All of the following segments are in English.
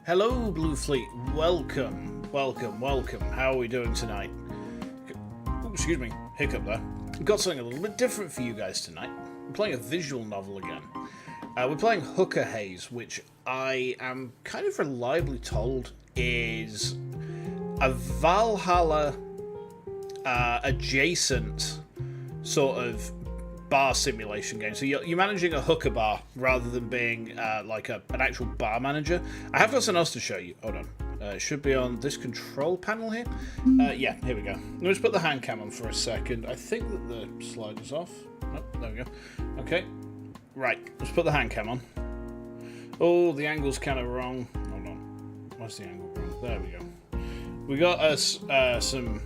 Hello, Blue Fleet. Welcome. How are we doing tonight? Oh, excuse me. Hiccup there. We've got something a little bit different for you guys tonight. We're playing a visual novel again. We're playing Hookah Haze, which I am kind of reliably told is a Valhalla adjacent sort of bar simulation game. So you're managing a hookah bar rather than being like an actual bar manager. I have got something else to show you. Hold on. It should be on this control panel here. Yeah, here we go. Let's put the hand cam on for a second. I think that the slide is off. Oh, there we go. Okay. Right. Let's put the hand cam on. Oh, the angle's kind of wrong. Hold on. Where's the angle wrong? There we go. We got us some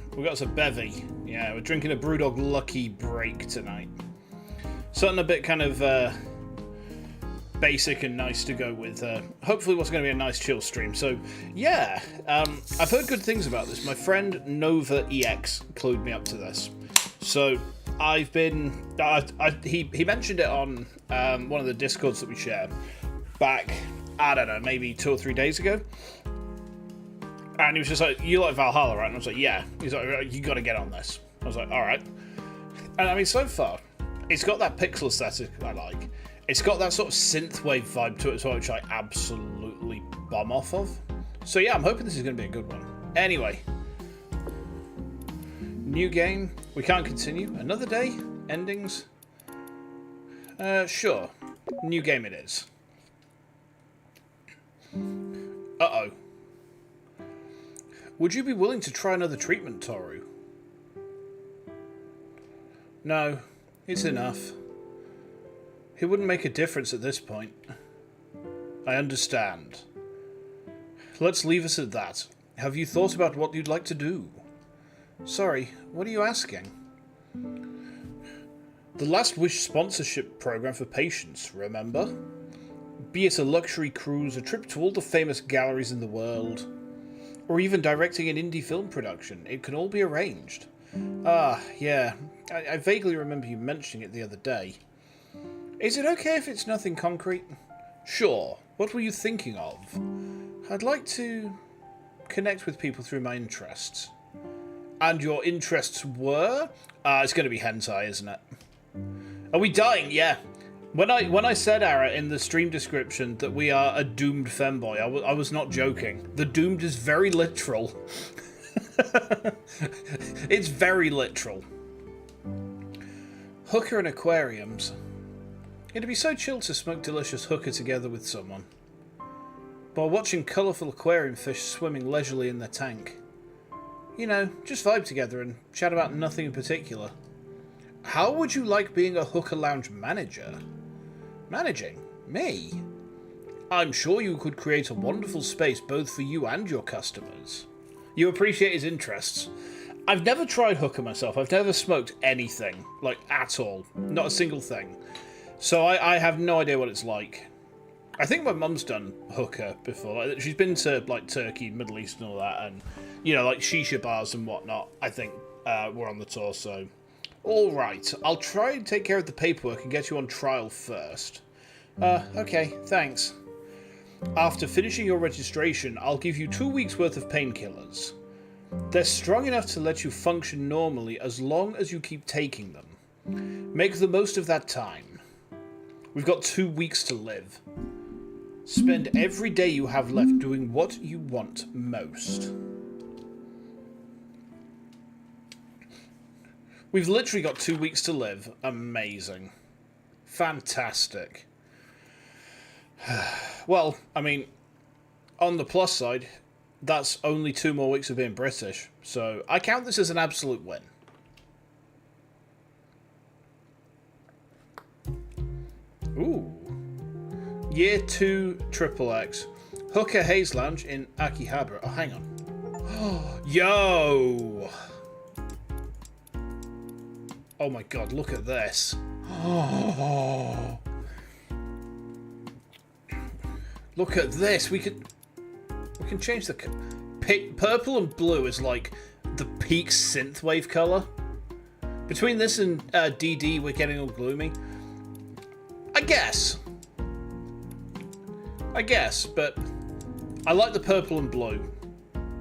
bevy. Yeah, we're drinking a Brewdog Lucky Break tonight. Something a bit kind of basic and nice to go with. Hopefully what's going to be a nice chill stream. So, yeah, I've heard good things about this. My friend NovaEX clued me up to this. So, I've been... he mentioned it on one of the Discords that we share back, I don't know, maybe 2 or 3 days ago. And he was just like, you like Valhalla, right? And I was like, yeah. He's like, you got to get on this. I was like, all right. And I mean, so far, it's got that pixel aesthetic I like. It's got that sort of synthwave vibe to it as well, which I absolutely bomb off of. So yeah, I'm hoping this is going to be a good one. Anyway. New game. We can't continue. Another day. Endings. Sure. New game it is. Uh-oh. Would you be willing to try another treatment, Toru? No, it's enough. It wouldn't make a difference at this point. I understand. Let's leave us at that. Have you thought about what you'd like to do? Sorry, what are you asking? The Last Wish sponsorship program for patients, remember? Be it a luxury cruise, a trip to all the famous galleries in the world, or even directing an indie film production. It can all be arranged. Ah, yeah. I vaguely remember you mentioning it the other day. Is it okay if it's nothing concrete? Sure. What were you thinking of? I'd like to connect with people through my interests. And your interests were? It's going to be hentai, isn't it? Are we dying? Yeah. When I said, Ara, in the stream description that we are a doomed femboy, I was not joking. The doomed is very literal. It's very literal. Hookah and aquariums. It'd be so chill to smoke delicious hookah together with someone, while watching colourful aquarium fish swimming leisurely in their tank. You know, just vibe together and chat about nothing in particular. How would you like being a hookah lounge manager? Managing? Me? I'm sure you could create a wonderful space both for you and your customers. You appreciate his interests. I've never tried hookah myself. I've never smoked anything, like, at all. Not a single thing. So I have no idea what it's like. I think my mum's done hookah before. Like, she's been to, like, Turkey, Middle East and all that, and, you know, like, shisha bars and whatnot, I think, were on the tour, so... Alright, I'll try and take care of the paperwork and get you on trial first. Okay, thanks. After finishing your registration, I'll give you 2 weeks' worth of painkillers. They're strong enough to let you function normally as long as you keep taking them. Make the most of that time. We've got 2 weeks to live. Spend every day you have left doing what you want most. We've literally got 2 weeks to live. Amazing. Fantastic. Well, I mean, on the plus side, that's only 2 more weeks of being British. So I count this as an absolute win. Ooh. Year 2 XXX. Hookah Haze Lounge in Akihabara. Oh, hang on. Yo! Oh my god, look at this. Oh. Look at this. We can change the... Purple and blue is like the peak synthwave colour. Between this and DD, we're getting all gloomy. I guess, but I like the purple and blue.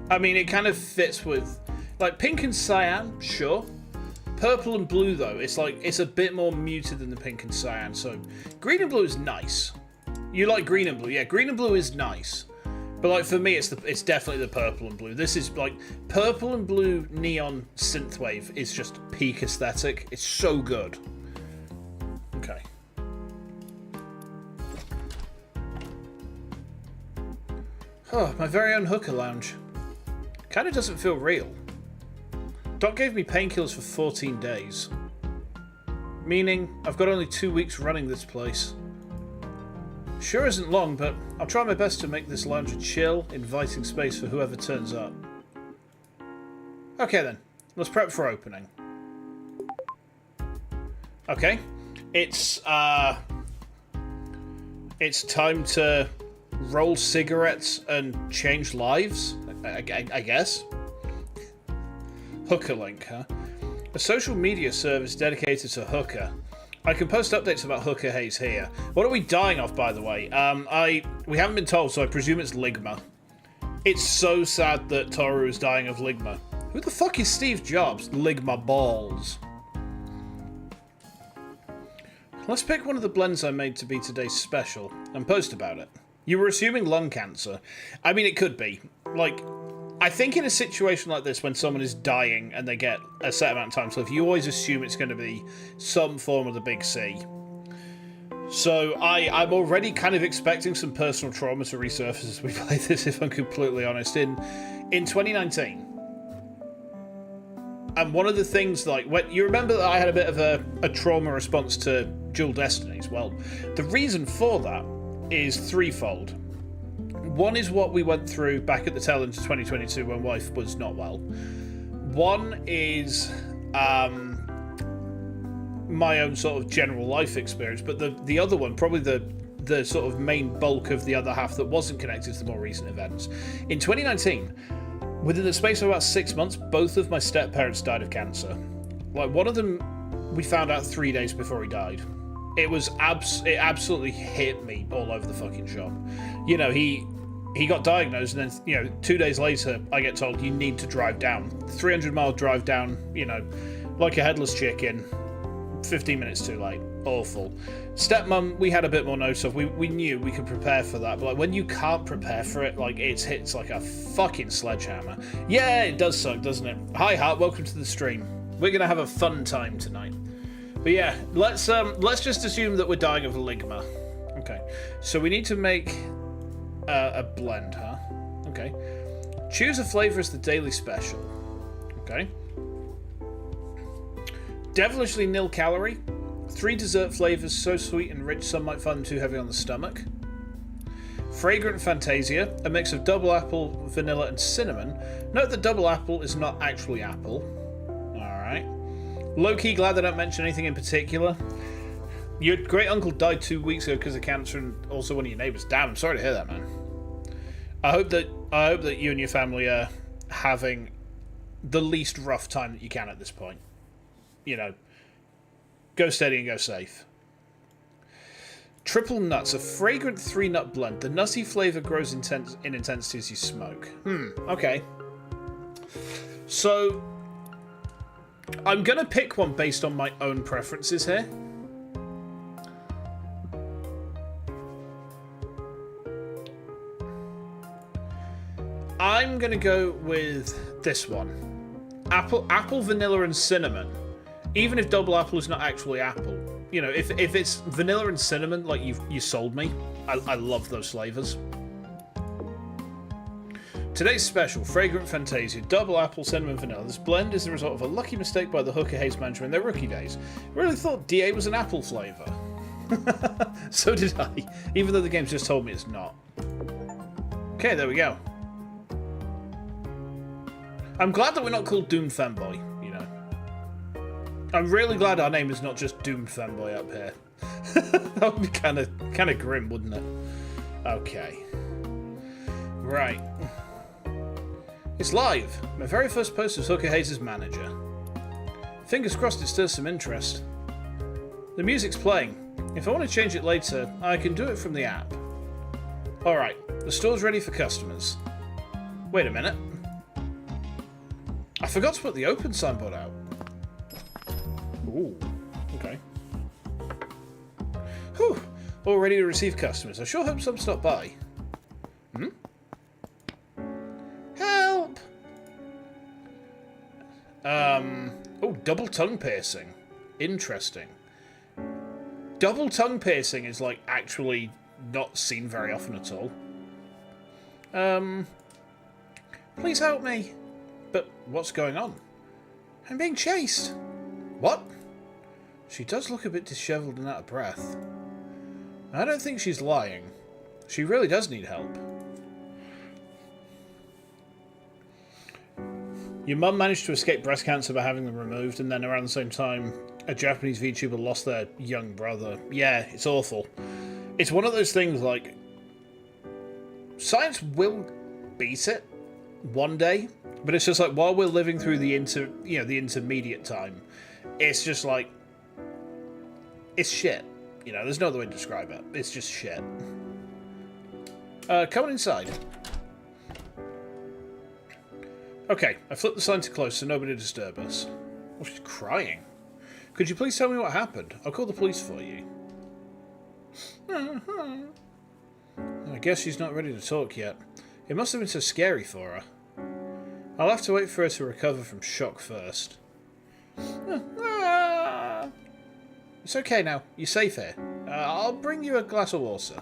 I mean, it kind of fits with... Like, pink and cyan, sure. Purple and blue, though, it's like, it's a bit more muted than the pink and cyan, so... Green and blue is nice. You like green and blue? Yeah, green and blue is nice. But, like, for me, it's definitely the purple and blue. This is, like, purple and blue neon synthwave is just peak aesthetic. It's so good. Okay. Oh, my very own hookah lounge. Kind of doesn't feel real. Doc gave me painkillers for 14 days. Meaning, I've got only 2 weeks running this place. Sure isn't long, but I'll try my best to make this lounge a chill, inviting space for whoever turns up. Okay then, let's prep for opening. Okay, it's time to roll cigarettes and change lives, I guess. Hookah Link, huh? A social media service dedicated to hookah. I can post updates about Hookah Haze here. What are we dying of, by the way? We haven't been told, so I presume it's Ligma. It's so sad that Toru is dying of Ligma. Who the fuck is Steve Jobs? Ligma balls. Let's pick one of the blends I made to be today's special and post about it. You were assuming lung cancer. I mean, it could be. Like, I think in a situation like this, when someone is dying and they get a set amount of time left, you always assume it's going to be some form of the big C. So I'm already kind of expecting some personal trauma to resurface as we play this, if I'm completely honest. In 2019, and one of the things, like, when you remember that I had a bit of a trauma response to Dual Destinies. Well, the reason for that is threefold. One is what we went through back at the tail end of 2022 when wife was not well. One is my own sort of general life experience, but the other one, probably the sort of main bulk of the other half that wasn't connected to the more recent events. In 2019, within the space of about 6 months, both of my step-parents died of cancer. Like, one of them we found out 3 days before he died. It absolutely hit me all over the fucking shop. You know, he got diagnosed, and then, you know, 2 days later, I get told you need to drive down. 300-mile drive down, you know, like a headless chicken. 15 minutes too late. Awful. Stepmom, we had a bit more notice of. We knew we could prepare for that, but like, when you can't prepare for it, like, it hits like a fucking sledgehammer. Yeah, it does suck, doesn't it? Hi, Hart. Welcome to the stream. We're gonna have a fun time tonight. But yeah, let's just assume that we're dying of ligma. Okay, so we need to make a blend, huh? Okay. Choose a flavor as the daily special. Okay. Devilishly nil calorie. 3 dessert flavors so sweet and rich some might find them too heavy on the stomach. Fragrant Fantasia, a mix of double apple, vanilla, and cinnamon. Note that double apple is not actually apple. Alright. Low-key glad they don't mention anything in particular. Your great uncle died 2 weeks ago because of cancer, and also one of your neighbours. Damn, I'm sorry to hear that, man. I hope that you and your family are having the least rough time that you can at this point. You know, go steady and go safe. Triple Nuts, a fragrant 3-nut blend. The nutty flavour grows in intensity as you smoke. Okay. So, I'm going to pick one based on my own preferences here. I'm going to go with this one. Apple, vanilla, and cinnamon. Even if double apple is not actually apple. You know, if it's vanilla and cinnamon, like, you sold me. I love those flavors. Today's special, Fragrant Fantasia, double apple, cinnamon, vanilla. This blend is the result of a lucky mistake by the Hookah Haze manager in their rookie days. I really thought DA was an apple flavor. So did I, even though the game's just told me it's not. Okay, there we go. I'm glad that we're not called Doom Femboy, you know. I'm really glad our name is not just Doom Femboy up here. That would be kind of grim, wouldn't it? Okay. Right. It's live. My very first post was Hookah Haze's manager. Fingers crossed it stirs some interest. The music's playing. If I want to change it later, I can do it from the app. Alright, The store's ready for customers. Wait a minute. I forgot to put the open signboard out. Ooh, okay. Whew. All ready to receive customers. I sure hope some stop by. Hmm? Help! Oh, double tongue piercing. Interesting. Double tongue piercing is, like, actually not seen very often at all. Please help me. But what's going on? I'm being chased. What? She does look a bit disheveled and out of breath. I don't think she's lying. She really does need help. Your mum managed to escape breast cancer by having them removed, and then around the same time, a Japanese VTuber lost their young brother. Yeah, it's awful. It's one of those things, like, science will beat it one day, but it's just like, while we're living through the intermediate time, it's just like, it's shit. You know, there's no other way to describe it. It's just shit. Come on inside. Okay, I flipped the sign to close so nobody disturb us. Oh, she's crying. Could you please tell me what happened? I'll call the police for you. I guess she's not ready to talk yet. It must have been so scary for her. I'll have to wait for her to recover from shock first. It's okay now. You're safe here. I'll bring you a glass of water.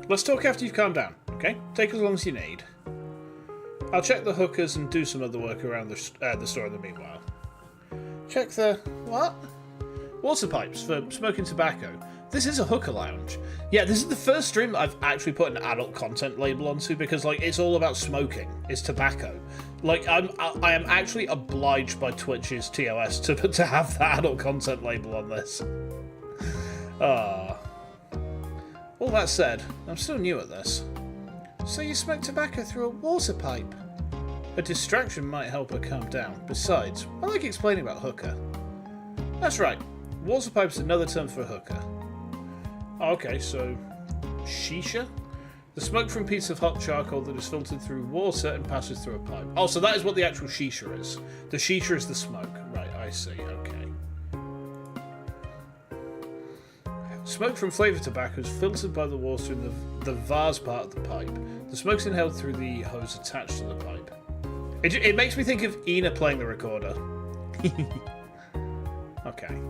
Let's talk after you've calmed down, okay? Take as long as you need. I'll check the hookers and do some other work around the store in the meanwhile. Check the... what? Water pipes for smoking tobacco. This is a hookah lounge. Yeah, this is the first stream that I've actually put an adult content label onto because, like, it's all about smoking. It's tobacco. Like, I am actually obliged by Twitch's TOS to have that adult content label on this. All that said, I'm still new at this. So you smoke tobacco through a water pipe? A distraction might help her calm down. Besides, I like explaining about hookah. That's right. Water pipe's another term for hookah. Okay, so shisha? The smoke from a piece of hot charcoal that is filtered through water and passes through a pipe. Oh, so that is what the actual shisha is. The shisha is the smoke. Right, I see. Okay. Smoke from flavoured tobacco is filtered by the water in the vase part of the pipe. The smoke's inhaled through the hose attached to the pipe. It makes me think of Ina playing the recorder. Okay.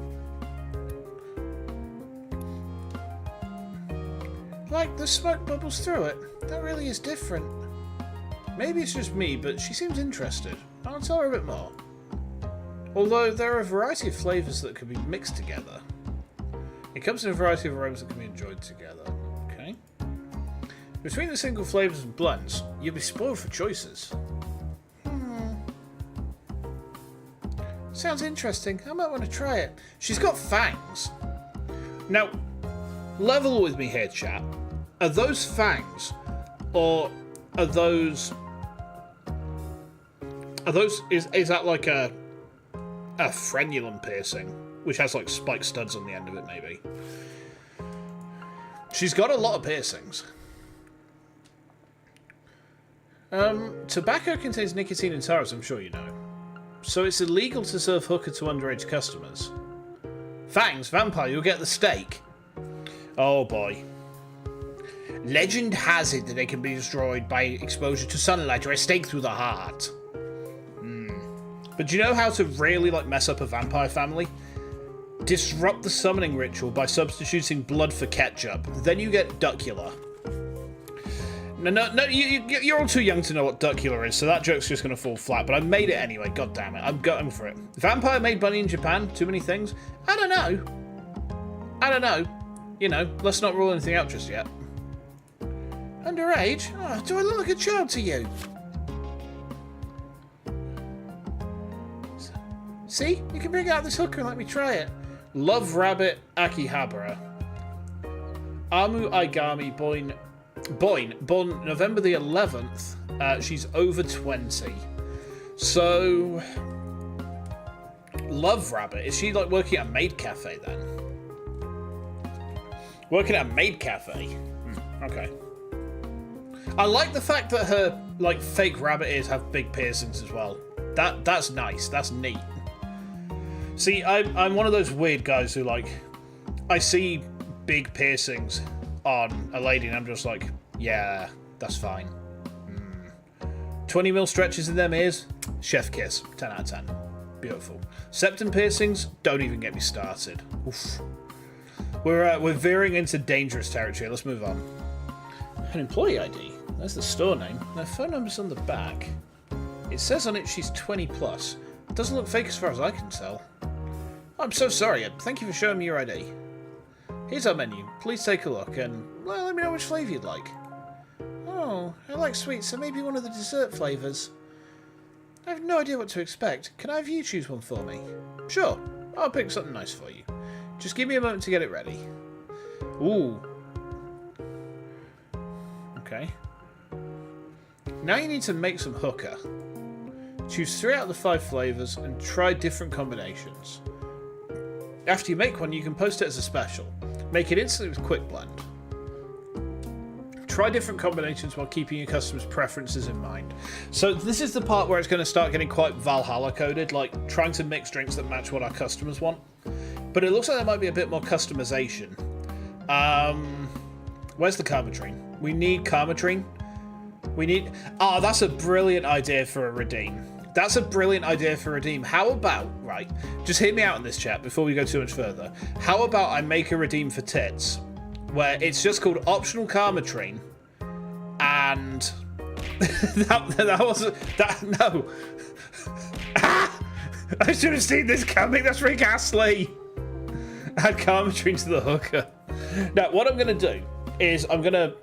Like, the smoke bubbles through it. That really is different. Maybe it's just me, but she seems interested. I'll tell her a bit more. Although, there are a variety of flavours that can be mixed together. It comes in a variety of aromas that can be enjoyed together. Okay. Between the single flavours and blends, you'll be spoiled for choices. Sounds interesting. I might want to try it. She's got fangs. Now, level with me here, chat. Are those fangs, or are those? Is that like a frenulum piercing, which has like spike studs on the end of it? Maybe. She's got a lot of piercings. Tobacco contains nicotine and tar, as I'm sure you know. So it's illegal to serve hookah to underage customers. Fangs, vampire, you'll get the steak. Oh boy. Legend has it that they can be destroyed by exposure to sunlight or a stake through the heart. But do you know how to really mess up a vampire family? Disrupt the summoning ritual by substituting blood for ketchup. Then you get duckula. No, you're all too young to know what duckula is, so that joke's just going to fall flat, but I made it anyway, god damn it. I'm going for it. Vampire made bunny in Japan? Too many things? I don't know. You know, let's not rule anything out just yet. Underage? Oh, do I look like a child to you? See? You can bring out this hooker and let me try it. Love Rabbit Akihabara. Amu Aigami Boyne, born November the 11th. She's over 20. So, Love Rabbit, is she working at a maid cafe then? Working at a maid cafe. Okay. I like the fact that her like fake rabbit ears have big piercings as well. That's nice. That's neat. See, I'm one of those weird guys who like I see big piercings on a lady and I'm just like, yeah, that's fine. 20 mil stretches in them ears, chef kiss, 10 out of 10. Beautiful. Septum piercings, don't even get me started. Oof. We're veering into dangerous territory. Let's move on. An employee ID. That's the store name. Their phone number's on the back. It says on it she's 20 plus. Doesn't look fake as far as I can tell. I'm so sorry. Thank you for showing me your ID. Here's our menu. Please take a look and, well, let me know which flavour you'd like. Oh, I like sweets, so maybe one of the dessert flavours. I have no idea what to expect. Can I have you choose one for me? Sure. I'll pick something nice for you. Just give me a moment to get it ready. Ooh. Okay. Now you need to make some hookah. Choose 3 out of the 5 flavours and try different combinations. After you make one, you can post it as a special. Make it instantly with Quick Blend. Try different combinations while keeping your customers' preferences in mind. So this is the part where it's going to start getting quite Valhalla coded, like trying to mix drinks that match what our customers want. But it looks like there might be a bit more customization. Where's the Karmatrine? We need Karmatrine. We need... Ah, that's a brilliant idea for a redeem. That's a brilliant idea for a redeem. How about, right, just hear me out in this chat before we go too much further. How about I make a redeem for tits, where it's just called optional Karmatrine, and that wasn't... No. I should have seen this coming. That's Rick Astley. Add Karmatrine to the hooker. Now, what I'm going to do is I'm going to...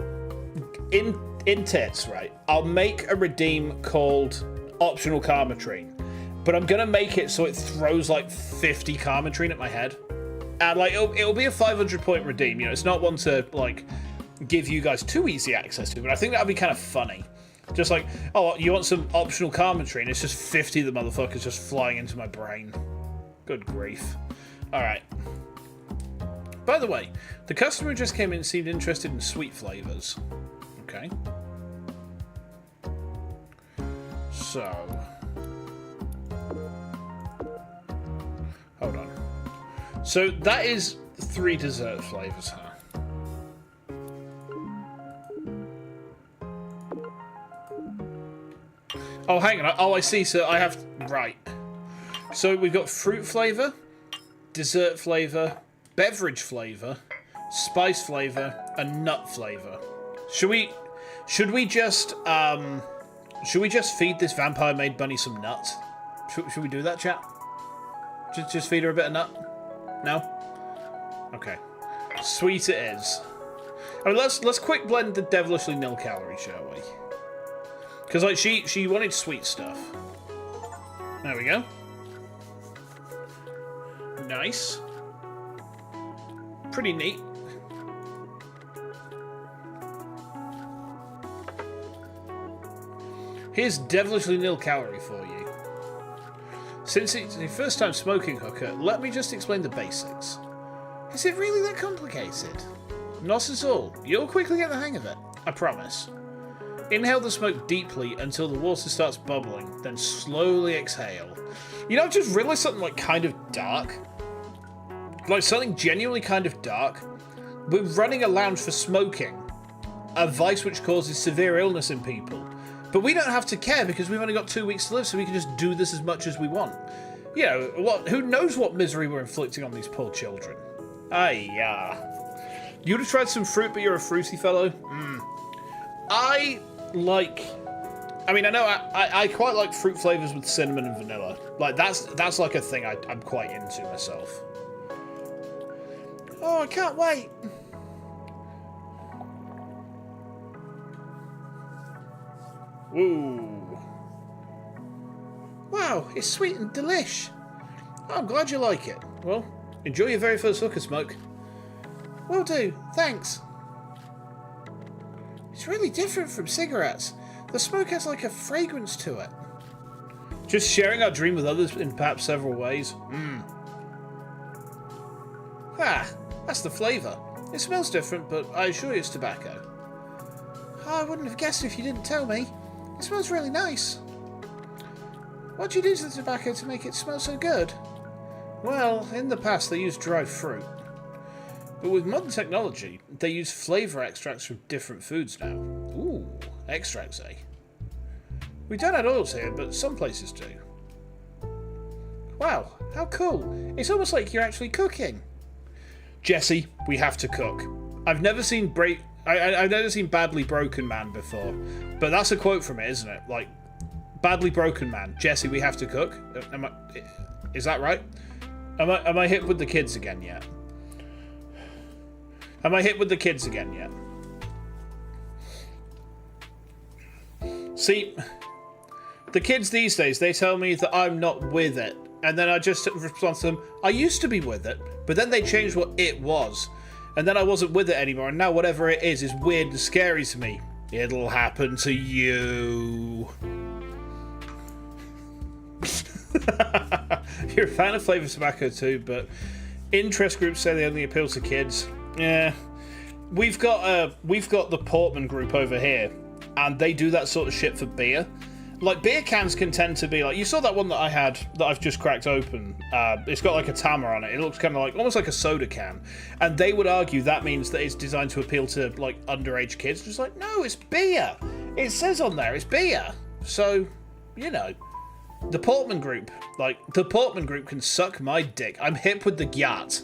In tits, right, I'll make a redeem called optional Karmatrine, but I'm going to make it so it throws like 50 Karmatrine at my head. And like it'll be a 500-point redeem. You know, it's not one to like give you guys too easy access to, but I think that'd be kind of funny. Just like, oh, you want some optional Karmatrine? It's just 50 of the motherfuckers just flying into my brain. Good grief. All right. By the way, the customer who just came in seemed interested in sweet flavors. Okay. So, hold on. So that is 3 dessert flavors, huh? Oh, hang on. Oh, I see. So I have... Right. So we've got fruit flavor, dessert flavor, beverage flavor, spice flavor, and nut flavor. Should we just feed this vampire maid bunny some nuts? Should we do that, chat? Just feed her a bit of nut? No? Okay. Sweet it is. I mean, let's quick blend the devilishly nil calorie, shall we? Because like she wanted sweet stuff. There we go. Nice. Pretty neat. Here's devilishly nil calorie for you. Since it's your first time smoking hookah, let me just explain the basics. Is it really that complicated? Not at all. You'll quickly get the hang of it. I promise. Inhale the smoke deeply until the water starts bubbling, then slowly exhale. You know, I've just realised something like kind of dark. Like something genuinely kind of dark. We're running a lounge for smoking. A vice which causes severe illness in people. But we don't have to care because we've only got 2 weeks to live, so we can just do this as much as we want. You know, who knows what misery we're inflicting on these poor children. You would have tried some fruit, but you're a fruity fellow? I quite like fruit flavours with cinnamon and vanilla. Like, that's like a thing I'm quite into myself. Oh, I can't wait. Ooh. Wow, it's sweet and delish. Oh, I'm glad you like it. Well, enjoy your very first hookah smoke. Will do, thanks. It's really different from cigarettes. The smoke has like a fragrance to it. Just sharing our dream with others in perhaps several ways. Ah, that's the flavour. It smells different, but I assure you it's tobacco. I wouldn't have guessed if you didn't tell me. It smells really nice. What do you do to the tobacco to make it smell so good? Well, in the past they used dried fruit. But with modern technology, they use flavour extracts from different foods now. Ooh, extracts, eh? We don't add oils here, but some places do. Wow, how cool. It's almost like you're actually cooking. Jesse, we have to cook. I've never seen I've never seen Badly Broken Man before, but that's a quote from it, isn't it? Like, Badly Broken Man, Jesse, we have to cook. Is that right? Am I hit with the kids again yet? Am I hit with the kids again yet? See, the kids these days, they tell me that I'm not with it, and then I just respond to them, I used to be with it, but then they changed what it was. And then I wasn't with it anymore, and now whatever it is weird and scary to me. It'll happen to you. You're a fan of flavoured tobacco too, but interest groups say they only appeal to kids. Yeah. We've got the Portman group over here, and they do that sort of shit for beer. Like, beer cans can tend to be like... You saw that one that I had, that I've just cracked open. It's got like a Tama on it. It looks kind of like, almost like a soda can. And they would argue that means that it's designed to appeal to, like, underage kids. Just like, no, it's beer. It says on there, it's beer. So, you know. The Portman group. Like, the Portman group can suck my dick. I'm hip with the gyat.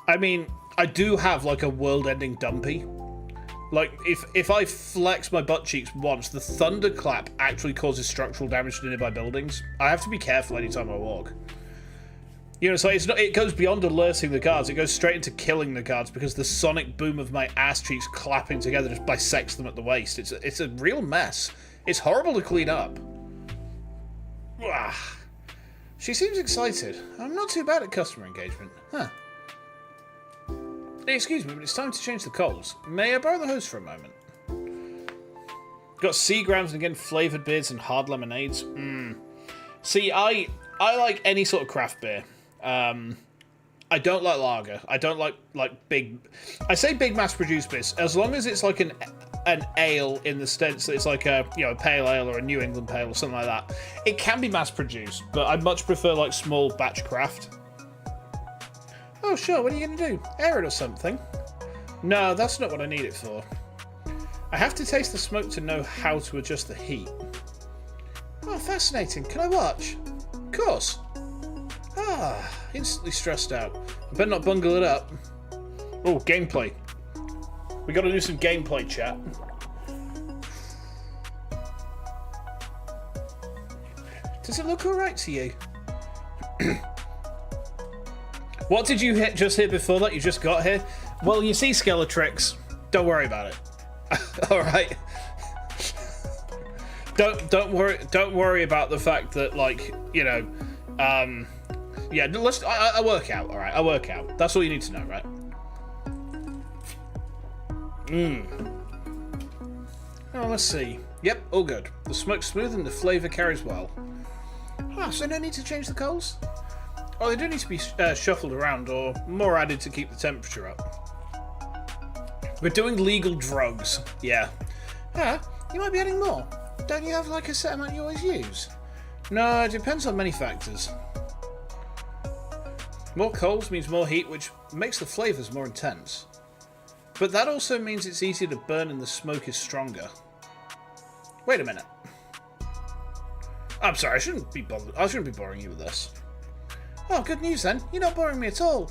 I mean, I do have, like, a world-ending dumpy. Like, if I flex my butt cheeks once, the thunderclap actually causes structural damage to nearby buildings. I have to be careful anytime I walk. You know, so it goes beyond alerting the guards. It goes straight into killing the guards because the sonic boom of my ass cheeks clapping together just bisects them at the waist. It's a real mess. It's horrible to clean up. She seems excited. I'm not too bad at customer engagement. Huh. Excuse me, but it's time to change the coals. May I borrow the hose for a moment? Got Seagrams and again flavoured beers and hard lemonades. See, I like any sort of craft beer. I don't like lager. I don't like big... I say big mass-produced beers, as long as it's like an ale in the sense that it's like a, you know, a pale ale or a New England pale or something like that. It can be mass-produced, but I much prefer like small batch craft. Oh, sure, what are you going to do? Air it or something? No, that's not what I need it for. I have to taste the smoke to know how to adjust the heat. Oh, fascinating. Can I watch? Of course. Instantly stressed out. I better not bungle it up. Oh, gameplay. We gotta do some gameplay, chat. Does it look alright to you? What did you just hear before that? You just got here? Well, you see Skeletrix. Don't worry about it. Alright. Don't worry about the fact that, like, you know, yeah, I work out, alright? I work out. That's all you need to know, right? Oh, let's see. Yep, all good. The smoke's smooth and the flavour carries well. So no need to change the coals? Oh, they do need to be shuffled around or more added to keep the temperature up. We're doing legal drugs. Yeah. You might be adding more. Don't you have like a set amount you always use? No, it depends on many factors. More coals means more heat, which makes the flavours more intense. But that also means it's easier to burn and the smoke is stronger. Wait a minute. I'm sorry, I shouldn't be boring you with this. Oh, good news then. You're not boring me at all.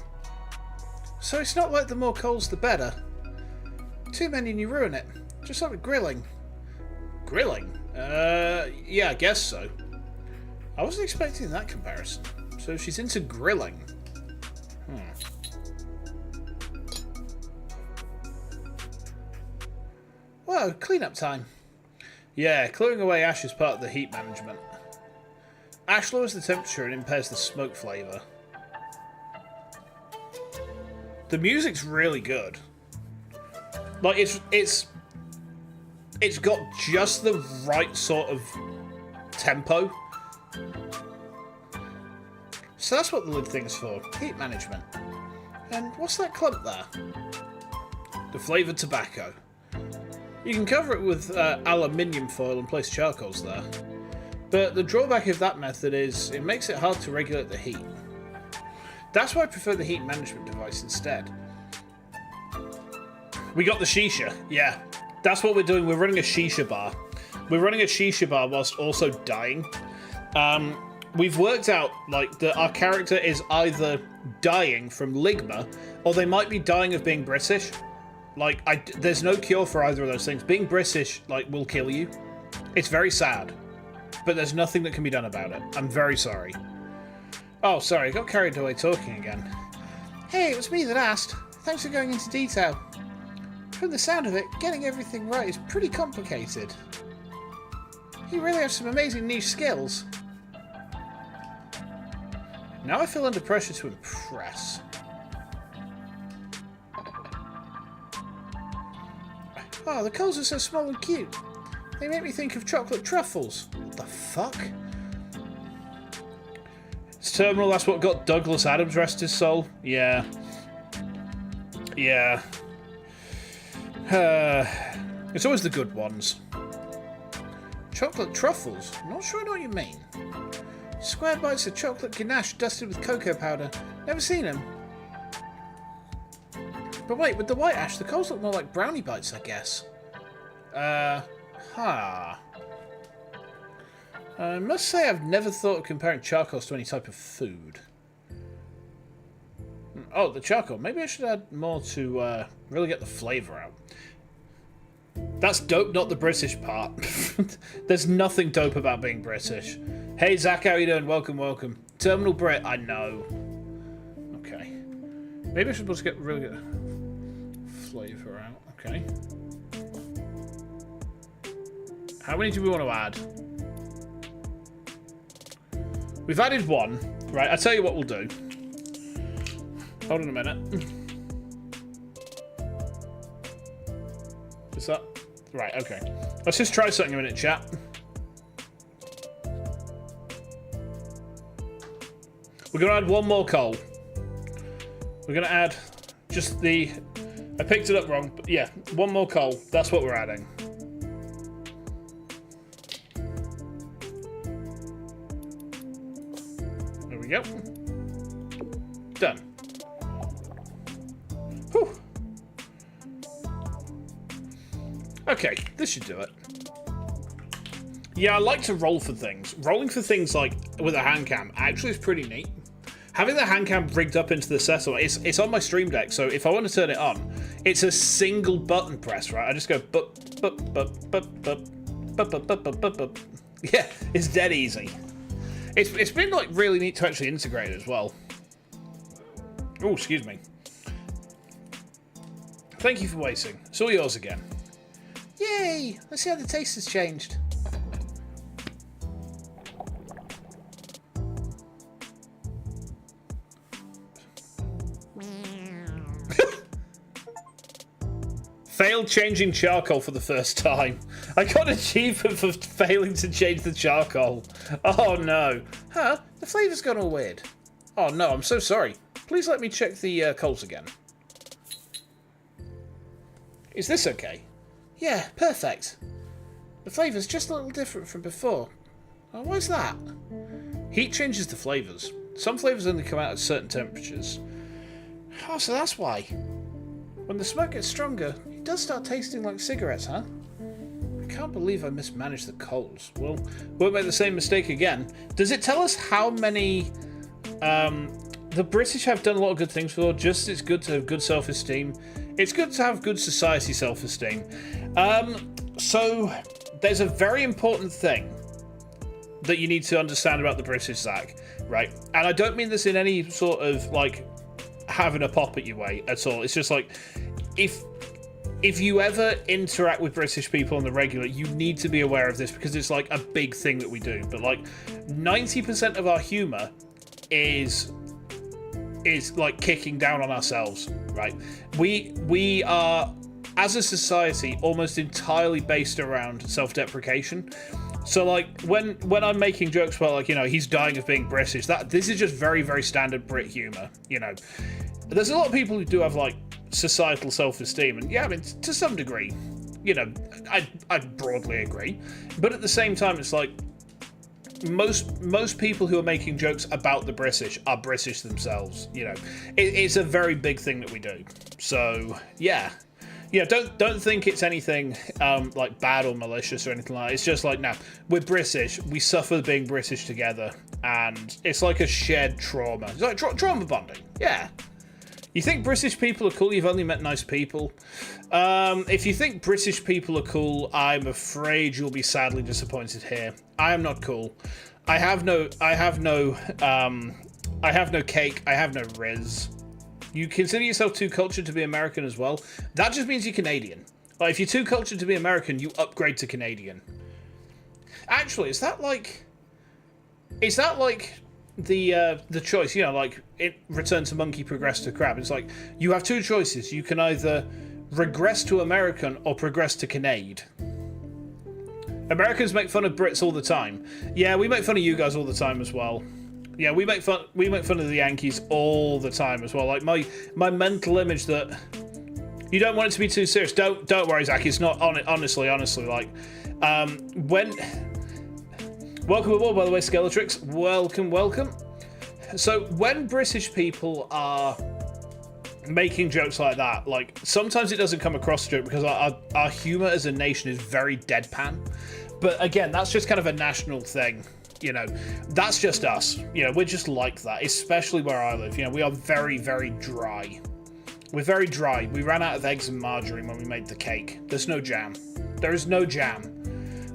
So it's not like the more coals the better. Too many and you ruin it. Just like with grilling. Grilling? Yeah, I guess so. I wasn't expecting that comparison. So she's into grilling. Whoa, cleanup time. Yeah, clearing away ash is part of the heat management. Ash lowers the temperature and impairs the smoke flavour. The music's really good. Like, it's got just the right sort of tempo. So that's what the lid thing's for. Heat management. And what's that clump there? The flavoured tobacco. You can cover it with aluminium foil and place charcoals there. But the drawback of that method is it makes it hard to regulate the heat. That's why I prefer the heat management device instead. We got the shisha. Yeah, that's what we're doing. We're running a shisha bar. We're running a shisha bar whilst also dying. We've worked out like that our character is either dying from ligma or they might be dying of being British. Like, there's no cure for either of those things. Being British, like, will kill you. It's very sad. But there's nothing that can be done about it. I'm very sorry. Oh, sorry, I got carried away talking again. Hey, it was me that asked. Thanks for going into detail. From the sound of it, getting everything right is pretty complicated. You really have some amazing niche skills. Now I feel under pressure to impress. Oh, the coals are so small and cute. They make me think of chocolate truffles. What the fuck? It's terminal, that's what got Douglas Adams rest his soul. Yeah. Yeah. It's always the good ones. Chocolate truffles? I'm not sure I know what you mean. Square bites of chocolate ganache dusted with cocoa powder. Never seen them. But wait, with the white ash, the coals look more like brownie bites, I guess. I must say I've never thought of comparing charcoals to any type of food. Oh, the charcoal. Maybe I should add more to really get the flavour out. That's dope, not the British part. There's nothing dope about being British. Hey, Zach, how you doing? Welcome, welcome. Terminal Brit, I know. Okay. Maybe I should just get really good flavour out. Okay. How many do we want to add? We've added one. Right, I'll tell you what we'll do. Hold on a minute. Is that... Right, okay. Let's just try something a minute, chat. We're going to add one more coal. We're going to add just the... I picked it up wrong, but yeah, one more coal. That's what we're adding. There we go. Done. Whew. Okay, this should do it. Yeah, I like to roll for things. Rolling for things like with a hand cam actually is pretty neat. Having the hand cam rigged up into the settlement, it's on my stream deck, so if I want to turn it on, it's a single button press, right? I just go bup, bup, bup, bup, bup, bup, bup, bup, bup, bup, bup. Yeah, it's dead easy. It's been like really neat to actually integrate it as well. Oh, excuse me. Thank you for waiting. It's all yours again. Yay! Let's see how the taste has changed. Failed changing charcoal for the first time. I got an achievement for failing to change the charcoal. Oh no. Huh? The flavour's gone all weird. Oh no, I'm so sorry. Please let me check the coals again. Is this okay? Yeah, perfect. The flavour's just a little different from before. Oh, why's that? Heat changes the flavours. Some flavours only come out at certain temperatures. Oh, so that's why. When the smoke gets stronger, it does start tasting like cigarettes, huh? I can't believe I mismanaged the coals. Well, won't make the same mistake again. Does it tell us how many... the British have done a lot of good things for. Just it's good to have good self-esteem. It's good to have good society self-esteem. So there's a very important thing that you need to understand about the British, Zach, right? And I don't mean this in any sort of like having a pop at you way at all. It's just like if you ever interact with British people on the regular, you need to be aware of this because it's like a big thing that we do. But like 90% of our humor is like kicking down on ourselves, right? We are, as a society, almost entirely based around self-deprecation. So like when I'm making jokes about like, you know, he's dying of being British, this is just very, very standard Brit humor, you know. There's a lot of people who do have like societal self-esteem. And yeah, I mean, to some degree, you know, I broadly agree. But at the same time, it's like, most people who are making jokes about the British are British themselves. You know, it's a very big thing that we do. So yeah, don't think it's anything like bad or malicious or anything like that. It's just like, no, we're British. We suffer being British together, and it's like a shared trauma. It's like trauma bonding. Yeah. You think British people are cool? You've only met nice people. If you think British people are cool, I'm afraid you'll be sadly disappointed here. I am not cool. I have no cake. I have no riz. You consider yourself too cultured to be American as well? That just means you're Canadian. Like, if you're too cultured to be American, you upgrade to Canadian. Actually, is that like the choice, you know, like it return to monkey, progress to crab? It's like you have two choices. You can either regress to American or progress to Canade. Americans make fun of Brits all the time. Yeah, we make fun of you guys all the time as well. Yeah, we make fun of the Yankees all the time as well. Like my mental image that you don't want it to be too serious. Don't worry, Zach. It's not honestly like when. Welcome aboard, by the way, Skeletrix. Welcome. So when British people are making jokes like that, like sometimes it doesn't come across a joke because our humor as a nation is very deadpan. But again, that's just kind of a national thing. You know, that's just us. You know, we're just like that, especially where I live. You know, we are very, very dry. We're very dry. We ran out of eggs and margarine when we made the cake. There's no jam. There is no jam.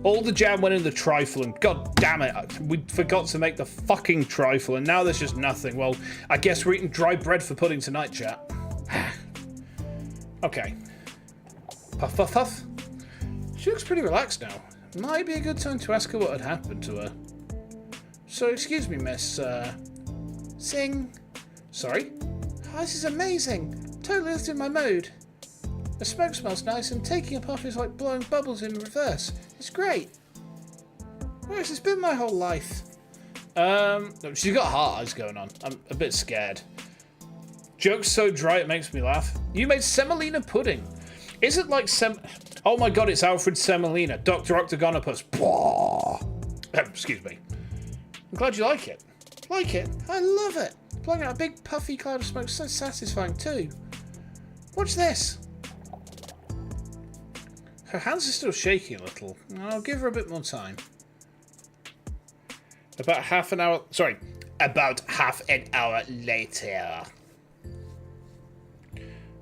All the jam went in the trifle, and god damn it, we forgot to make the fucking trifle, and now there's just nothing. Well, I guess we're eating dry bread for pudding tonight, chat. Okay. Puff, puff, puff. She looks pretty relaxed now. Might be a good time to ask her what had happened to her. So, excuse me, miss, Sing. Sorry? Oh, this is amazing. Totally lifted my mood. The smoke smells nice, and taking a puff is like blowing bubbles in reverse. It's great. Where has this been my whole life? She's got heart eyes going on. I'm a bit scared. Joke's so dry it makes me laugh. You made semolina pudding. Is it like Oh my god, it's Alfred Semolina, Dr. Octagonopus. Excuse me. I'm glad you like it. Like it? I love it. Blowing out a big puffy cloud of smoke, so satisfying too. Watch this. Her hands are still shaking a little. I'll give her a bit more time. About half an hour later.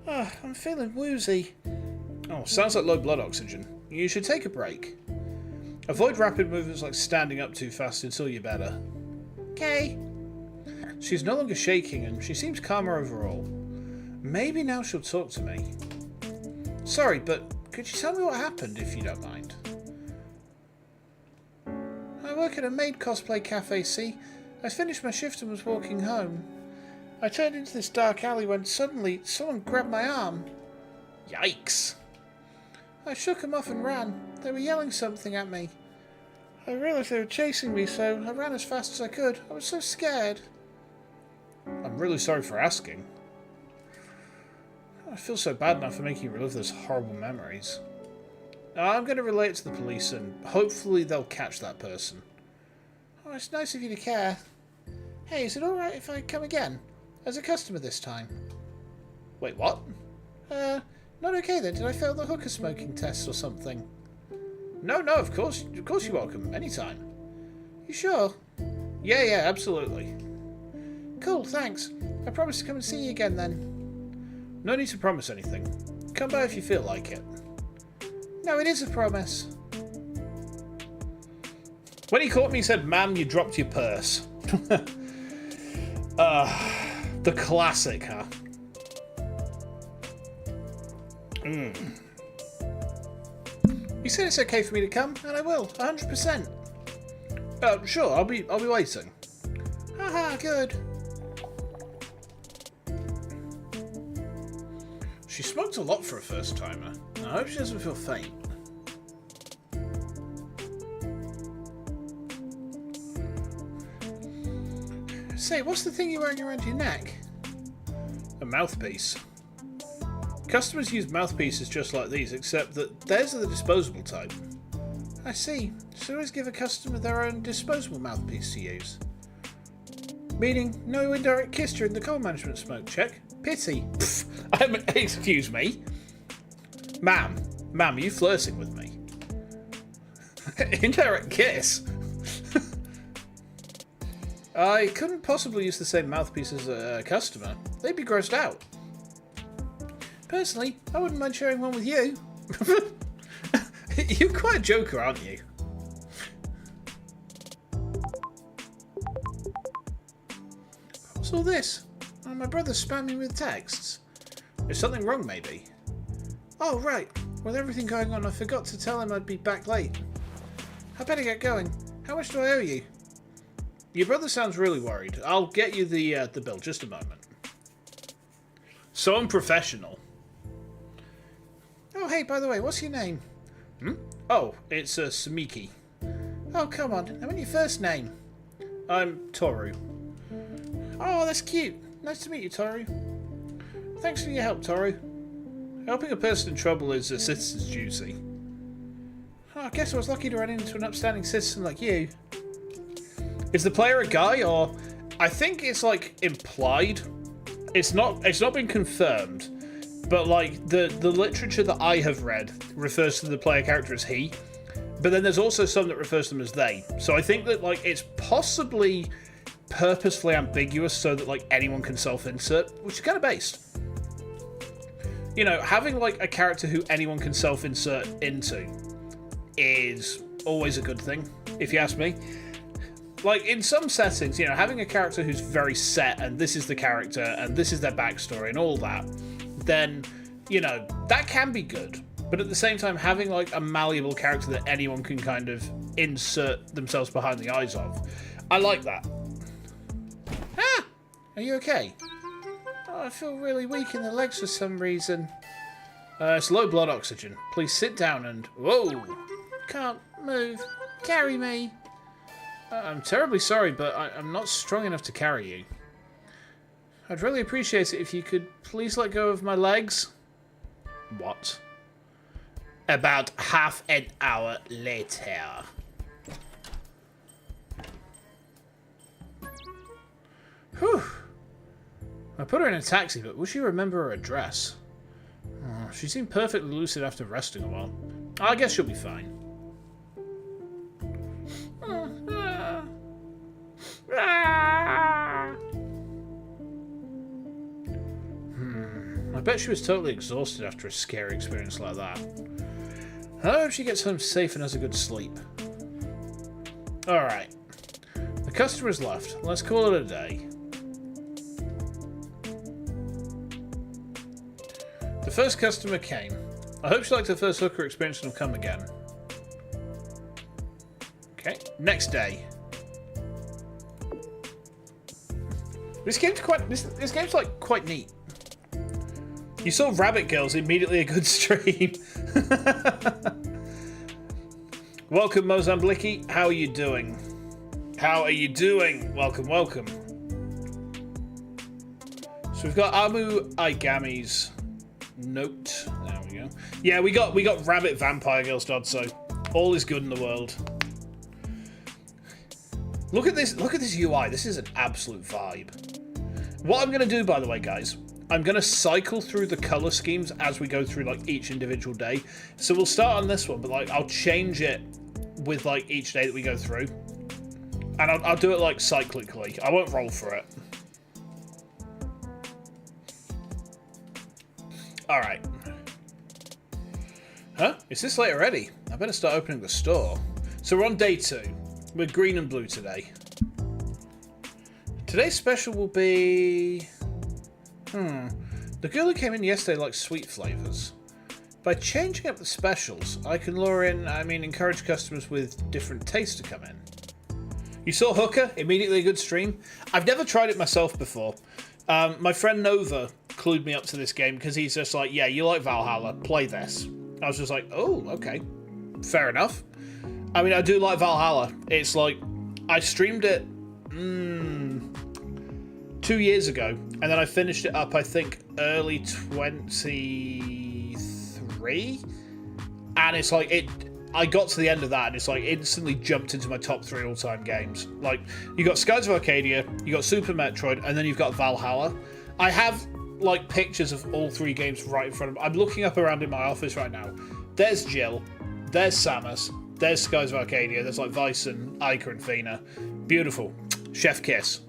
Oh, I'm feeling woozy. Oh, sounds like low blood oxygen. You should take a break. Avoid rapid movements like standing up too fast until you're better. Okay. She's no longer shaking and she seems calmer overall. Maybe now she'll talk to me. Sorry, but could you tell me what happened, if you don't mind? I work at a maid cosplay cafe, see? I finished my shift and was walking home. I turned into this dark alley when suddenly someone grabbed my arm. Yikes. I shook them off and ran. They were yelling something at me. I realised they were chasing me, so I ran as fast as I could. I was so scared. I'm really sorry for asking. I feel so bad now for making you relive those horrible memories. I'm going to relay it to the police and hopefully they'll catch that person. Oh, it's nice of you to care. Hey, is it alright if I come again? As a customer this time. Wait, what? Not okay then. Did I fail the hookah smoking test or something? No, of course you're welcome. Anytime. You sure? Yeah, absolutely. Cool, thanks. I promise to come and see you again then. No need to promise anything. Come by if you feel like it. No, it is a promise. When he caught me, he said, "Ma'am, you dropped your purse." The classic, huh? You said it's okay for me to come, and I will, 100%. Sure, I'll be waiting. Haha, good. She smoked a lot for a first timer. I hope she doesn't feel faint. Say, what's the thing you're wearing around your neck? A mouthpiece. Customers use mouthpieces just like these, except that theirs are the disposable type. I see. So always give a customer their own disposable mouthpiece to use. Meaning, no indirect kiss during the coal management smoke check. Pity. Excuse me. Ma'am, are you flirting with me? Indirect kiss? I couldn't possibly use the same mouthpiece as a customer. They'd be grossed out. Personally, I wouldn't mind sharing one with you. You're quite a joker, aren't you? What's all this? Oh, my brother's spamming with texts. Is something wrong, maybe? Oh, right. With everything going on, I forgot to tell him I'd be back late. I better get going. How much do I owe you? Your brother sounds really worried. I'll get you the bill. Just a moment. So unprofessional. Oh, hey, by the way, what's your name? Oh, it's Samiki. Oh, come on. I mean your first name. I'm Toru. Oh, that's cute. Nice to meet you, Toru. Thanks for your help, Toru. Helping a person in trouble is a citizen's duty. Oh, I guess I was lucky to run into an upstanding citizen like you. Is the player a guy, or... I think it's, like, implied. It's not been confirmed. But, like, the literature that I have read refers to the player character as he. But then there's also some that refers to them as they. So I think that, like, it's possibly purposefully ambiguous so that, like, anyone can self-insert, which is kind of based. You know, having, like, a character who anyone can self-insert into is always a good thing, if you ask me. Like, in some settings, you know, having a character who's very set, and this is the character, and this is their backstory, and all that, then, you know, that can be good. But at the same time, having, like, a malleable character that anyone can kind of insert themselves behind the eyes of, I like that. Ah! Are you okay? Oh, I feel really weak in the legs for some reason. It's low blood oxygen. Please sit down and... Whoa! Can't move. Carry me. I'm terribly sorry, but I'm not strong enough to carry you. I'd really appreciate it if you could please let go of my legs. What? About half an hour later. Whew. I put her in a taxi, but will she remember her address? Oh, she seemed perfectly lucid after resting a while. I guess she'll be fine. I bet she was totally exhausted after a scary experience like that. I hope she gets home safe and has a good sleep. Alright. The customer's left. Let's call it a day. The first customer came. I hope she liked her first hooker experience and will come again. Okay. Next day. This game's like quite neat. You saw Rabbit Girls, immediately a good stream. Welcome, Mozambique. How are you doing? How are you doing? Welcome, welcome. So we've got Amu Aigami's note. There we go. Yeah, we got Rabbit Vampire Girls, Dodd, so all is good in the world. Look at this UI. This is an absolute vibe. What I'm going to do, by the way, guys, I'm going to cycle through the color schemes as we go through, like, each individual day. So we'll start on this one, but, like, I'll change it with, like, each day that we go through. And I'll do it, like, cyclically. I won't roll for it. Alright. Huh? Is this late already? I better start opening the store. So we're on day 2. We're green and blue today. Today's special will be... The girl who came in yesterday likes sweet flavours. By changing up the specials, I can encourage customers with different tastes to come in. You saw Hookah? Immediately a good stream. I've never tried it myself before. My friend Nova clued me up to this game because he's just like, yeah, you like Valhalla, play this. I was just like, oh, okay. Fair enough. I mean, I do like Valhalla. It's like, I streamed it 2 2 years ago, and then I finished it up, I think, early 23, and it's like, I got to the end of that, and it's like, instantly jumped into my top 3 all-time games. Like, you got Skies of Arcadia, you got Super Metroid, and then you've got Valhalla. I have, like, pictures of all 3 games right in front of me. I'm looking up around in my office right now. There's Jill, there's Samus, there's Skies of Arcadia, there's, like, Vyson, Ica, and Fina. Beautiful. Chef kiss.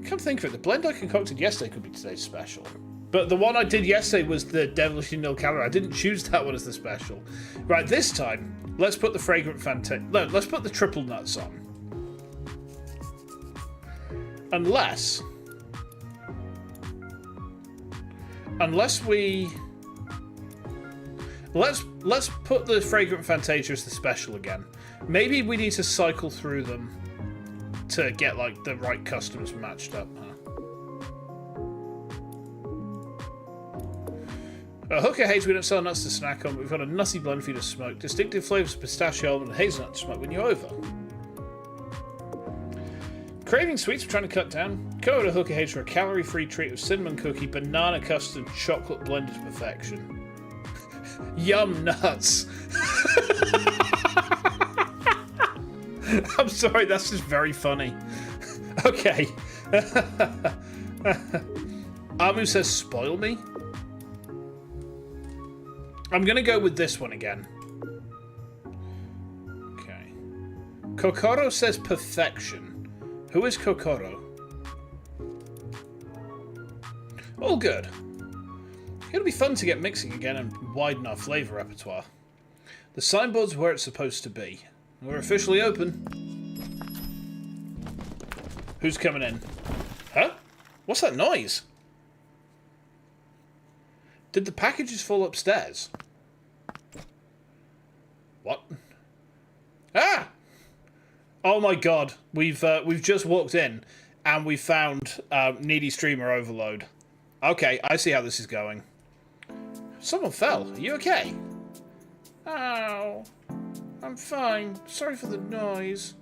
Come think of it, the blend I concocted yesterday could be today's special. But the one I did yesterday was the Devilishly Nil Calorie. I didn't choose that one as the special. Right, this time, let's put the Fragrant Fantasy... No, let's put the Triple Nuts on. Unless we... Let's put the Fragrant Fantasia as the special again. Maybe we need to cycle through them to get, like, the right customers matched up, huh? Hookah Haze, we don't sell nuts to snack on, but we've got a nutty blend for you to smoke. Distinctive flavours of pistachio, almond, and hazelnut to smoke when you're over. Craving sweets, we're trying to cut down. Go over to Hookah Haze for a calorie-free treat of cinnamon cookie, banana custard, chocolate blended to perfection. Yum nuts. I'm sorry, that's just very funny. Okay. Amu says, spoil me? I'm going to go with this one again. Okay. Kokoro says perfection. Who is Kokoro? All good. It'll be fun to get mixing again and widen our flavour repertoire. The signboard's where it's supposed to be. We're officially open. Who's coming in? Huh? What's that noise? Did the packages fall upstairs? What? Ah! Oh my god. We've just walked in and we found needy streamer overload. Okay, I see how this is going. Someone fell. Are you okay? Ow. I'm fine. Sorry for the noise.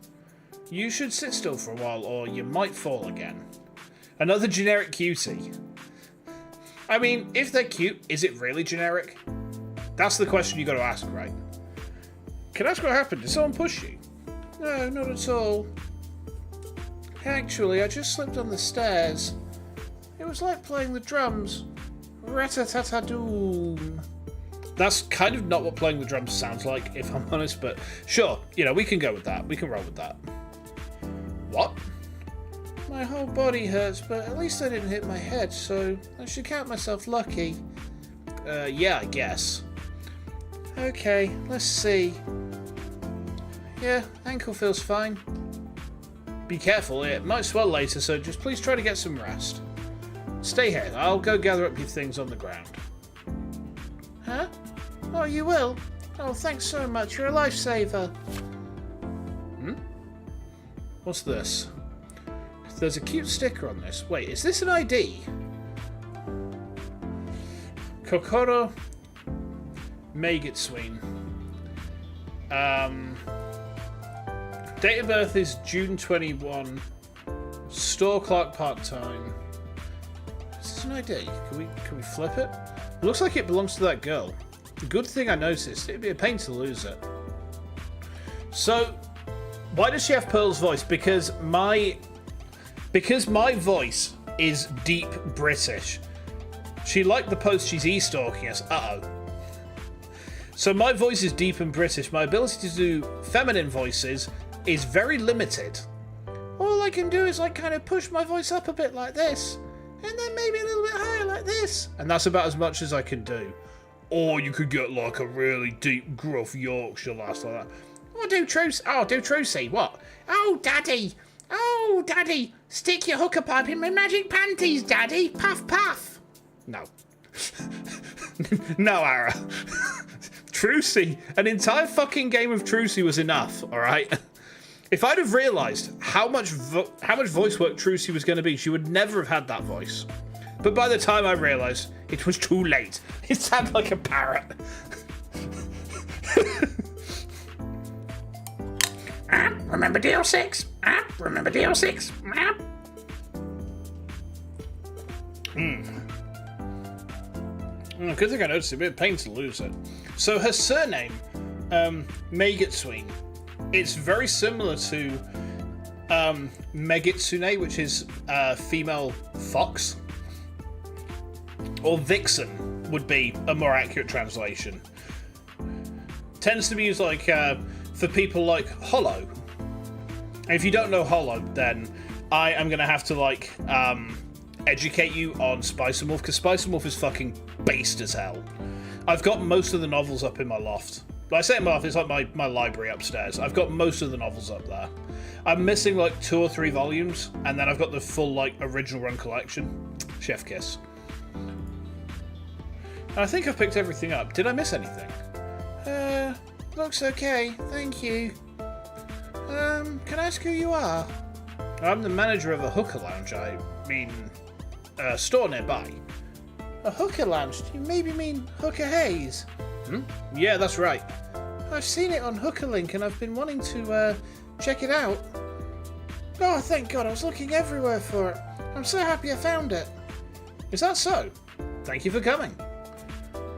You should sit still for a while or you might fall again. Another generic cutie. I mean, if they're cute, is it really generic? That's the question you got to ask, right? Can I ask what happened? Did someone push you? No, not at all. Actually, I just slipped on the stairs. It was like playing the drums. Rat-a-tat-a-doom. That's kind of not what playing the drums sounds like, if I'm honest, but sure, you know, we can go with that. We can roll with that. What? My whole body hurts, but at least I didn't hit my head, so I should count myself lucky. Yeah, I guess. Okay, let's see. Yeah, ankle feels fine. Be careful, it might swell later, so just please try to get some rest. Stay here, I'll go gather up your things on the ground. Huh? Oh, you will? Oh, thanks so much, you're a lifesaver. Hmm? What's this? There's a cute sticker on this. Wait, is this an ID? Kokoro Megitsween. Date of birth is June 21. Store clerk part-time. Is this an ID? Can we flip it? It looks like it belongs to that girl. Good thing I noticed. It'd be a pain to lose it. So, why does she have Pearl's voice? Because my voice is deep British. She liked the post she's e-stalking us. Uh-oh. So my voice is deep and British. My ability to do feminine voices is very limited. All I can do is like kind of push my voice up a bit like this. And then maybe a little bit higher like this. And that's about as much as I can do. Or you could get like a really deep gruff Yorkshire lass like that. Oh, do Trucy. What? Oh, Daddy. Oh, Daddy. Stick your hookah pipe in my magic panties, Daddy. Puff, puff. No. No, Ara. Trucy. An entire fucking game of Trucy was enough, alright? If I'd have realised how much voice work Trucy was going to be, she would never have had that voice. But by the time I realised, it was too late. It sounded like a parrot. Remember DL6? Remember DL6? Good thing I noticed it. A bit of pain to lose it. So her surname, Megitsune, it's very similar to Megitsune, which is female fox. Or vixen would be a more accurate translation. Tends to be used like for people like Hollow. And if you don't know Hollow, then I am going to have to like educate you on Spicer-Morph, because Spicer-Morph is fucking based as hell. I've got most of the novels up in my loft. When I say in my loft, it's like my library upstairs. I've got most of the novels up there. I'm missing like 2 or 3 volumes, and then I've got the full like original run collection. Chef kiss. And I think I've picked everything up. Did I miss anything? Looks okay, thank you. Can I ask who you are? I'm the manager of a hookah lounge, I mean, store nearby. A hookah lounge? Do you maybe mean Hookah Haze? Yeah, that's right. I've seen it on Hookah Link and I've been wanting to check it out. Oh, thank God, I was looking everywhere for it. I'm so happy I found it. Is that so? Thank you for coming.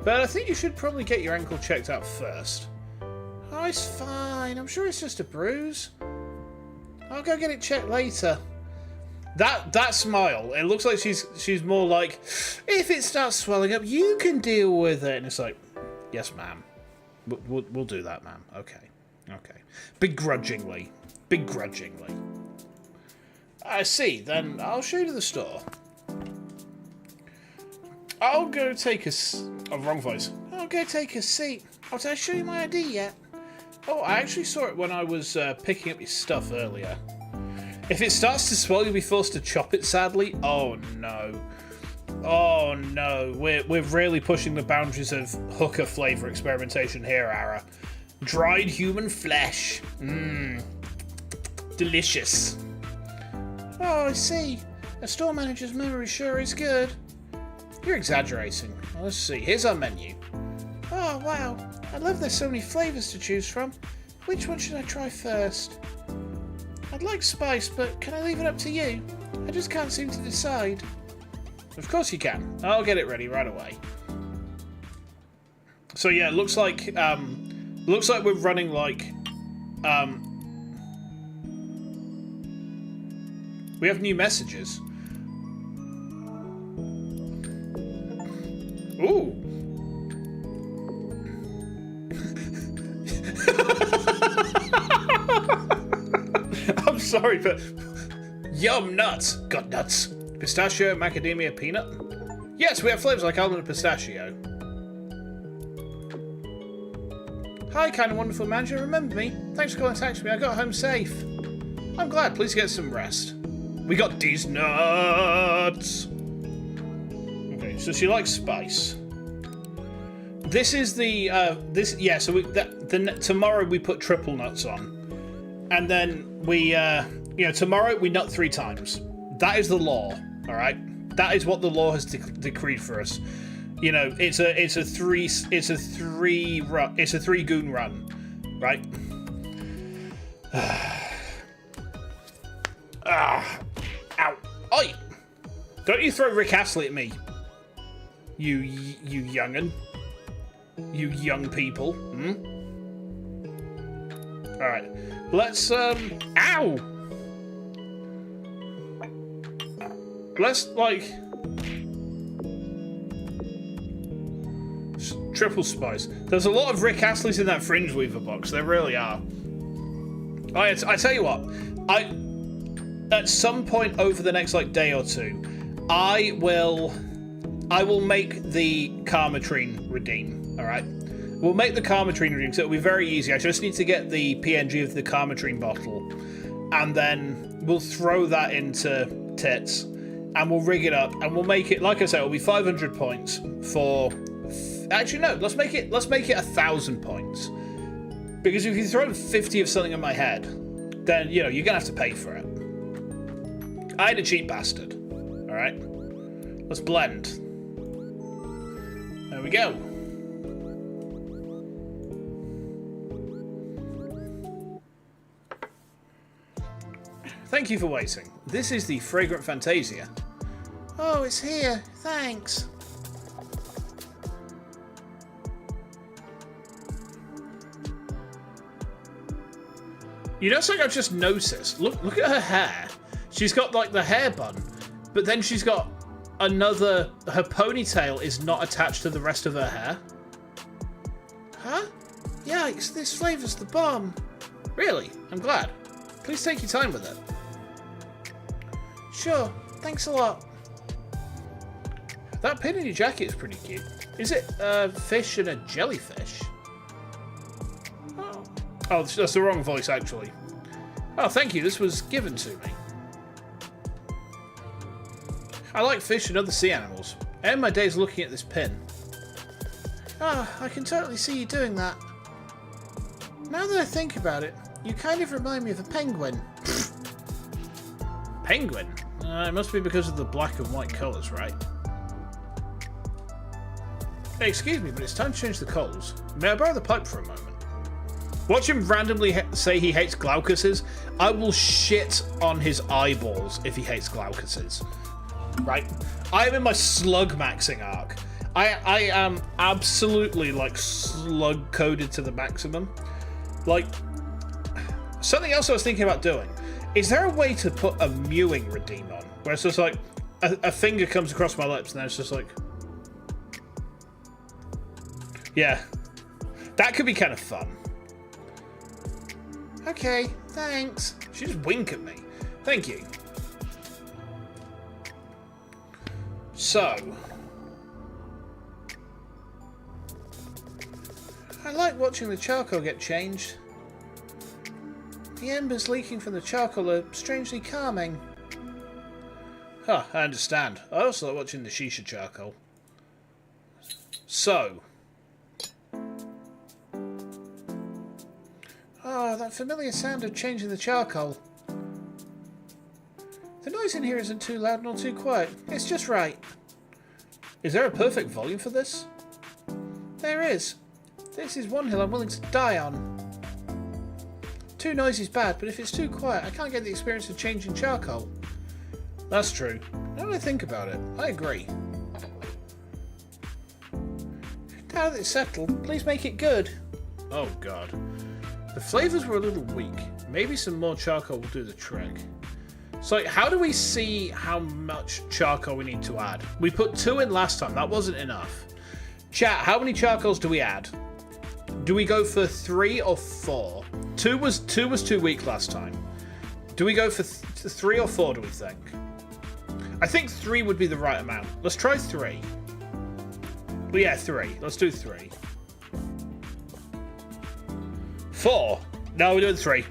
But I think you should probably get your ankle checked out first. Oh, it's fine. I'm sure it's just a bruise. I'll go get it checked later. That smile, it looks like she's more like, if it starts swelling up, you can deal with it. And it's like, yes, ma'am. We'll do that, ma'am. Okay. Begrudgingly. I see. Then I'll show you to the store. I'll go take a... Oh, wrong voice. I'll go take a seat. Oh, did I show you my ID yet? Oh, I actually saw it when I was picking up your stuff earlier. If it starts to swell, you'll be forced to chop it, sadly. Oh, no. Oh, no. We're really pushing the boundaries of hookah flavour experimentation here, Ara. Dried human flesh. Delicious. Oh, I see. A store manager's memory sure is good. You're exaggerating. Well, let's see. Here's our menu. Oh, wow. I love there's so many flavours to choose from. Which one should I try first? I'd like spice, but can I leave it up to you? I just can't seem to decide. Of course you can. I'll get it ready right away. So yeah, it looks like we're running like we have new messages. Ooh. I'm sorry, but yum nuts. Got nuts. Pistachio, macadamia, peanut. Yes, we have flavors like almond and pistachio. Hi, kind and wonderful manager. Remember me? Thanks for calling and texting me. I got home safe. I'm glad. Please get some rest. We got these nuts. Okay, so she likes spice. This is the yeah. So tomorrow we put triple nuts on, and then we tomorrow we nut 3 times. That is the law. All right, that is what the law has decreed for us. You know, it's a 3 goon run, right? Ow! Oi! Don't you throw Rick Astley at me, you young'un. You young people. Alright. Let's, ow! Let's, like... Triple spice. There's a lot of Rick Astleys in that Fringe Weaver box. There really are. I tell you what. At some point over the next, like, day or two, I will make the Karmatrine redeem. Alright, we'll make the Karmatrine redeem, so it'll be very easy. I just need to get the PNG of the Karmatrine bottle, and then we'll throw that into Tits, and we'll rig it up, and we'll make it, like I said, it'll be 500 points for... Actually, no, let's make it 1,000 points. Because if you throw 50 of something in my head, then, you know, you're going to have to pay for it. I ain't a cheap bastard. Alright? Let's blend. There we go. Thank you for waiting. This is the Fragrant Fantasia. Oh, it's here. Thanks. You know something I've just noticed? Look at her hair. She's got like the hair bun, but then she's got another... Her ponytail is not attached to the rest of her hair. Huh? Yikes, this flavour's the bomb. Really? I'm glad. Please take your time with it. Sure, thanks a lot. That pin in your jacket is pretty cute. Is it a fish and a jellyfish? Oh, that's the wrong voice, actually. Oh, thank you. This was given to me. I like fish and other sea animals. I end my days looking at this pin. Ah, I can totally see you doing that. Now that I think about it, you kind of remind me of a penguin. Penguin? It must be because of the black and white colours, right? Hey, excuse me, but it's time to change the coals. May I borrow the pipe for a moment? Watch him randomly say he hates Glaucuses. I will shit on his eyeballs if he hates Glaucuses. Right? I am in my slug maxing arc. I am absolutely like slug coded to the maximum. Like, something else I was thinking about doing. Is there a way to put a mewing redeem on? Where it's just like, a finger comes across my lips and then it's just like... Yeah. That could be kind of fun. Okay, thanks. She just wink at me. Thank you. So... I like watching the charcoal get changed. The embers leaking from the charcoal are strangely calming. Huh, I understand. I also like watching the shisha charcoal. So... Ah, that familiar sound of changing the charcoal. The noise in here isn't too loud nor too quiet. It's just right. Is there a perfect volume for this? There is. This is one hill I'm willing to die on. Too noisy is bad, but if it's too quiet, I can't get the experience of changing charcoal. That's true. Now that I think about it, I agree. Now that it's settled, please make it good. Oh god. The flavours were a little weak. Maybe some more charcoal will do the trick. So, how do we see how much charcoal we need to add? We put 2 in last time. That wasn't enough. Chat, how many charcoals do we add? Do we go for 3 or 4? 2 was too weak last time. Do we go for 3 or 4, do we think? I think 3 would be the right amount. Let's try 3. Well, yeah, 3. Let's do 3. 4. No, we're doing 3.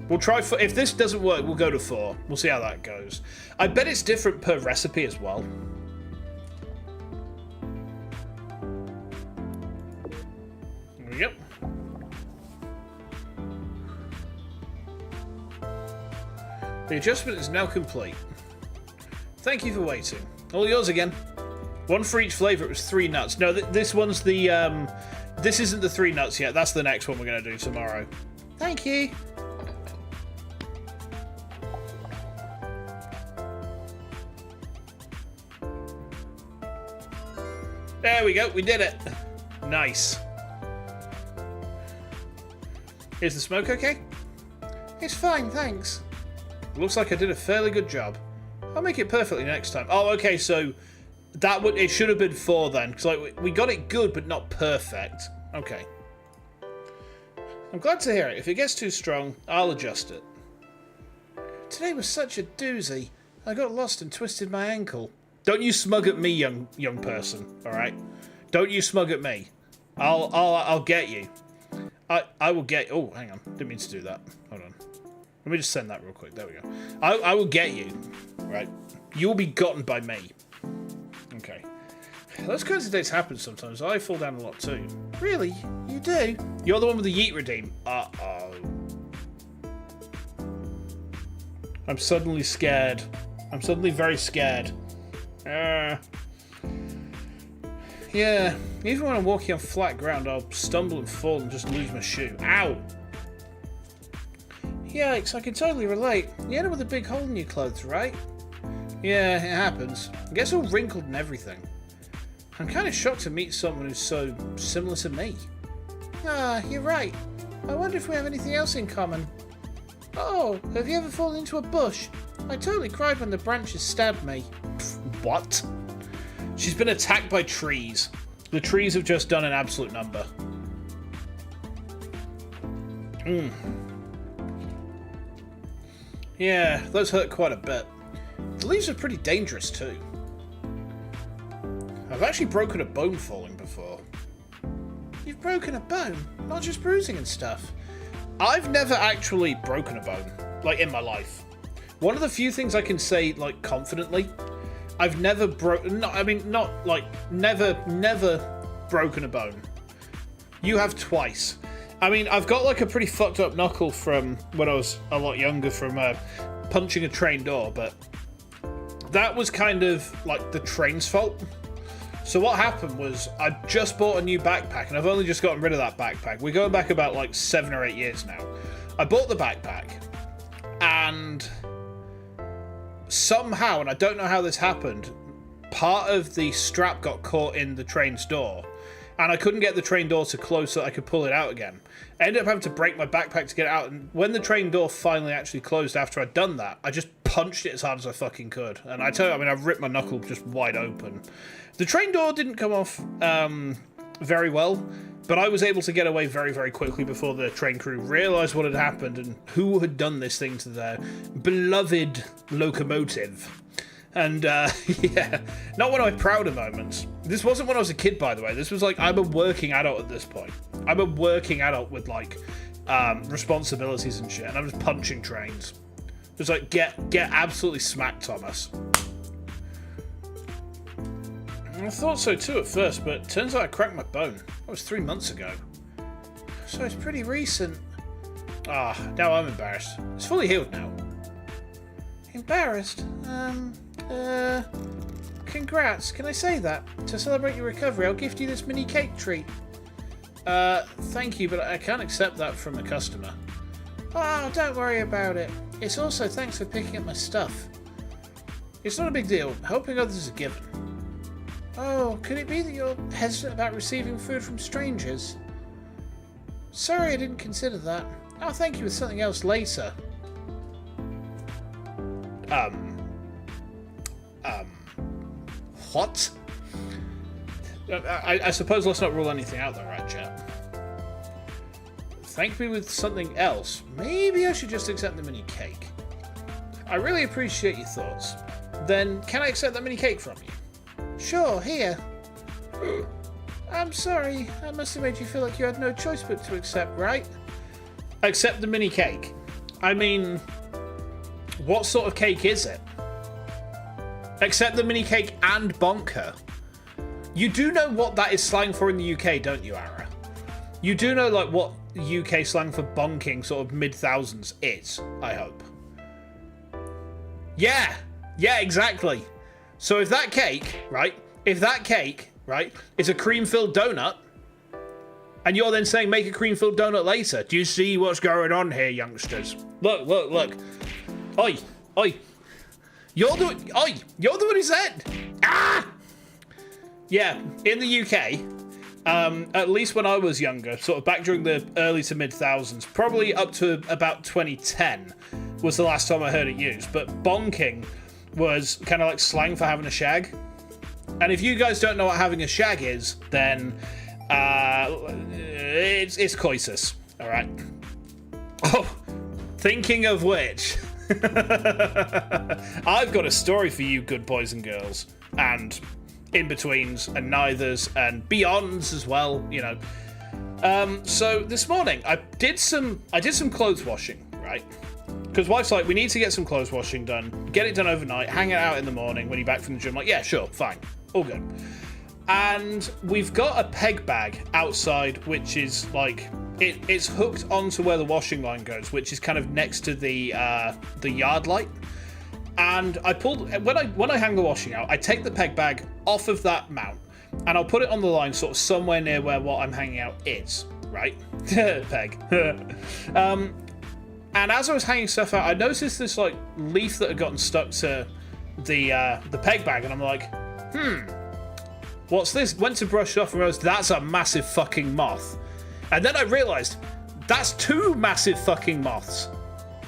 We'll try 4. If this doesn't work, we'll go to 4. We'll see how that goes. I bet it's different per recipe as well. There we go. The adjustment is now complete. Thank you for waiting. All yours again. 1 for each flavour. It was 3 nuts. No, this one's the... This isn't the 3 nuts yet. That's the next one we're going to do tomorrow. Thank you. There we go. We did it. Nice. Is the smoke okay? It's fine, thanks. Looks like I did a fairly good job. I'll make it perfectly next time. Oh, okay, so... it should have been 4 then, because like, we got it good, but not perfect. Okay. I'm glad to hear it. If it gets too strong, I'll adjust it. Today was such a doozy. I got lost and twisted my ankle. Don't you smug at me, young person. All right. Don't you smug at me. I'll get you. I will get. Oh, hang on. Didn't mean to do that. Hold on. Let me just send that real quick. There we go. I will get you. Right. You will be gotten by me. Okay. Those kinds of dates happen sometimes. I fall down a lot too. Really? You do? You're the one with the yeet redeem. Uh-oh. I'm suddenly scared. I'm suddenly very scared. Yeah. Even when I'm walking on flat ground, I'll stumble and fall and just lose my shoe. Ow! Yikes, I can totally relate. You end up with a big hole in your clothes, right? Yeah, it happens. It gets all wrinkled and everything. I'm kind of shocked to meet someone who's so similar to me. Ah, you're right. I wonder if we have anything else in common. Oh, have you ever fallen into a bush? I totally cried when the branches stabbed me. What? She's been attacked by trees. The trees have just done an absolute number. Yeah, those hurt quite a bit. The leaves are pretty dangerous too. I've actually broken a bone falling before. You've broken a bone? Not just bruising and stuff? I've never actually broken a bone, like, in my life. One of the few things I can say, like, confidently, I've never never broken a bone. You have twice. I mean, I've got, like, a pretty fucked up knuckle from when I was a lot younger from punching a train door, but that was kind of, like, the train's fault. So what happened was, I just bought a new backpack, and I've only just gotten rid of that backpack. We're going back about, like, 7 or 8 years now. I bought the backpack, and somehow, and I don't know how this happened, part of the strap got caught in the train's door, and I couldn't get the train door to close so I could pull it out again. I ended up having to break my backpack to get it out, and when the train door finally actually closed after I'd done that, I just punched it as hard as I fucking could. And I tell you, I mean, I ripped my knuckle just wide open. The train door didn't come off very well, but I was able to get away very, very quickly before the train crew realised what had happened and who had done this thing to their beloved locomotive. And, yeah, not one of my prouder moments. This wasn't when I was a kid, by the way. This was like, I'm a working adult at this point. I'm a working adult with, like, responsibilities and shit, and I'm just punching trains. Just like, get absolutely smacked, Thomas. I thought so too at first, but turns out I cracked my bone. That was 3 months ago. So it's pretty recent. Ah, now I'm embarrassed. It's fully healed now. Embarrassed? Congrats, can I say that? To celebrate your recovery, I'll gift you this mini cake treat. Thank you, but I can't accept that from a customer. Oh, don't worry about it. It's also thanks for picking up my stuff. It's not a big deal. Helping others is a given. Oh, could it be that you're hesitant about receiving food from strangers? Sorry, I didn't consider that. I'll thank you with something else later. What? I suppose let's not rule anything out though, right, chat? Thank me with something else. Maybe I should just accept the mini cake. I really appreciate your thoughts. Then, can I accept that mini cake from you? Sure, here. I'm sorry. I must have made you feel like you had no choice but to accept, right? Accept the mini cake. I mean, what sort of cake is it? Accept the mini cake and bonk her. You do know what that is slang for in the UK, don't you, Ara? You do know, like, what UK slang for bonking sort of mid-thousands is, I hope. Yeah, exactly. So if that cake, right, is a cream-filled donut, and you're then saying make a cream-filled donut later, do you see what's going on here, youngsters? Look. Oi. You're the one who said, ah! Yeah, in the UK, at least when I was younger, sort of back during the early to mid-thousands, probably up to about 2010 was the last time I heard it used, but bonking was kind of like slang for having a shag. And if you guys don't know what having a shag is, then it's coitus, all right? Oh, thinking of which, I've got a story for you good boys and girls, and in-betweens and neithers and beyonds as well, you know. So this morning I did some clothes washing, right? Because wife's like, we need to get some clothes washing done, get it done overnight, hang it out in the morning when you're back from the gym. Like, yeah, sure, fine, all good. And we've got a peg bag outside, which is like, it's hooked onto where the washing line goes, which is kind of next to the yard light. And I pulled, when I hang the washing out, I take the peg bag off of that mount, and I'll put it on the line sort of somewhere near where what I'm hanging out is, right? Peg. And as I was hanging stuff out, I noticed this like leaf that had gotten stuck to the peg bag, and I'm like, what's this? Went to brush it off and realized that's a massive fucking moth. And then I realized that's 2 massive fucking moths.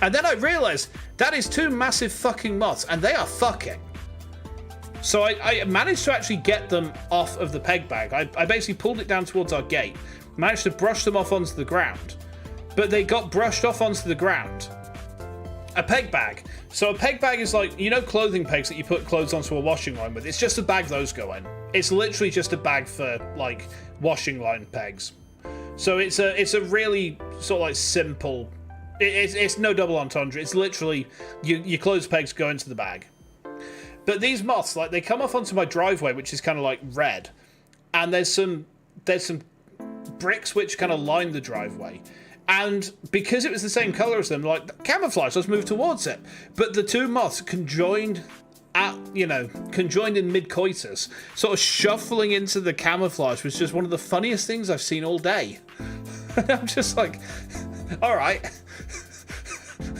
And then I realized that is 2 massive fucking moths, and they are fucking. So I managed to actually get them off of the peg bag. I basically pulled it down towards our gate, managed to brush them off onto the ground, but they got brushed off onto the ground. A peg bag. So a peg bag is like, you know, clothing pegs that you put clothes onto a washing line with. It's just a bag those go in. It's literally just a bag for like washing line pegs. So it's a really sort of like simple. It's no double entendre. It's literally your clothes pegs go into the bag. But these moths, like, they come off onto my driveway, which is kind of like red, and there's some bricks which kind of line the driveway. And because it was the same colour as them, like, camouflage, let's move towards it. But the 2 moths conjoined in mid-coitus, sort of shuffling into the camouflage was just one of the funniest things I've seen all day. And I'm just like, all right.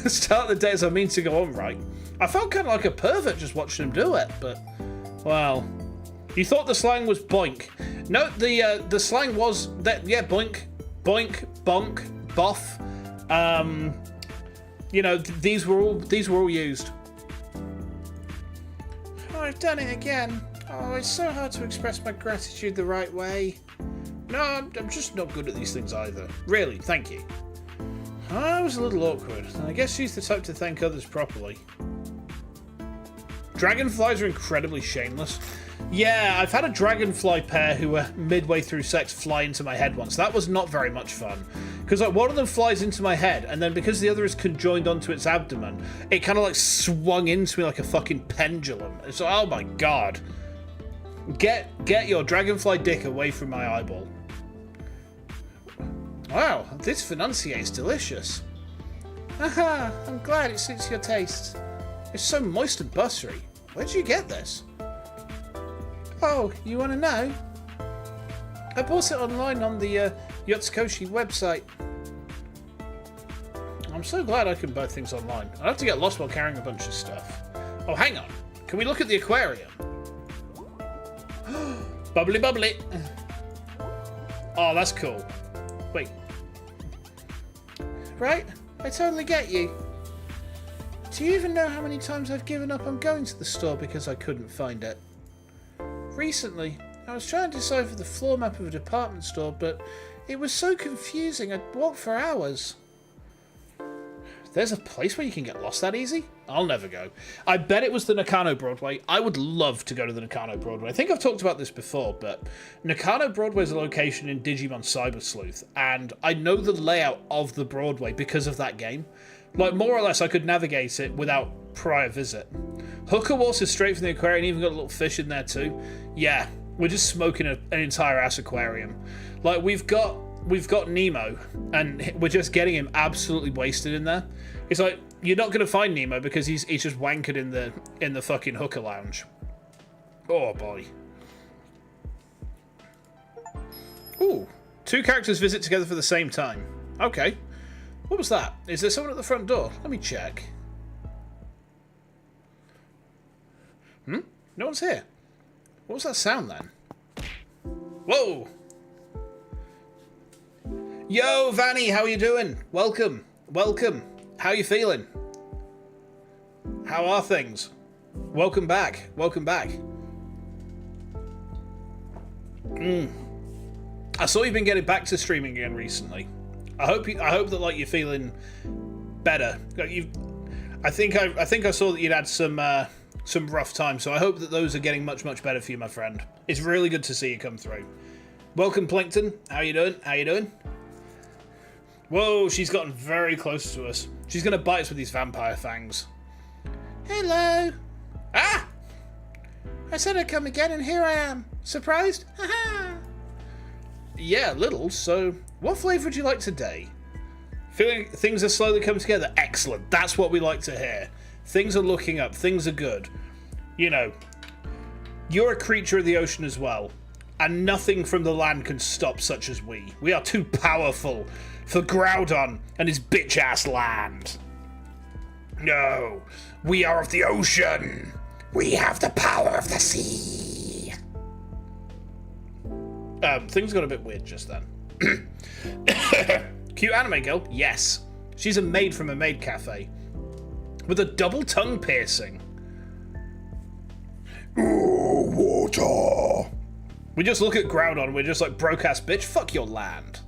Start the day as I mean to go on, right? I felt kind of like a pervert just watching him do it, but, well. You thought the slang was boink. No, the slang was, that. Yeah, boink, boink, bonk, boff. These were all used. Oh, I've done it again. Oh, it's so hard to express my gratitude the right way. No, I'm just not good at these things either. Really, thank you. I was a little awkward, and I guess she's the type to thank others properly. Dragonflies are incredibly shameless. Yeah, I've had a dragonfly pair who were midway through sex fly into my head once. That was not very much fun. Because like one of them flies into my head, and then because the other is conjoined onto its abdomen, it kind of like swung into me like a fucking pendulum. It's like, oh my god. Get your dragonfly dick away from my eyeball. Wow, this financier is delicious. Haha, I'm glad it suits your taste. It's so moist and buttery. Where did you get this? Oh, you want to know? I bought it online on the Yotsukoshi website. I'm so glad I can buy things online. I'd have to get lost while carrying a bunch of stuff. Oh, hang on. Can we look at the aquarium? Bubbly, bubbly. Oh, that's cool. Wait. Right? I totally get you. Do you even know how many times I've given up on going to the store because I couldn't find it? Recently, I was trying to decipher the floor map of a department store, but it was so confusing I'd walk for hours. There's a place where you can get lost that easy? I'll never go. I bet it was the Nakano Broadway. I would love to go to the Nakano Broadway. I think I've talked about this before, but Nakano Broadway is a location in Digimon Cyber Sleuth, and I know the layout of the Broadway because of that game. Like, more or less, I could navigate it without prior visit. Hookah Waltz is straight from the aquarium, even got a little fish in there too. Yeah, we're just smoking an entire ass aquarium. Like, we've got Nemo, and we're just getting him absolutely wasted in there. It's like, you're not going to find Nemo because he's just wankered in the fucking hookah lounge. Oh boy. Ooh, 2 characters visit together for the same time. Okay. What was that? Is there someone at the front door? Let me check. No one's here. What was that sound then? Whoa! Yo, Vanny, how are you doing? Welcome. Welcome. How are you feeling? How are things? Welcome back. Welcome back. I saw you've been getting back to streaming again recently. I hope that like you're feeling better. I think I saw that you'd had some rough times, so I hope that those are getting much better for you, my friend. It's really good to see you come through. Welcome, Plankton. How you doing? How you doing? Whoa, she's gotten very close to us. She's gonna bite us with these vampire fangs. Hello. Ah! I said I'd come again, and here I am. Surprised? Haha. Yeah, a little. So, what flavour would you like today? Feeling things are slowly coming together. Excellent. That's what we like to hear. Things are looking up. Things are good. You know, you're a creature of the ocean as well, and nothing from the land can stop such as we. We are too powerful for Groudon and his bitch-ass land. No, we are of the ocean. We have the power of the sea. Things got a bit weird just then. Cute anime girl? Yes. She's a maid from a maid cafe. With a double tongue piercing. Ooh, water. We just look at Groudon and we're just like, broke-ass bitch, fuck your land.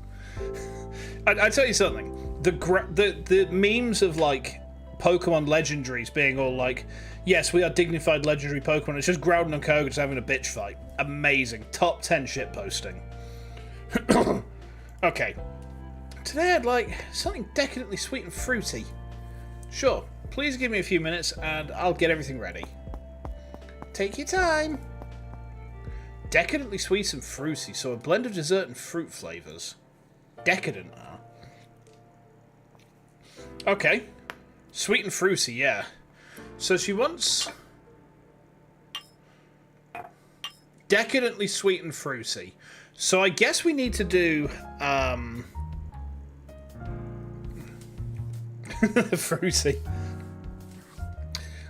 I tell you something. The memes of, like, Pokemon legendaries being all like, yes, we are dignified legendary Pokemon. It's just Groudon and Koga just having a bitch fight. Amazing. Top 10 shit posting. Okay. Today I'd like something decadently sweet and fruity. Sure. Please give me a few minutes and I'll get everything ready. Take your time. Decadently sweet and fruity, so a blend of dessert and fruit flavours. Decadent, huh? Okay. Sweet and fruity, yeah. So she wants... decadently sweet and fruity. So I guess we need to do... fruity.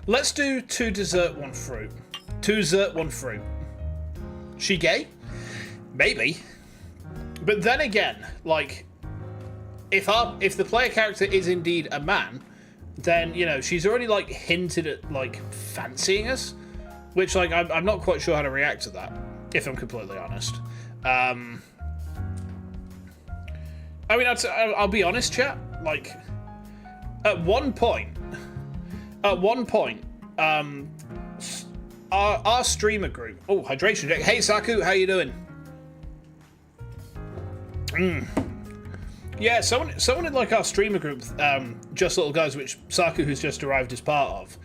Let's do 2 dessert, 1 fruit. 2 dessert, 1 fruit. She gay? Maybe. But then again, like, if the player character is indeed a man, then, you know, she's already, like, hinted at, like, fancying us, which, like, I'm not quite sure how to react to that, if I'm completely honest. I mean, I'll be honest, chat, like, at one point, our streamer group... Oh, hydration check. Hey, Saku, how you doing? Yeah, someone in, like, our streamer group, Just Little Guys, which Saku, who's just arrived, is part of,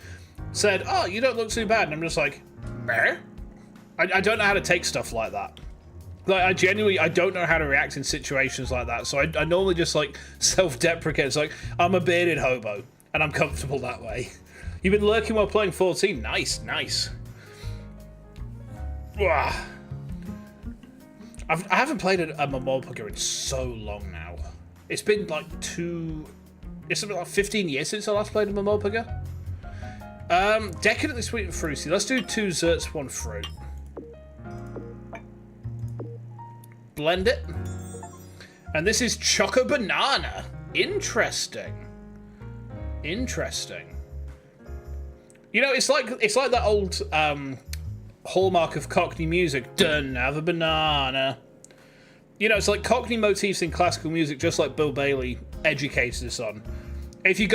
said, oh, you don't look too bad. And I'm just like, meh? I don't know how to take stuff like that. Like, I don't know how to react in situations like that. So I normally just, like, self-deprecate. It's like, I'm a bearded hobo, and I'm comfortable that way. You've been lurking while playing 14. Nice, nice. I haven't played a Momopega in so long now. It's been like it's been like 15 years since I last played a Momopega. Decadently sweet and fruity. Let's do 2 desserts, 1 fruit. Blend it. And this is Choco Banana. Interesting. Interesting. You know, it's like that old hallmark of Cockney music. Don't have a banana. You know, it's like Cockney motifs in classical music, just like Bill Bailey educated us on. If you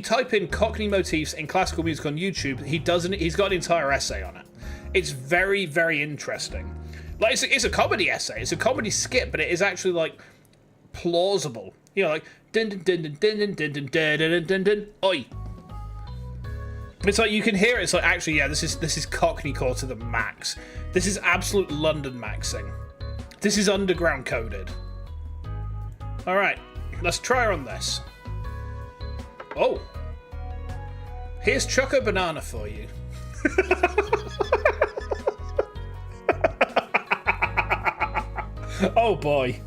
type in Cockney motifs in classical music on YouTube, he's got an entire essay on it. It's very, very interesting. Like, it's a comedy essay, it's a comedy skit, but it is actually, like, plausible. You know, like dun dun dun dun dun dun dun dun dun dun dun. Oi. It's like you can hear it. It's like, actually, yeah, this is Cockney core to the max. This is absolute London maxing. This is underground coded. All right, let's try her on this. Oh, here's Choco Banana for you. Oh boy.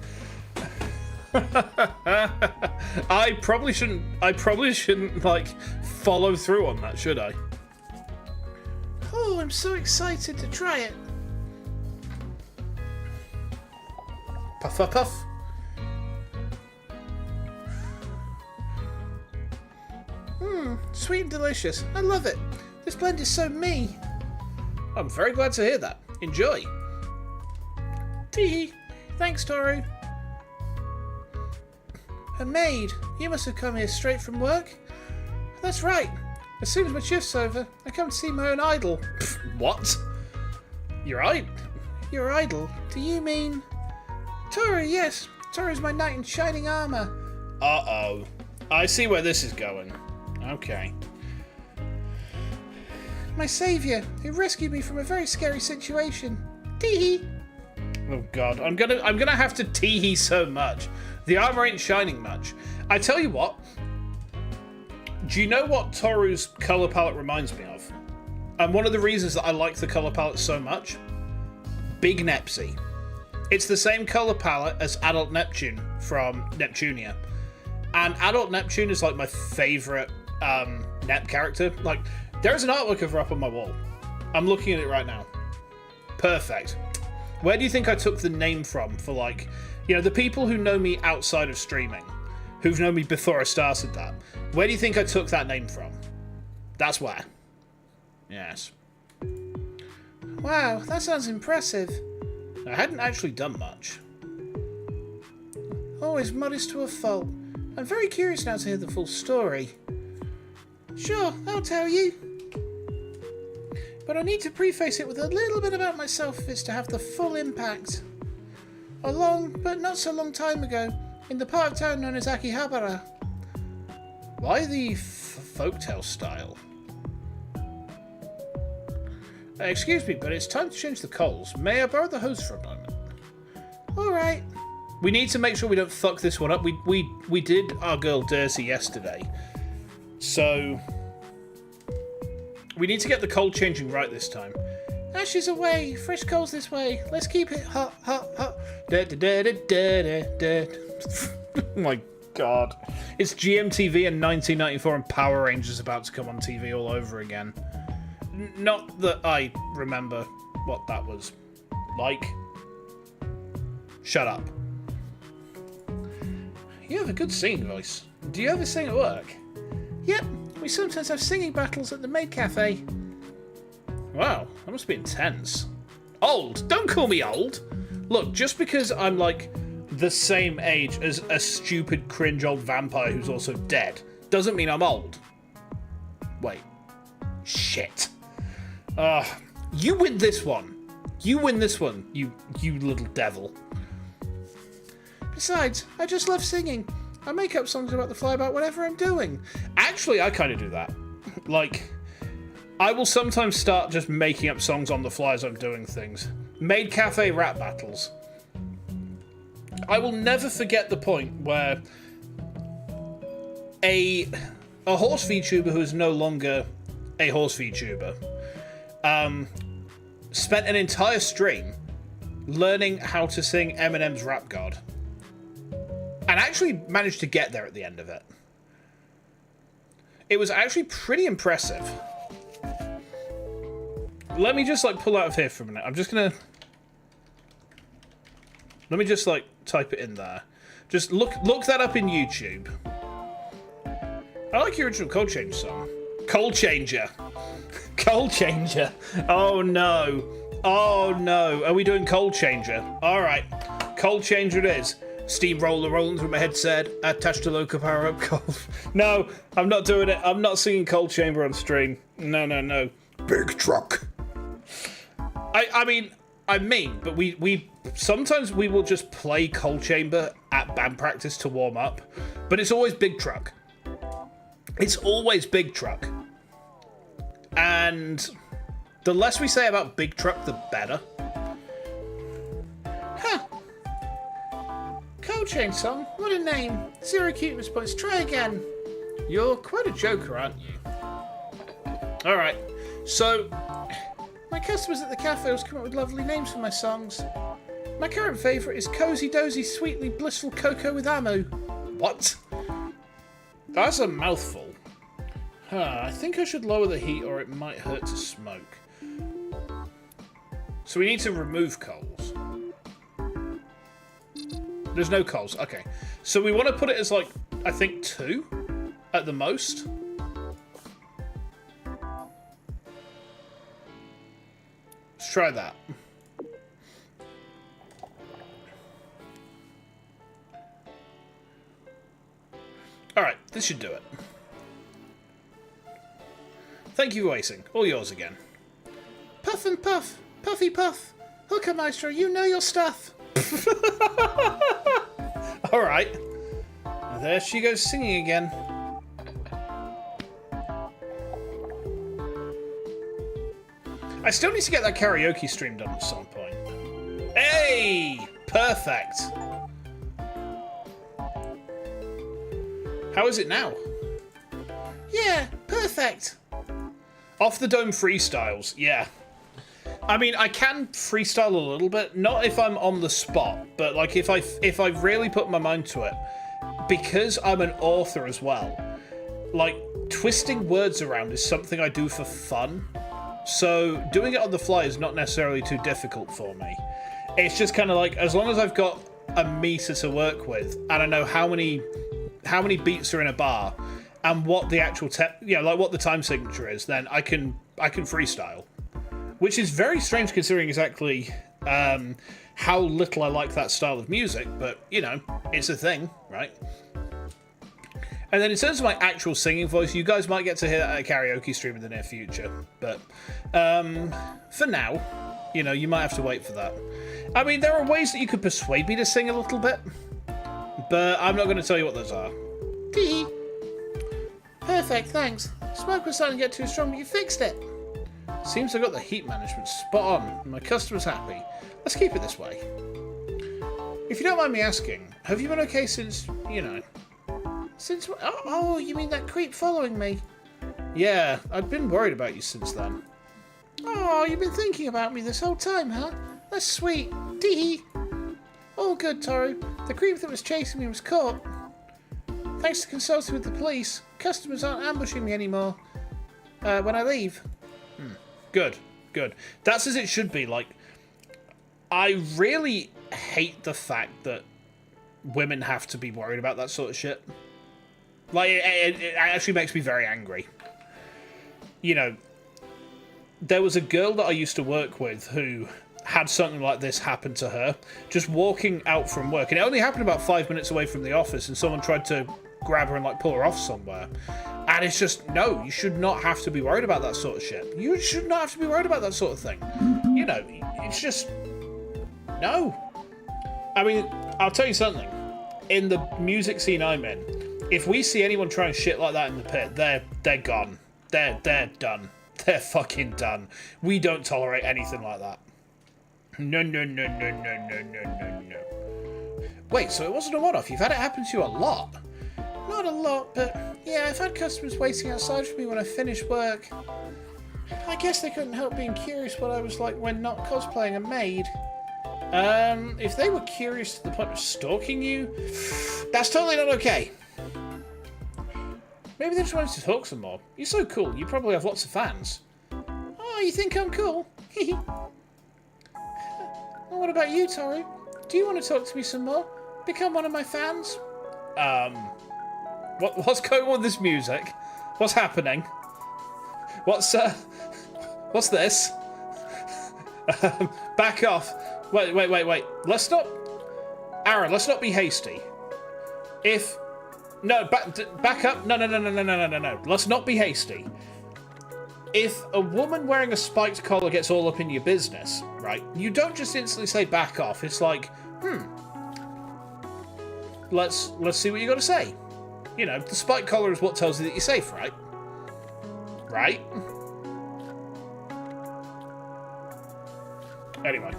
I probably shouldn't like follow through on that, should I? Oh, I'm so excited to try it. Puff, puff, puff. Sweet and delicious. I love it. This blend is so me. I'm very glad to hear that. Enjoy. Tee. Thanks, Toru. A maid. You must have come here straight from work. That's right. As soon as my shift's over, I come to see my own idol. Pfft, what? Your idol? Do you mean... Toru, yes. Toru's my knight in shining armour. Uh-oh. I see where this is going. Okay. My saviour, who rescued me from a very scary situation. Tee-hee. Oh god, I'm gonna have to tee-hee so much. The armour ain't shining much. I tell you what. Do you know what Toru's colour palette reminds me of? And one of the reasons that I like the colour palette so much? Big Nepsy. It's the same colour palette as Adult Neptune from Neptunia. And Adult Neptune is like my favourite Nep character. Like, there's an artwork of her up on my wall. I'm looking at it right now. Perfect. Where do you think I took the name from for, like, you know, the people who know me outside of streaming, who've known me before I started that? Where do you think I took that name from? That's where. Yes. Wow, that sounds impressive. I hadn't actually done much. Always modest to a fault. I'm very curious now to hear the full story. Sure, I'll tell you. But I need to preface it with a little bit about myself if it's to have the full impact. A long, but not so long time ago, in the part of town known as Akihabara. Why the folktale style? Excuse me, but it's time to change the coals. May I borrow the hose for a moment? Alright. We need to make sure we don't fuck this one up. We did our girl dirty yesterday. So we need to get the coal changing right this time. Ashes away, fresh coals this way. Let's keep it hot, hot, hot. Da, da, da, da, da, da, da. Oh my god. It's GMTV and 1994 and Power Rangers about to come on TV all over again. Not that I remember what that was like. Shut up. You have a good singing voice. Do you ever sing at work? Yep, we sometimes have singing battles at the maid cafe. Wow, that must be intense. Old? Don't call me old! Look, just because I'm like the same age as a stupid cringe old vampire who's also dead doesn't mean I'm old. Wait. Shit. You win this one. You win this one, you little devil. Besides, I just love singing. I make up songs about the fly about whatever I'm doing. Actually, I kind of do that. Like, I will sometimes start just making up songs on the fly as I'm doing things. Maid cafe rap battles. I will never forget the point where a horse VTuber who is no longer a horse VTuber spent an entire stream learning how to sing Eminem's Rap God. And actually managed to get there at the end of it. It was actually pretty impressive. Let me just, like, pull out of here for a minute. I'm just gonna... Let me just, like, type it in there. Just look that up in YouTube. I like your original Cold Change song. Cold Changer. Cold Changer. Oh, no. Oh, no. Are we doing Cold Changer? All right. Cold Changer it is. Steamroller rolling through my headset, attached to local power up cold. No, I'm not doing it. I'm not singing Cold Chamber on stream. No, no, no. Big truck. I mean, but we sometimes we will just play Cold Chamber at band practice to warm up, but it's always Big Truck. It's always Big Truck. And the less we say about Big Truck, the better. Huh. Cold Chain song? What a name. 0 cuteness points. Try again. You're quite a joker, aren't you? Alright. So, my customers at the cafe always come up with lovely names for my songs. My current favourite is Cozy Dozy Sweetly Blissful Cocoa with Ammo. What? That's a mouthful. I think I should lower the heat or it might hurt to smoke. So we need to remove coals. There's no coals. Okay. So we want to put it as, like, I think 2 at the most. Let's try that. Alright, this should do it. Thank you for waiting. All yours again. Puff and puff. Puffy puff. Hookah Maestro, you know your stuff. Alright. There she goes singing again. I still need to get that karaoke stream done at some point. Hey! Perfect. How is it now? Yeah, perfect. Off the dome freestyles, yeah. I mean, I can freestyle a little bit, not if I'm on the spot, but like if I really put my mind to it, because I'm an author as well. Like, twisting words around is something I do for fun. So doing it on the fly is not necessarily too difficult for me. It's just kind of like, as long as I've got a meter to work with, and I know how many beats are in a bar, and what the actual like what the time signature is, then I can freestyle. Which is very strange considering exactly how little I like that style of music, but you know, it's a thing, right? And then in terms of my actual singing voice, you guys might get to hear that at a karaoke stream in the near future. But for now, you know, you might have to wait for that. I mean, there are ways that you could persuade me to sing a little bit, but I'm not going to tell you what those are. Tee. Perfect, thanks. Smoke was starting to get too strong, but you fixed it. Seems I got the heat management spot on, and my customer's happy. Let's keep it this way. If you don't mind me asking, have you been okay since, you know... Since... Oh, you mean that creep following me? Yeah, I've been worried about you since then. Oh, you've been thinking about me this whole time, huh? That's sweet. Tee. All good, Toru. The creep that was chasing me was caught. Thanks to consulting with the police, customers aren't ambushing me anymore when I leave. Good, good. That's as it should be. Like, I really hate the fact that women have to be worried about that sort of shit. Like, it actually makes me very angry. You know, there was a girl that I used to work with who had something like this happen to her, just walking out from work. And it only happened about 5 minutes away from the office, and someone tried to grab her and, like, pull her off somewhere. And it's just, no, you should not have to be worried about that sort of shit. You should not have to be worried about that sort of thing. You know, it's just... No. I mean, I'll tell you something. In the music scene I'm in, if we see anyone trying shit like that in the pit, they're gone. They're done. They're fucking done. We don't tolerate anything like that. No, no, no, no, no, no, no, no, no. Wait, so it wasn't a one-off. You've had it happen to you a lot. Not a lot, but yeah, I've had customers waiting outside for me when I finish work. I guess they couldn't help being curious what I was like when not cosplaying a maid. If they were curious to the point of stalking you, that's totally not okay. Maybe they just wanted to talk some more. You're so cool, you probably have lots of fans. Oh, you think I'm cool? Well, what about you, Toru? Do you want to talk to me some more? Become one of my fans? What's going on with this music? What's happening? What's this? Back off. Wait. Let's not... Aaron, let's not be hasty. No, back up. No. Let's not be hasty. If a woman wearing a spiked collar gets all up in your business, right, you don't just instantly say back off. It's like, let's see what you got to say. You know, the spiked collar is what tells you that you're safe, right? Right? Anyway.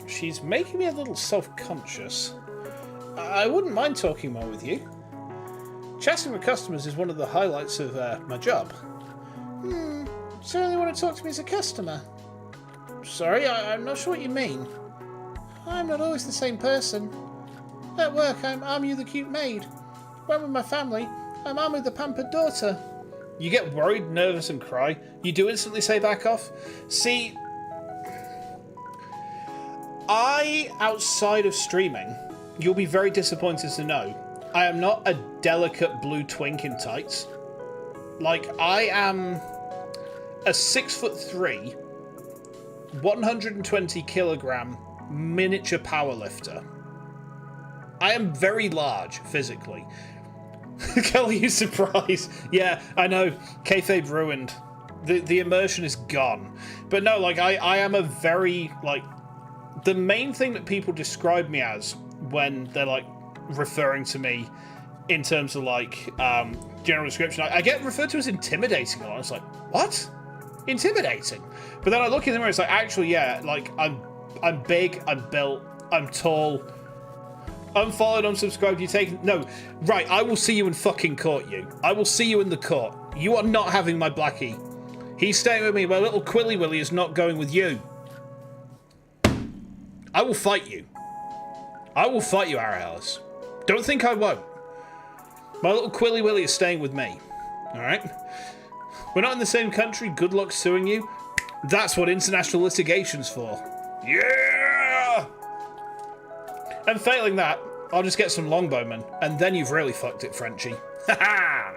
She's making me a little self-conscious. I wouldn't mind talking more with you. Chatting with customers is one of the highlights of my job. Certainly want to talk to me as a customer. Sorry, I'm not sure what you mean. I'm not always the same person. At work, I'm Amu the cute maid. When with my family, I'm Amu the pampered daughter. You get worried, nervous, and cry. You do instantly say back off. See, outside of streaming, you'll be very disappointed to know, I am not a delicate blue twink in tights. Like, I am a 6'3", 120 kilogram miniature powerlifter. I am very large physically. Kelly, you surprised? Yeah, I know. Kayfabe ruined. The immersion is gone. But no, like, I am a very, like, the main thing that people describe me as when they're, like, referring to me in terms of, like, general description, I get referred to as intimidating a lot. It's like, what? Intimidating? But then I look in the mirror, it's like, actually, yeah, like, I'm big, I'm built, I'm tall, unfollowed, unsubscribed, you take... No, right, I will see you in fucking court, you. I will see you in the court. You are not having my Blackie. He's staying with me. My little Quilly Willy is not going with you. I will fight you. I will fight you, Aralis. Don't think I won't. My little Quilly Willy is staying with me. Alright? We're not in the same country. Good luck suing you. That's what international litigation's for. Yeah! And failing that, I'll just get some longbowmen, and then you've really fucked it, Frenchie. Ha-ha!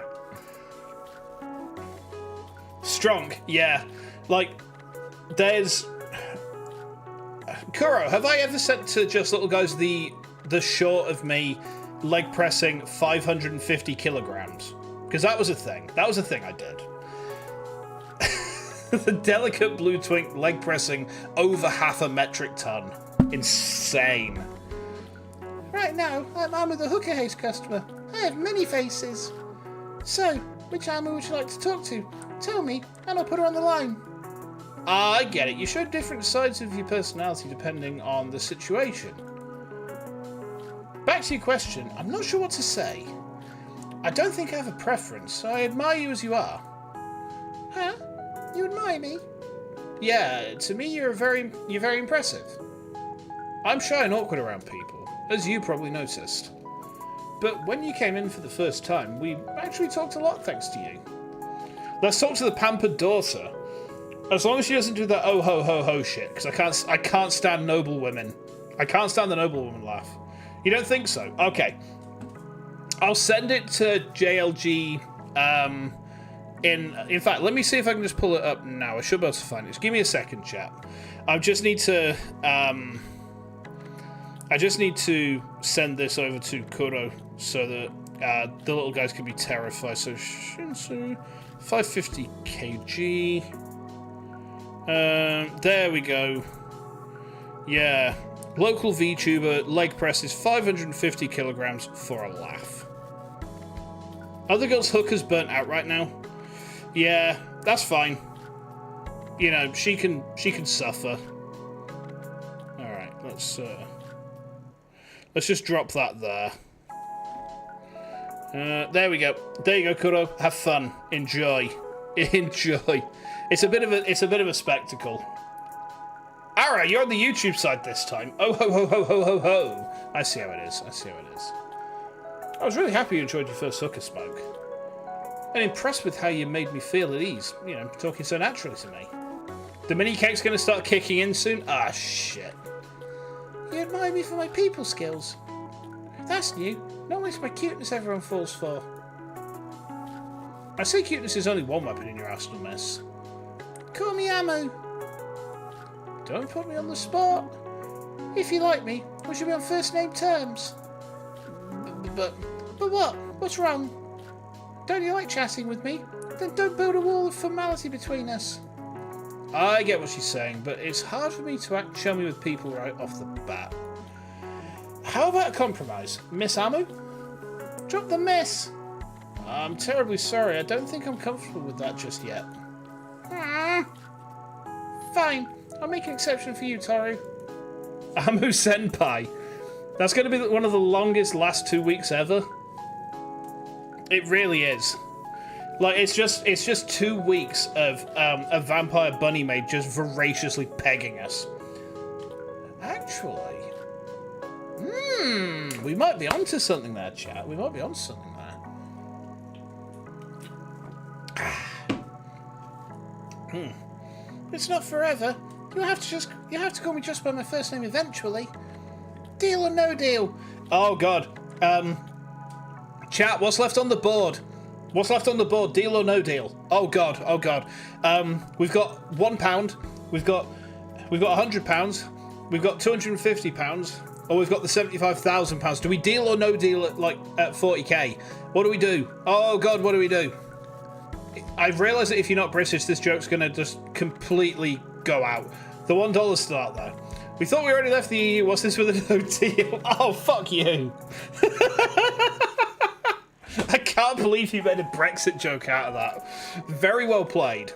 Strong, yeah. Like, there's... Kuro, have I ever sent to Just Little Guys the short of me leg pressing 550 kilograms? Because that was a thing. That was a thing I did. The delicate blue twink leg pressing over 0.5 metric ton. Insane. Right now, I'm with a Hookah Haze customer. I have many faces. So, which Amma would you like to talk to? Tell me, and I'll put her on the line. I get it. You show different sides of your personality depending on the situation. Back to your question, I'm not sure what to say. I don't think I have a preference. I admire you as you are. Huh? You admire me? Yeah, to me you're very impressive. I'm shy and awkward around people, as you probably noticed. But when you came in for the first time, we actually talked a lot thanks to you. Let's talk to the pampered daughter. As long as she doesn't do that oh ho ho ho shit, because I can't stand noble women. I can't stand the noble woman laugh. You don't think so? Okay. I'll send it to JLG. In fact, let me see if I can just pull it up now. I should be able to find it. Just give me a second, chat. I just need to send this over to Kuro so that the little guys can be terrified. So Shinsu, 550 kg. There we go. Yeah. Local VTuber leg press is 550 kilograms for a laugh. Other girls' hookers burnt out right now. Yeah, that's fine. You know, she can suffer. All right, let's just drop that there. There we go. There you go, Kuro. Have fun. Enjoy. Enjoy. It's a bit of a spectacle. Ara, you're on the YouTube side this time. Oh ho ho ho ho ho ho. I see how it is. I see how it is. I was really happy you enjoyed your first hookah smoke. And impressed with how you made me feel at ease, you know, talking so naturally to me. The mini cake's gonna start kicking in soon? Ah, shit. You admire me for my people skills. That's new. Normally it's my cuteness everyone falls for. I say cuteness is only one weapon in your arsenal, miss. Call me Ammo. Don't put me on the spot. If you like me, we should be on first name terms. But what? What's wrong? Don't you like chatting with me? Then don't build a wall of formality between us. I get what she's saying, but it's hard for me to act chummy with people right off the bat. How about a compromise? Miss Amu? Drop the miss. I'm terribly sorry. I don't think I'm comfortable with that just yet. Fine. I'll make an exception for you, Toru. Amu Senpai. That's going to be one of the longest last 2 weeks ever. It really is. Like, it's just 2 weeks of a vampire bunny maid just voraciously pegging us. Actually, we might be onto something there, chat. We might be onto something there. It's not forever. You have to call me just by my first name eventually. Deal or no deal? Oh God. Chat, what's left on the board? What's left on the board? Deal or no deal? Oh God, oh God. We've got £1. We've got £100. We've got £250. Or we've got the £75,000. Do we deal or no deal at 40k? What do we do? Oh God, what do we do? I've realised that if you're not British, this joke's gonna just completely go out. The $1 still out there. We thought we already left the EU. What's this with a no deal? Oh, fuck you. I can't believe you made a Brexit joke out of that. Very well played.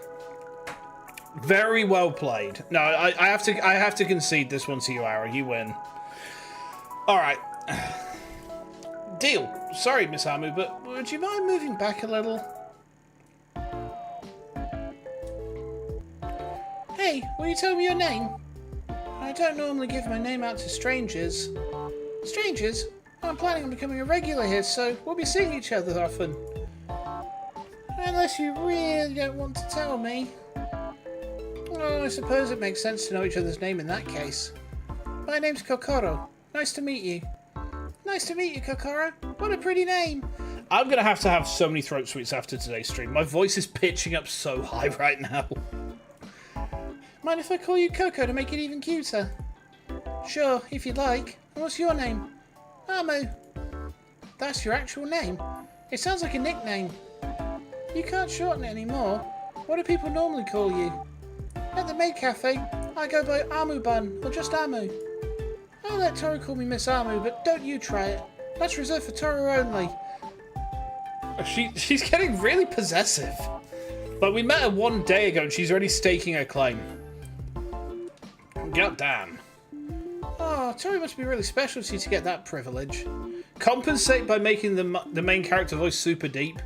Very well played. No, I have to concede this one to you, Ara. You win. All right. Deal. Sorry, Miss Amu, but would you mind moving back a little? Hey, will you tell me your name? I don't normally give my name out to strangers. Strangers? I'm planning on becoming a regular here, so we'll be seeing each other often. And unless you really don't want to tell me. Oh, I suppose it makes sense to know each other's name in that case. My name's Kokoro. Nice to meet you. Nice to meet you, Kokoro. What a pretty name. I'm going to have so many throat sweets after today's stream. My voice is pitching up so high right now. Mind if I call you Coco to make it even cuter? Sure, if you'd like. And what's your name? Amu. That's your actual name? It sounds like a nickname. You can't shorten it anymore. What do people normally call you? At the maid cafe, I go by Amu Bun, or just Amu. I'll let Toru call me Miss Amu, but don't you try it. That's reserved for Toru only. She's getting really possessive. But we met her one day ago and she's already staking her claim. God damn. Oh, Toru must be really special to you to get that privilege. Compensate by making the main character voice super deep.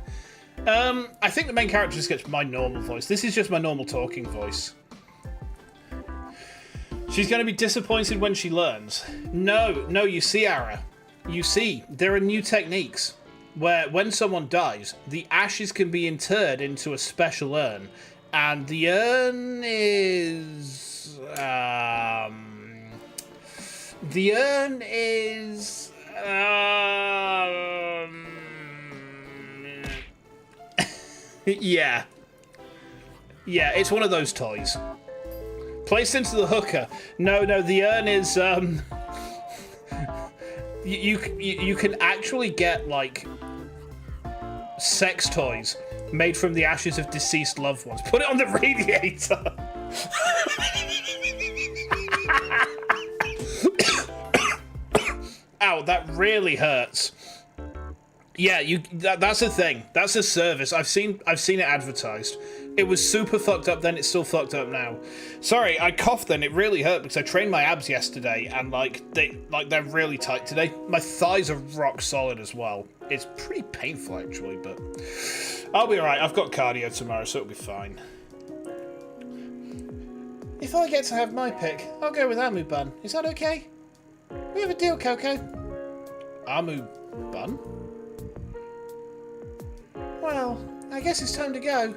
I think the main character just gets my normal voice. This is just my normal talking voice. She's going to be disappointed when she learns. No, you see, Ara. You see, there are new techniques where when someone dies, the ashes can be interred into a special urn. And the urn is... the urn is... yeah. Yeah, it's one of those toys. Placed into the hookah. No, the urn is, you can actually get, like, sex toys made from the ashes of deceased loved ones. Put it on the radiator! Ow, that really hurts. Yeah, that's a thing. That's a service. I've seen it advertised. It was super fucked up then, it's still fucked up now. Sorry, I coughed then, it really hurt because I trained my abs yesterday and they're really tight today. My thighs are rock solid as well. It's pretty painful actually, but I'll be alright. I've got cardio tomorrow, so it'll be fine. If I get to have my pick, I'll go with Amu Bun. Is that okay? We have a deal, Coco. Amu Bun? Well, I guess it's time to go.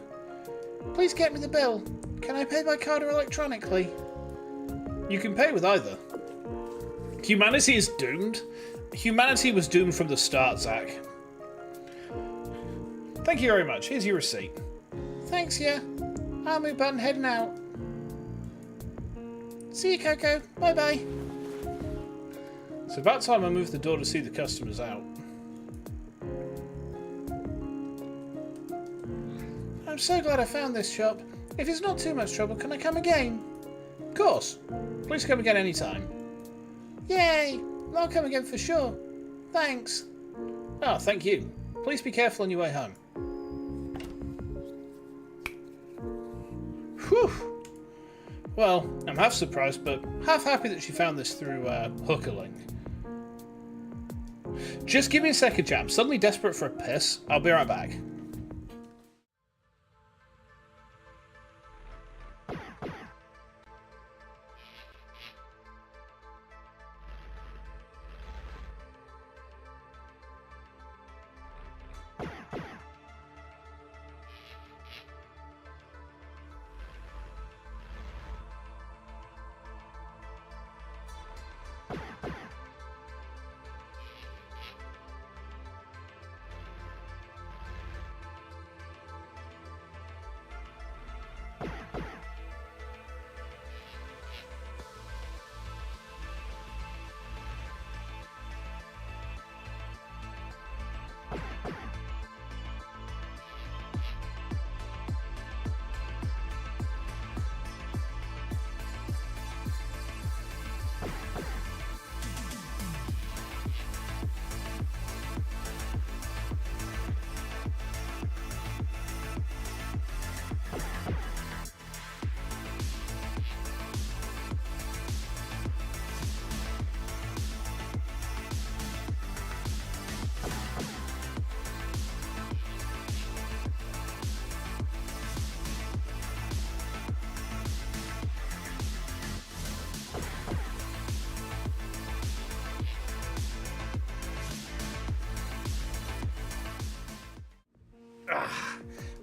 Please get me the bill. Can I pay by card or electronically? You can pay with either. Humanity is doomed. Humanity was doomed from the start, Zach. Thank you very much. Here's your receipt. Thanks, yeah. Amu Bun heading out. See you, Coco. Bye-bye. It's about time I moved the door to see the customers out. I'm so glad I found this shop. If it's not too much trouble, can I come again? Of course. Please come again anytime. Yay! I'll come again for sure. Thanks. Oh, thank you. Please be careful on your way home. Whew. Well, I'm half surprised, but half happy that she found this through Hookah Link. Just give me a second, chap. I'm suddenly desperate for a piss. I'll be right back.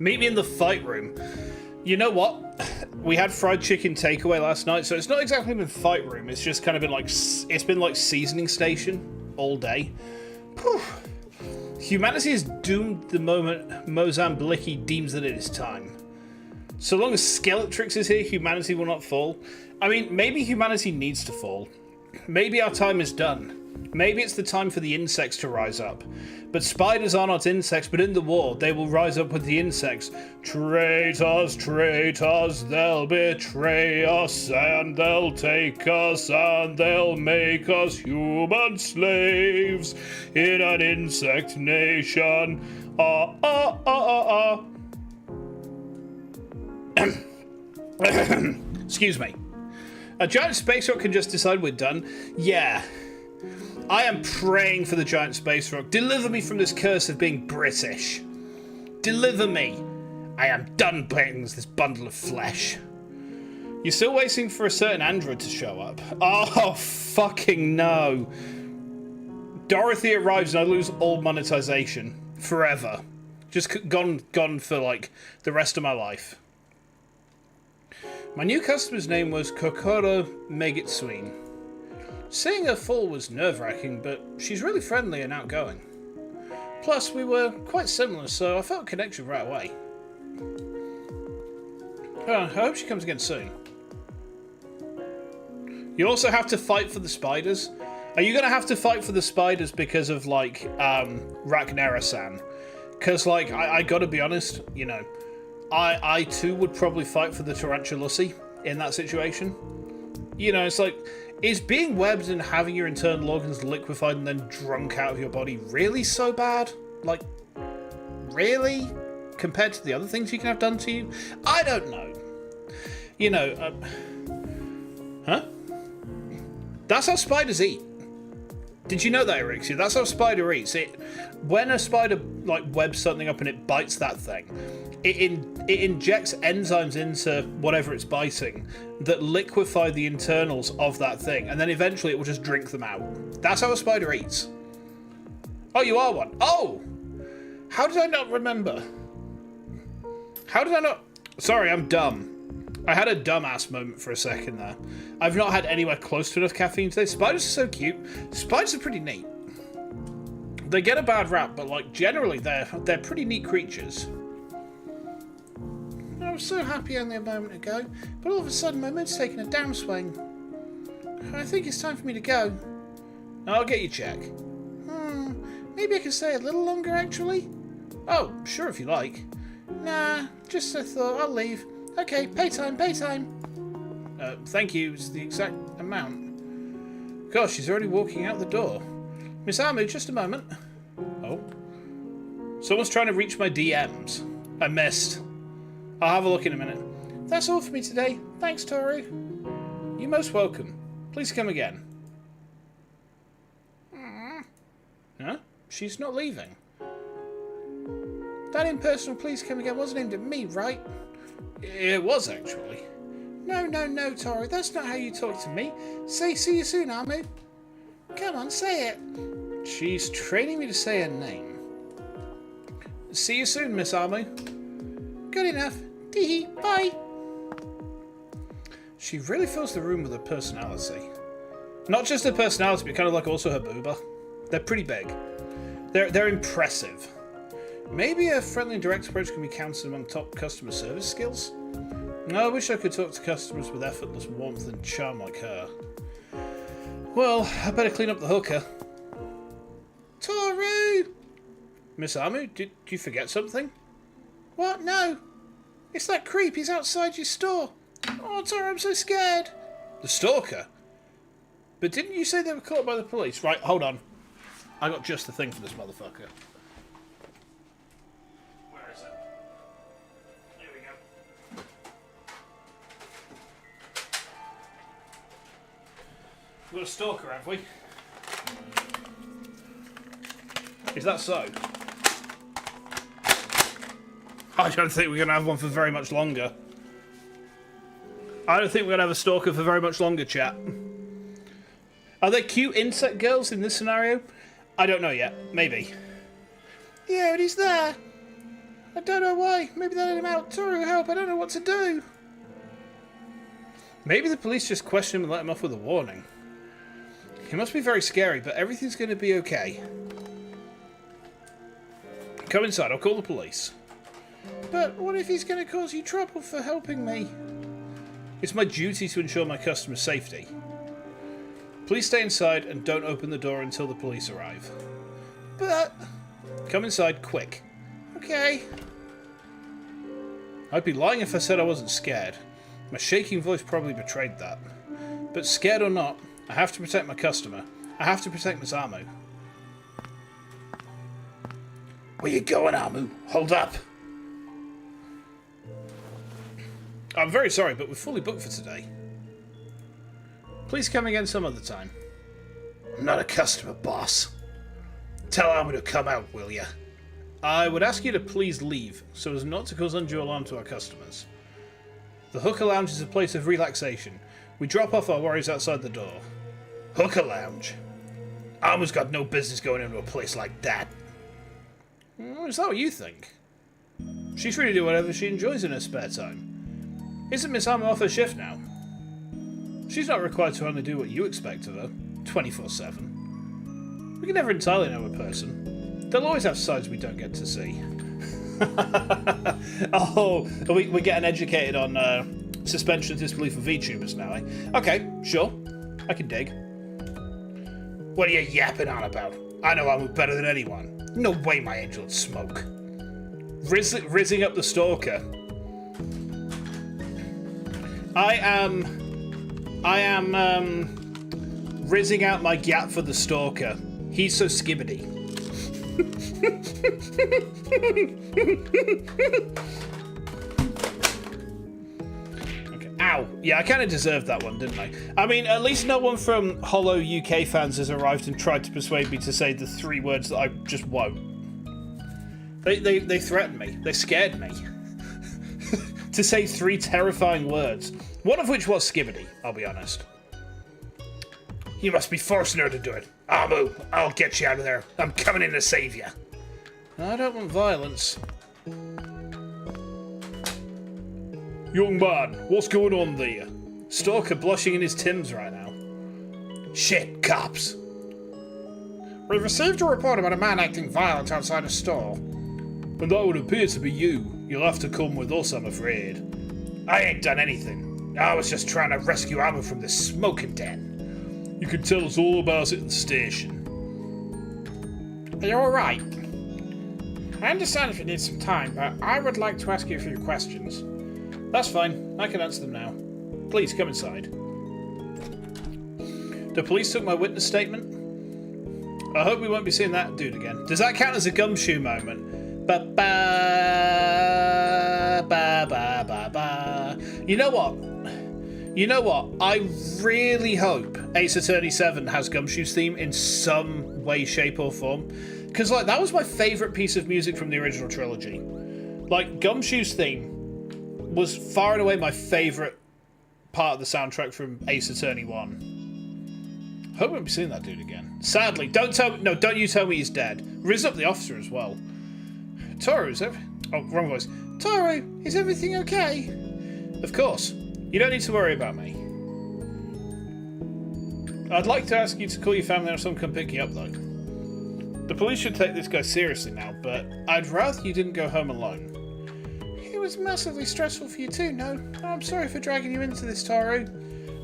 Meet me in the fight room. You know what? We had fried chicken takeaway last night, so it's not exactly been fight room. It's just kind of been like, it's been like seasoning station all day. Whew. Humanity is doomed the moment Mozambique deems that it is time. So long as Skeletrix is here, humanity will not fall. I mean, maybe humanity needs to fall. Maybe our time is done. Maybe it's the time for the insects to rise up. But spiders are not insects, but in the war, they will rise up with the insects. Traitors, traitors, they'll betray us, and they'll take us, and they'll make us human slaves in an insect nation. Ah, ah, ah, ah, ah. Excuse me. A giant space rock can just decide we're done? Yeah. I am praying for the giant space rock. Deliver me from this curse of being British. Deliver me. I am done playing this bundle of flesh. You're still waiting for a certain android to show up. Oh, fucking no. Dorothy arrives and I lose all monetization. Forever. Just gone for, like, the rest of my life. My new customer's name was Kokoro Megitsween. Seeing her fall was nerve-wracking, but she's really friendly and outgoing. Plus, we were quite similar, so I felt a connection right away. I hope she comes again soon. You also have to fight for the spiders. Are you going to have to fight for the spiders because of, like, Ragnara-san? Because, like, I gotta be honest, you know, I too would probably fight for the Tarantulussi in that situation. You know, it's like, is being webbed and having your internal organs liquefied and then drunk out of your body really so bad? Like, really? Compared to the other things you can have done to you? I don't know. You know, huh? That's how spiders eat. Did you know that, Erixia? That's how a spider eats. When a spider, like, webs something up and it bites that thing, it injects enzymes into whatever it's biting that liquefy the internals of that thing, and then eventually it will just drink them out. That's how a spider eats. Oh, you are one. Oh! How did I not remember? How did I not... Sorry, I'm dumb. I had a dumbass moment for a second there. I've not had anywhere close to enough caffeine today. Spiders are so cute. Spiders are pretty neat. They get a bad rap, but, like, generally they're pretty neat creatures. I was so happy only a moment ago, but all of a sudden my mood's taking a downswing. I think it's time for me to go. I'll get you check. Maybe I can stay a little longer, actually? Oh, sure, if you like. Nah, just a thought. I'll leave. Okay, pay time, pay time. Thank you. It's the exact amount. Gosh, she's already walking out the door. Miss Amu, just a moment. Oh. Someone's trying to reach my DMs. I missed. I'll have a look in a minute. That's all for me today. Thanks, Toru. You're most welcome. Please come again. Huh? She's not leaving. That impersonal please come again wasn't aimed at me, right? It was, actually. No, Toru. That's not how you talk to me. Say, see you soon, Amu. Come on, say it. She's training me to say her name. See you soon, Miss Amu. Good enough. Tee bye. She really fills the room with her personality. Not just her personality, but kind of like also her booba. They're pretty big. They're impressive. Maybe a friendly and direct approach can be counted among top customer service skills. I wish I could talk to customers with effortless warmth and charm like her. Well, I better clean up the hookah. Toru! Miss Amu, did you forget something? What? No. It's that creep. He's outside your store. Oh, Toru, I'm so scared. The stalker? But didn't you say they were caught by the police? Right, hold on. I got just the thing for this motherfucker. Where is it? Here we go. We've got a stalker, have we? Is that so? I don't think we're going to have one for very much longer. I don't think we're going to have a stalker for very much longer, chat. Are there cute insect girls in this scenario? I don't know yet. Maybe. Yeah, but he's there. I don't know why. Maybe they let him out. Toru, help. I don't know what to do. Maybe the police just questioned him and let him off with a warning. He must be very scary, but everything's going to be okay. Come inside, I'll call the police. But what if he's going to cause you trouble for helping me? It's my duty to ensure my customers' safety. Please stay inside and don't open the door until the police arrive. But... Come inside, quick. Okay. I'd be lying if I said I wasn't scared. My shaking voice probably betrayed that. But scared or not, I have to protect my customer. I have to protect Miss Amu. Where you going, Amu? Hold up. I'm very sorry, but we're fully booked for today. Please come again some other time. I'm not a customer, boss. Tell Amu to come out, will ya? I would ask you to please leave, so as not to cause undue alarm to our customers. The Hookah Lounge is a place of relaxation. We drop off our worries outside the door. Hookah Lounge? Amu's got no business going into a place like that. Is that what you think? She's free to do whatever she enjoys in her spare time. Isn't Miss Amu off her shift now? She's not required to only do what you expect of her, 24/7. We can never entirely know a person. They'll always have sides we don't get to see. Oh, we're getting educated on suspension of disbelief of VTubers now, eh? Okay, sure. I can dig. What are you yapping on about? I know Amu better than anyone. No way my angel would smoke. Rizzing up the stalker. I am rizzing out my gap for the stalker. He's so skibbity. Okay. Ow. Yeah, I kind of deserved that one, didn't I? I mean, at least no one from Hollow UK fans has arrived and tried to persuade me to say the 3 words that I just won't. They threatened me. They scared me. To say 3 terrifying words. One of which was skibbity, I'll be honest. You must be forcing her to do it. Amu, I'll get you out of there. I'm coming in to save you. I don't want violence. Young man, what's going on there? Stalker blushing in his Timbs right now. Shit, cops. We've received a report about a man acting violent outside a store. And that would appear to be you. You'll have to come with us, I'm afraid. I ain't done anything. I was just trying to rescue Amu from the smoking den. You can tell us all about it at the station. Are you alright? I understand if you need some time, but I would like to ask you a few questions. That's fine. I can answer them now. Please, come inside. The police took my witness statement. I hope we won't be seeing that dude again. Does that count as a gumshoe moment? Ba ba ba ba ba ba. You know what? I really hope Ace Attorney 7 has Gumshoe's theme in some way, shape, or form. Because, like, that was my favourite piece of music from the original trilogy. Like, Gumshoe's theme was far and away my favourite part of the soundtrack from Ace Attorney 1. Hope we won't be seeing that dude again. Sadly, don't you tell me he's dead. Riz up the officer as well. Toru, oh, wrong voice. Toru, is everything okay? Of course. You don't need to worry about me. I'd like to ask you to call your family or someone come pick you up, though. The police should take this guy seriously now, but I'd rather you didn't go home alone. It was massively stressful for you too, no? I'm sorry for dragging you into this, Toru.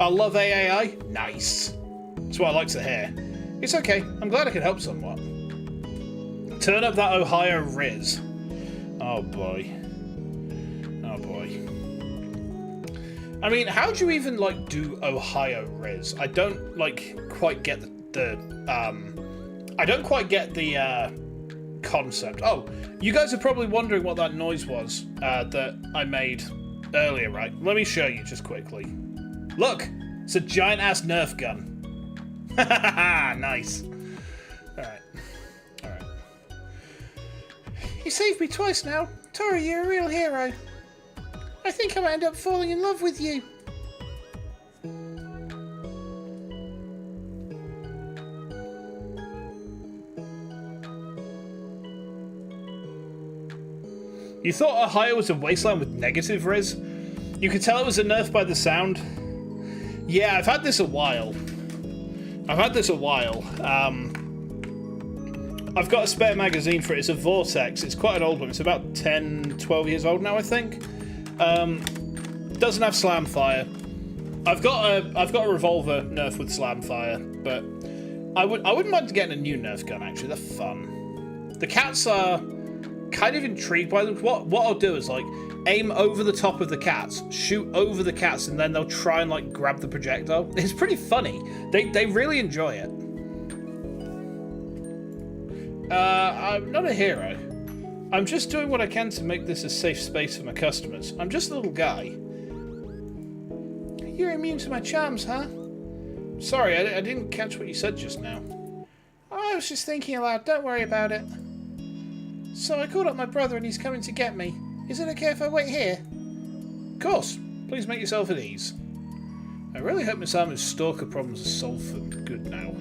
I love AAI. Nice. That's what I like to hear. It's okay. I'm glad I could help somewhat. Turn up that Ohio Riz. Oh boy. Oh boy. I mean, how do you even, like, do Ohio Riz? I don't, like, quite get I don't quite get the concept. Oh, you guys are probably wondering what that noise was that I made earlier, right? Let me show you just quickly. Look! It's a giant-ass Nerf gun. Nice. Alright. Alright. You saved me twice now. Toru, you're a real hero. I think I might end up falling in love with you. You thought Ohio was a wasteland with negative Riz? You could tell it was a nerf by the sound. Yeah, I've had this a while. I've got a spare magazine for it. It's a Vortex. It's quite an old one. It's about 10, 12 years old now, I think. Doesn't have slam fire. I've got a revolver nerf with slam fire, but I wouldn't mind getting a new nerf gun. Actually, they're fun. The cats are kind of intrigued by them. What I'll do is like aim over the top of the cats, shoot over the cats, and then they'll try and like grab the projectile. It's pretty funny. They really enjoy it. I'm not a hero. I'm just doing what I can to make this a safe space for my customers. I'm just a little guy. You're immune to my charms, huh? Sorry, I didn't catch what you said just now. I was just thinking aloud. Don't worry about it. So I called up my brother and he's coming to get me. Is it okay if I wait here? Of course. Please make yourself at ease. I really hope Miss Armour's stalker problems are solved for good now.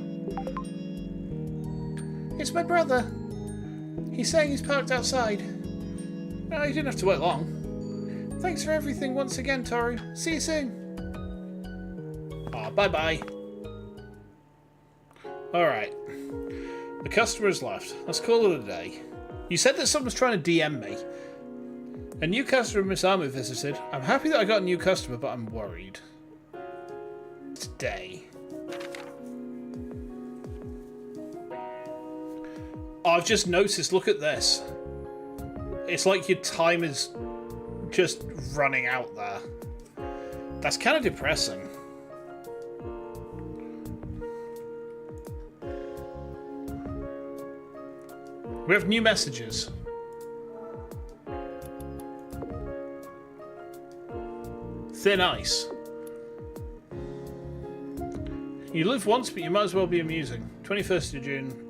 It's my brother. He's saying he's parked outside. No, you didn't have to wait long. Thanks for everything once again, Toru. See you soon. Ah, bye-bye. Alright. The customer has left. Let's call it a day. You said that someone's trying to DM me. A new customer Miss Armour visited. I'm happy that I got a new customer, but I'm worried. Today. Oh, I've just noticed, look at this. It's like your time is just running out there. That's kind of depressing. We have new messages. Thin ice. You live once, but you might as well be amusing. 21st of June.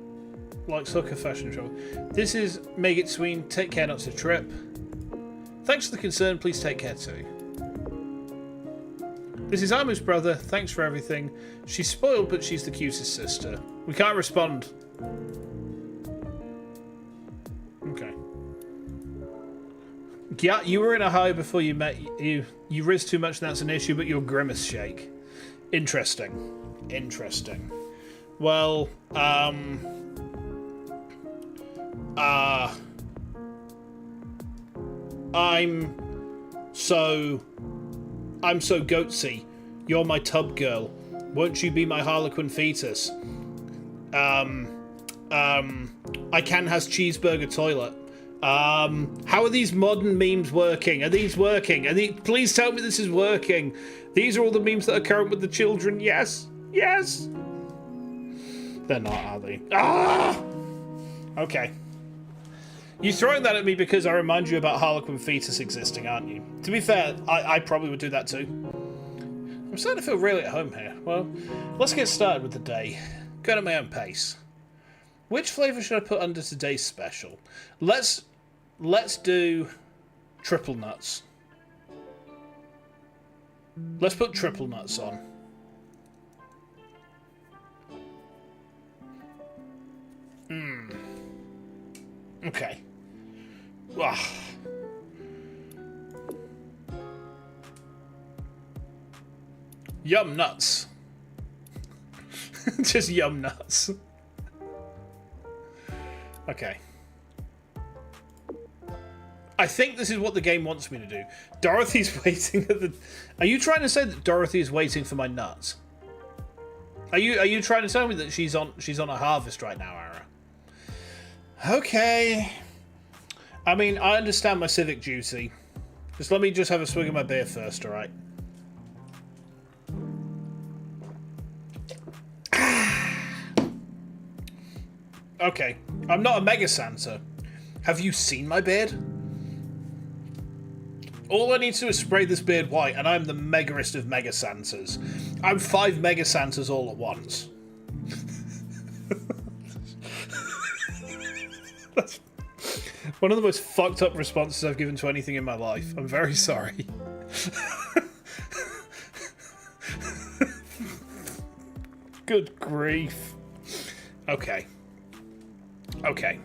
Likes Hookah fashion show. This is Make It Sween. Take care, not to trip. Thanks for the concern. Please take care too. This is Amu's brother. Thanks for everything. She's spoiled, but she's the cutest sister. We can't respond. Okay. Yeah, you were in a high before you met. You riz too much, and that's an issue. But your grimace shake. Interesting. Interesting. Well, I'm so goatsy. You're my tub girl. Won't you be my harlequin fetus? I can has cheeseburger toilet. How are these modern memes working? Are these working? Please tell me this is working. These are all the memes that are current with the children. Yes. Yes. They're not, are they? Ah! Okay. You're throwing that at me because I remind you about Harlequin fetus existing, aren't you? To be fair, I probably would do that too. I'm starting to feel really at home here. Well, let's get started with the day. Going at my own pace. Which flavour should I put under today's special? Let's do triple nuts. Let's put triple nuts on. Okay. Ah. Yum nuts. Just yum nuts. Okay. I think this is what the game wants me to do. Dorothy's waiting at the... Are you trying to say that Dorothy is waiting for my nuts? Are you trying to tell me that she's on a harvest right now, Ara? Okay. I mean, I understand my civic duty. Just let me just have a swig of my beer first, alright? Okay. I'm not a Mega Santa. Have you seen my beard? All I need to do is spray this beard white, and I'm the megaest of Mega Santas. I'm 5 Mega Santas all at once. That's one of the most fucked up responses I've given to anything in my life. I'm very sorry. Good grief. Okay. Okay.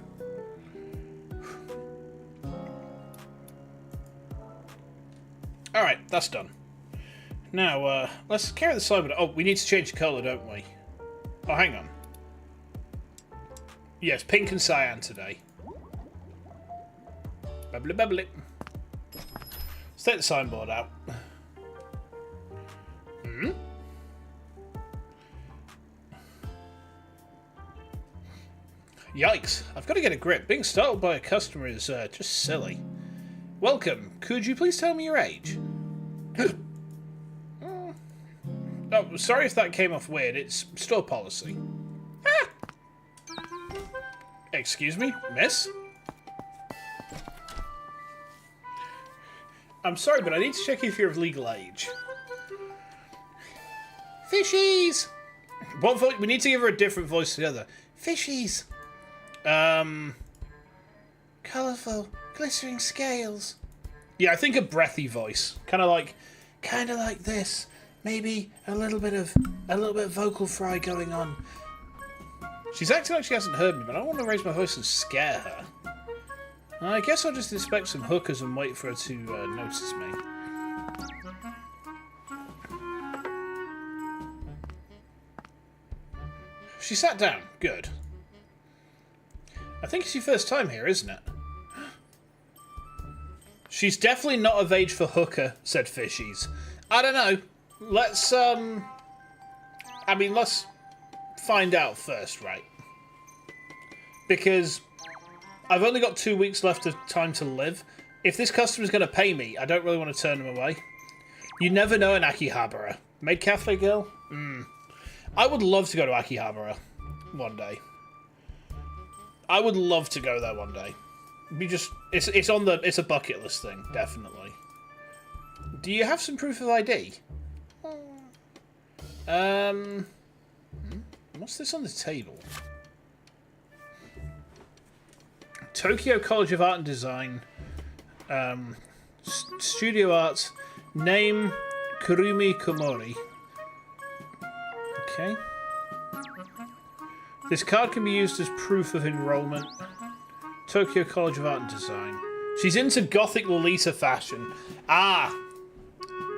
that's done. Now, let's carry the signboard. Oh, we need to change the colour, don't we? Oh, hang on. Yes, pink and cyan today. Bubbly, bubbly. Let's take the signboard out. Yikes, I've got to get a grip. Being startled by a customer is just silly. Welcome. Could you please tell me your age? Oh, sorry if that came off weird. It's store policy. Ah! Excuse me, miss? I'm sorry, but I need to check if you're of legal age. Fishies! What voice? We need to give her a different voice together. Fishies! Colourful, glittering scales. Yeah, I think a breathy voice. Kind of like this. Maybe a little bit of vocal fry going on. She's acting like she hasn't heard me, but I don't want to raise my voice and scare her. I guess I'll just inspect some hookers and wait for her to notice me. She sat down. Good. I think it's your first time here, isn't it? She's definitely not of age for hooker, said Fishies. I don't know. Let's, let's find out first, right? Because I've only got 2 weeks left of time to live. If this customer's going to pay me, I don't really want to turn them away. You never know in Akihabara. Maid Cafe Girl? I would love to go to Akihabara one day. I would love to go there one day. It's a bucket list thing, definitely. Do you have some proof of ID? What's this on the table? Tokyo College of Art and Design. Studio Arts. Name Kurumi Komori. Okay. This card can be used as proof of enrollment. Tokyo College of Art and Design. She's into gothic Lolita fashion. Ah!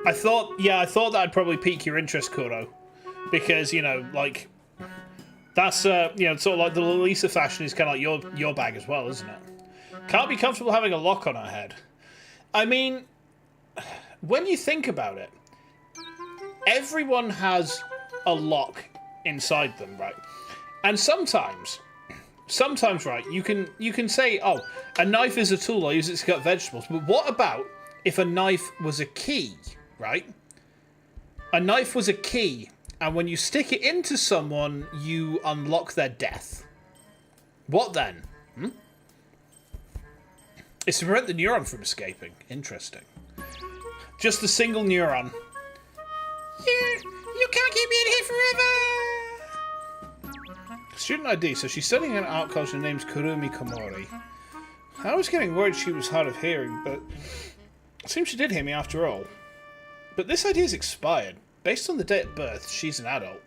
I thought that'd probably pique your interest, Kuro. Because, you know, like... That's, sort of like the Lolita fashion is kind of like your bag as well, isn't it? Can't be comfortable having a lock on her head. I mean, when you think about it, everyone has a lock inside them, right? And sometimes, right, you can say, oh, a knife is a tool, I use it to cut vegetables. But what about if a knife was a key, right? A knife was a key, and when you stick it into someone, you unlock their death. What then? It's to prevent the neuron from escaping. Interesting. Just a single neuron. You can't keep me in here forever! Student ID. So she's studying at an art college and her name's Kurumi Komori. I was getting worried she was hard of hearing, but it seems she did hear me after all. But this ID is expired. Based on the date of birth, she's an adult.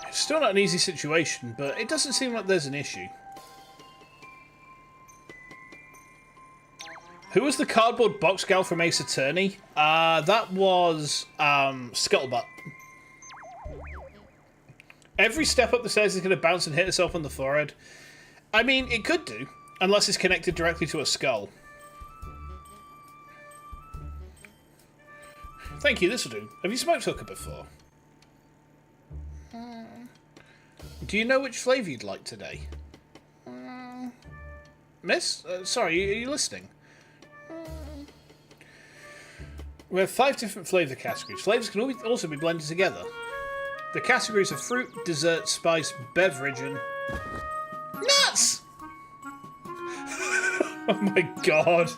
It's still not an easy situation, but it doesn't seem like there's an issue. Who was the cardboard box gal from Ace Attorney? That was Scuttlebutt. Every step up the stairs is going to bounce and hit herself on the forehead. I mean, it could do, unless it's connected directly to a skull. Thank you, this will do. Have you smoked hookah before? Do you know which flavour you'd like today? Miss? Sorry, are you listening? We have 5 different flavour categories. Flavours can also be blended together. The categories are fruit, dessert, spice, beverage, and... nuts! Oh my god.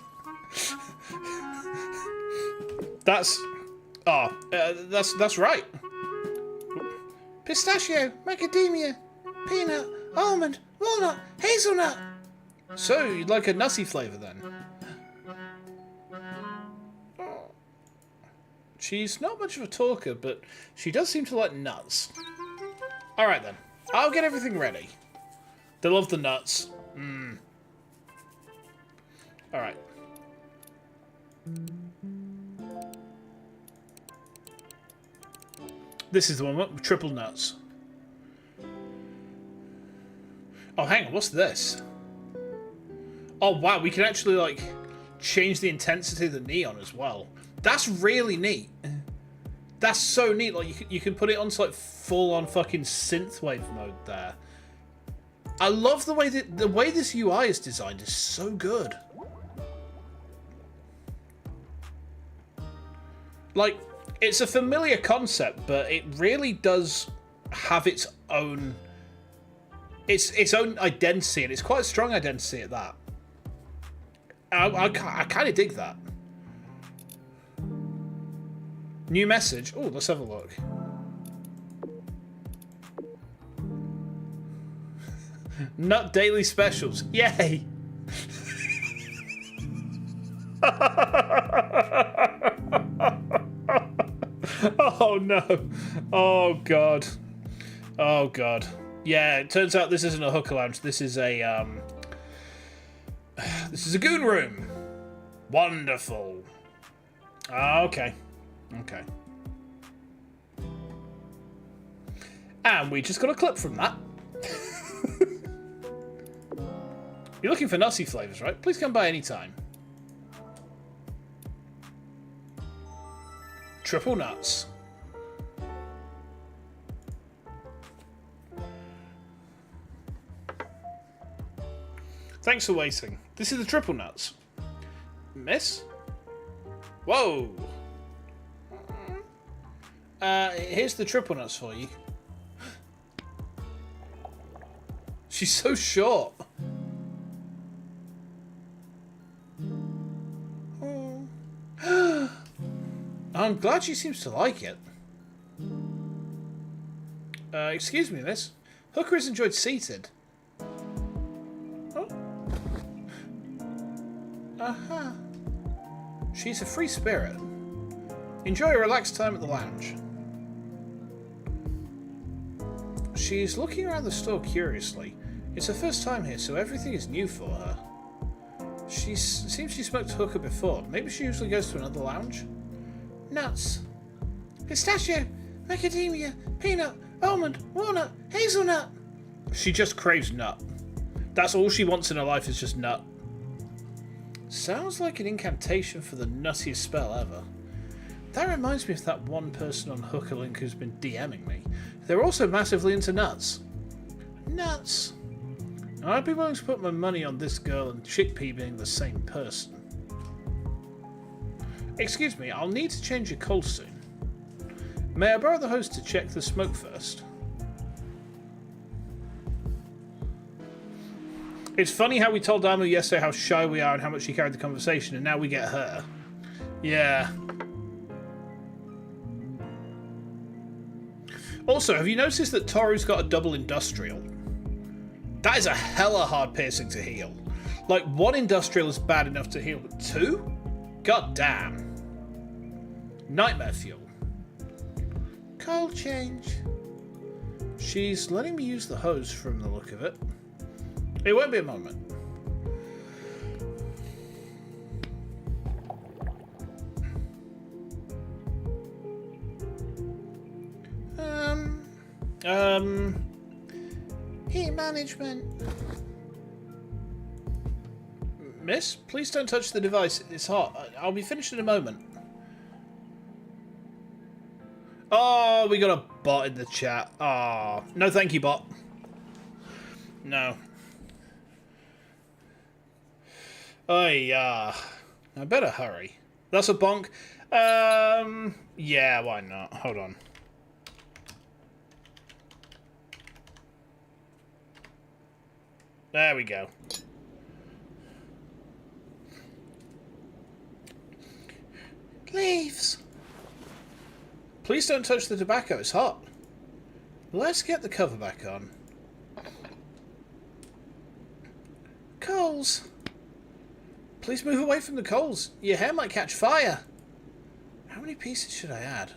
That's right. Pistachio, macadamia, peanut, almond, walnut, hazelnut. So, you'd like a nutty flavour then? She's not much of a talker, but she does seem to like nuts. Alright then, I'll get everything ready. They love the nuts. Alright. This is the one with triple nuts. Oh, hang on, what's this? Oh, wow, we can actually, like, change the intensity of the neon as well. That's really neat. That's so neat. Like, you can put it onto, like, full-on fucking synthwave mode there. I love the way that the way this UI is designed is so good. Like, it's a familiar concept, but it really does have its own identity, and it's quite a strong identity at that. I kind of dig that. New message. Oh, let's have a look. Nut daily specials. Yay! Oh no. Oh god. Oh god. Yeah, it turns out this isn't a hookah lounge. This is a goon room. Wonderful. Okay. Okay. And we just got a clip from that. You're looking for nutty flavours, right? Please come by any time. Triple nuts. Thanks for waiting. This is the triple nuts. Miss? Whoa! Here's the triple nuts for you. She's so short. Oh. I'm glad she seems to like it. Excuse me, miss. Hooker is enjoyed seated. Oh. Aha. She's a free spirit. Enjoy a relaxed time at the lounge. She's looking around the store curiously. It's her first time here, so everything is new for her. Seems she smoked hookah before. Maybe she usually goes to another lounge? Nuts. Pistachio, macadamia, peanut, almond, walnut, hazelnut. She just craves nut. That's all she wants in her life is just nut. Sounds like an incantation for the nuttiest spell ever. That reminds me of that one person on Hookah Link who's been DMing me. They're also massively into nuts. Nuts. I'd be willing to put my money on this girl and Chickpea being the same person. Excuse me, I'll need to change your coal soon. May I borrow the hose to check the smoke first? It's funny how we told Amu yesterday how shy we are and how much she carried the conversation, and now we get her. Yeah. Also, have you noticed that Toru's got a double industrial? That is a hella hard piercing to heal. Like, one industrial is bad enough to heal, but two? God damn. Nightmare fuel. Coal change. She's letting me use the hose from the look of it. It won't be a moment. Heat management. Miss, please don't touch the device. It's hot. I'll be finished in a moment. Oh, we got a bot in the chat. Oh, no thank you, bot. No. Oh, yeah. I better hurry. That's a bonk. Yeah, why not? Hold on. There we go. Leaves. Please don't touch the tobacco, it's hot. Let's get the cover back on. Coals. Please move away from the coals. Your hair might catch fire. How many pieces should I add?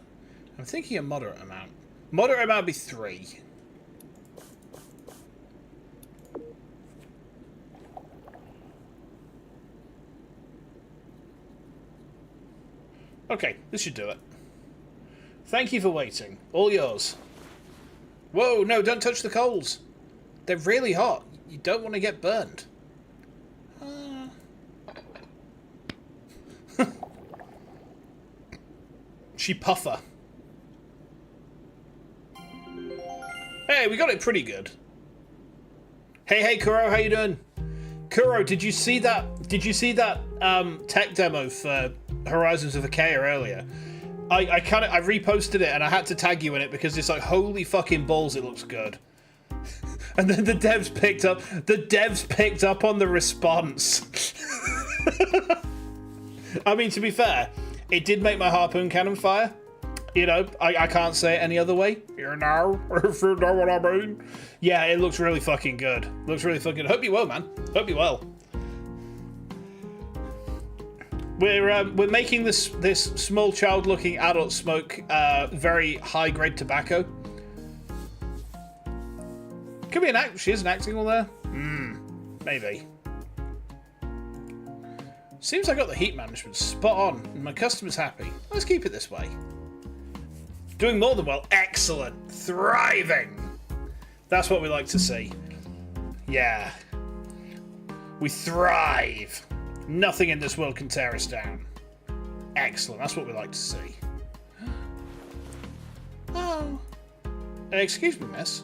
I'm thinking a moderate amount. Moderate amount would be 3. Okay, this should do it. Thank you for waiting. All yours. Whoa, no, don't touch the coals. They're really hot. You don't want to get burned. She puffer. Hey, we got it pretty good. Hey, Kuro, how you doing? Kuro, did you see that tech demo for Horizons of Achaea earlier? I reposted it and I had to tag you in it because it's like, holy fucking balls, it looks good. And then the devs picked up on the response. I mean, to be fair, it did make my harpoon cannon fire. You know, I can't say it any other way. You know, if you know what I mean. Yeah, it looks really fucking good. Looks really fucking good. Hope you well, man. Hope you well. We're making this small child-looking adult smoke very high-grade tobacco. Could be an act. She is an acting all there. Maybe. Seems I got the heat management spot on, and my customer's happy. Let's keep it this way. Doing more than well. Excellent. Thriving. That's what we like to see. Yeah. We thrive. Nothing in this world can tear us down. Excellent. That's what we like to see. Oh. Excuse me, miss.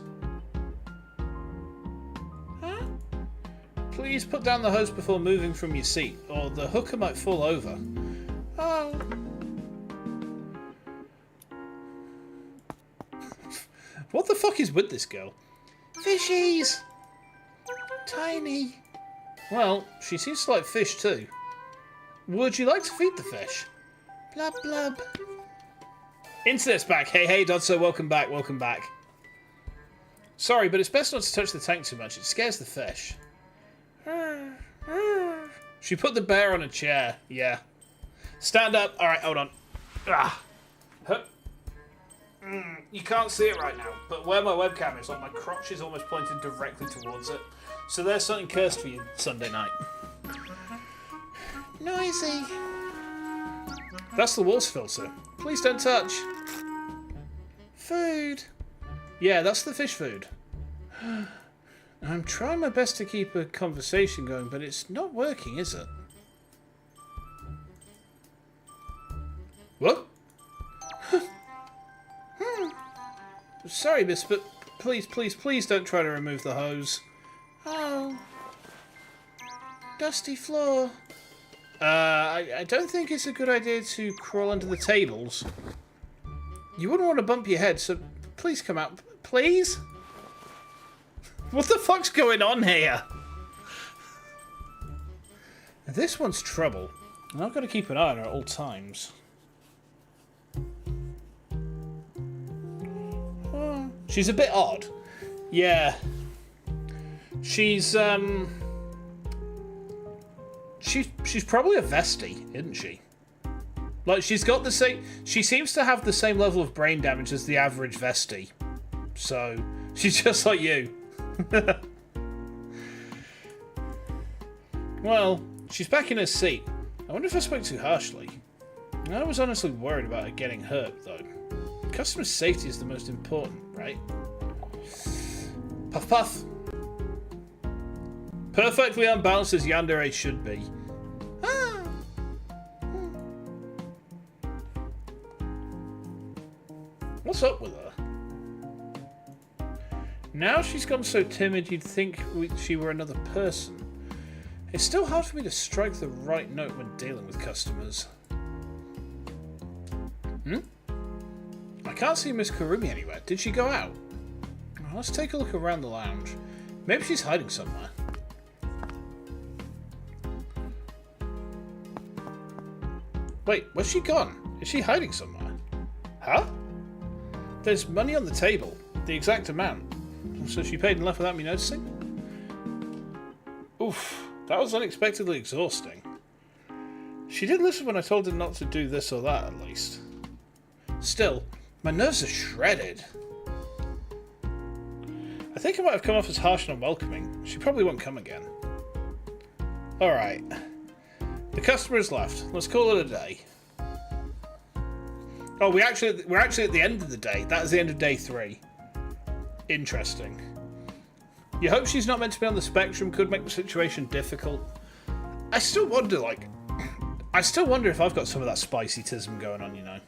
Huh? Please put down the hose before moving from your seat, or the hookah might fall over. Oh. What the fuck is with this girl? Fishies! Tiny. Well, she seems to like fish too. Would you like to feed the fish? Blub blub. Internet's back. Hey, Dodso, welcome back, welcome back. Sorry, but it's best not to touch the tank too much. It scares the fish. She put the bear on a chair. Yeah. Stand up. Alright, hold on. You can't see it right now, but where my webcam is, like my crotch is almost pointed directly towards it. So there's something cursed for you Sunday night. Noisy. That's the water filter. Please don't touch. Food. Yeah, that's the fish food. I'm trying my best to keep a conversation going, but it's not working, is it? What? Sorry, miss, but please don't try to remove the hose. Oh. Dusty floor. I don't think it's a good idea to crawl under the tables. You wouldn't want to bump your head, so please come out. Please? What the fuck's going on here? This one's trouble, and I've got to keep an eye on her at all times. Oh, she's a bit odd. Yeah. She's probably a vestie, isn't she? Like, she's got the same... She seems to have the same level of brain damage as the average vestie. So, she's just like you. Well, she's back in her seat. I wonder if I spoke too harshly. I was honestly worried about her getting hurt, though. Customer safety is the most important, right? Puff puff. Perfectly unbalanced as yandere should be. Ah. What's up with her? Now she's gone so timid you'd think she were another person. It's still hard for me to strike the right note when dealing with customers. I can't see Miss Kurumi anywhere. Did she go out? Let's take a look around the lounge. Maybe she's hiding somewhere. Wait, where's she gone? Is she hiding somewhere? Huh? There's money on the table. The exact amount. So she paid and left without me noticing? Oof, that was unexpectedly exhausting. She did listen when I told her not to do this or that, at least. Still, my nerves are shredded. I think I might have come off as harsh and unwelcoming. She probably won't come again. Alright. The customer has left. Let's call it a day. Oh, we're actually at the end of the day. That is the end of day 3. Interesting. You hope she's not meant to be on the spectrum could make the situation difficult. I still wonder, if I've got some of that spicy-tism going on, you know.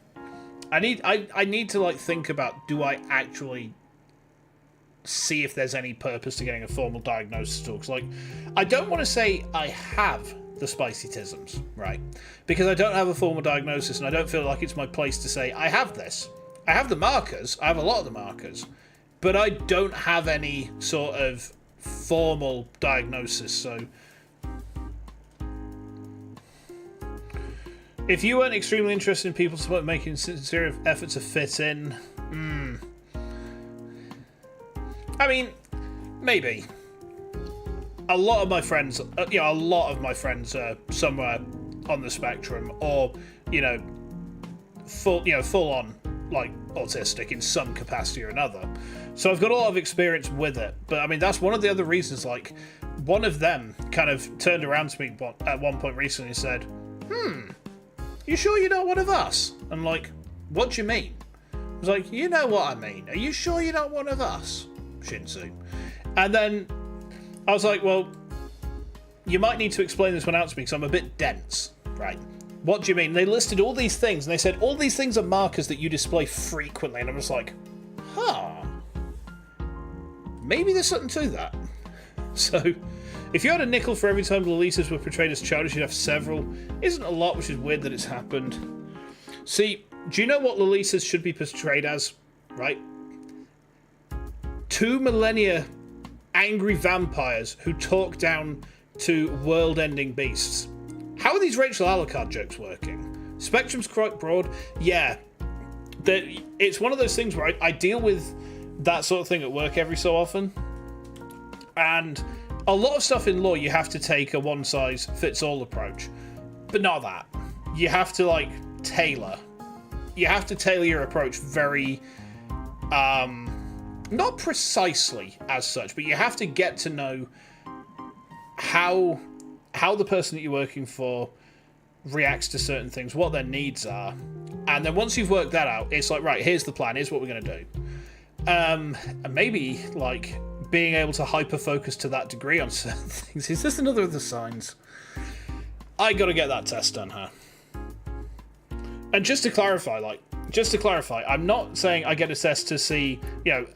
I need to, like, think about, do I actually see if there's any purpose to getting a formal diagnosis at all? 'Cause, like, I don't want to say I have the spicy-tisms, right? Because I don't have a formal diagnosis, and I don't feel like it's my place to say, I have this. I have the markers. I have a lot of the markers. But I don't have any sort of formal diagnosis, so... If you weren't extremely interested in people making sincere effort to fit in... I mean, maybe. A lot of my friends are somewhere on the spectrum, or, full on, like, autistic in some capacity or another. So I've got a lot of experience with it. But, I mean, that's one of the other reasons, like, one of them kind of turned around to me at one point recently and said, you sure you're not one of us? I'm like, what do you mean? I was like, you know what I mean. Are you sure you're not one of us, Shinsu? And then I was like, well, you might need to explain this one out to me because I'm a bit dense, right? What do you mean? They listed all these things, and they said, all these things are markers that you display frequently. And I was like, maybe there's something to that. So, if you had a nickel for every time the Lolitas were portrayed as childish, you'd have several. Isn't a lot, which is weird that it's happened. See, do you know what Lolitas should be portrayed as, right? 2 millennia angry vampires who talk down to world-ending beasts. How are these Rachel Alucard jokes working? Spectrum's quite broad. Yeah. It's one of those things where I deal with that sort of thing at work every so often. And a lot of stuff in law, you have to take a one-size-fits-all approach. But not that. You have to, like, tailor. You have to tailor your approach very... not precisely as such, but you have to get to know how the person that you're working for reacts to certain things, what their needs are. And then once you've worked that out, it's like, right, here's the plan, here's what we're going to do. And maybe, like, being able to hyper-focus to that degree on certain things. Is this another of the signs? I got to get that test done, huh? And just to clarify, I'm not saying I get assessed to see,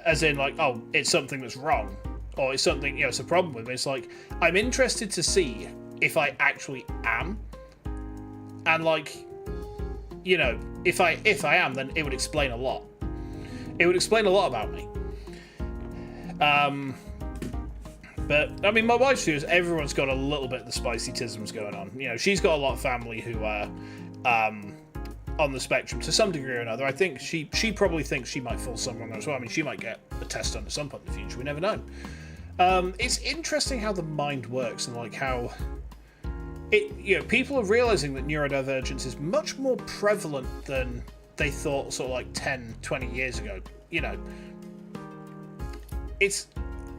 as in, like, oh, it's something that's wrong, or it's something, it's a problem with me. It's like, I'm interested to see if I actually am. And, like, if I am, then it would explain a lot. It would explain a lot about me. But, I mean, my wife's view is everyone's got a little bit of the spicy-tisms going on. She's got a lot of family who are on the spectrum to some degree or another. I think she probably thinks she might fall somewhere on there as well. I mean, she might get a test done at some point in the future. We never know. It's interesting how the mind works and, like, how... people are realizing that neurodivergence is much more prevalent than they thought sort of like 10, 20 years ago. It's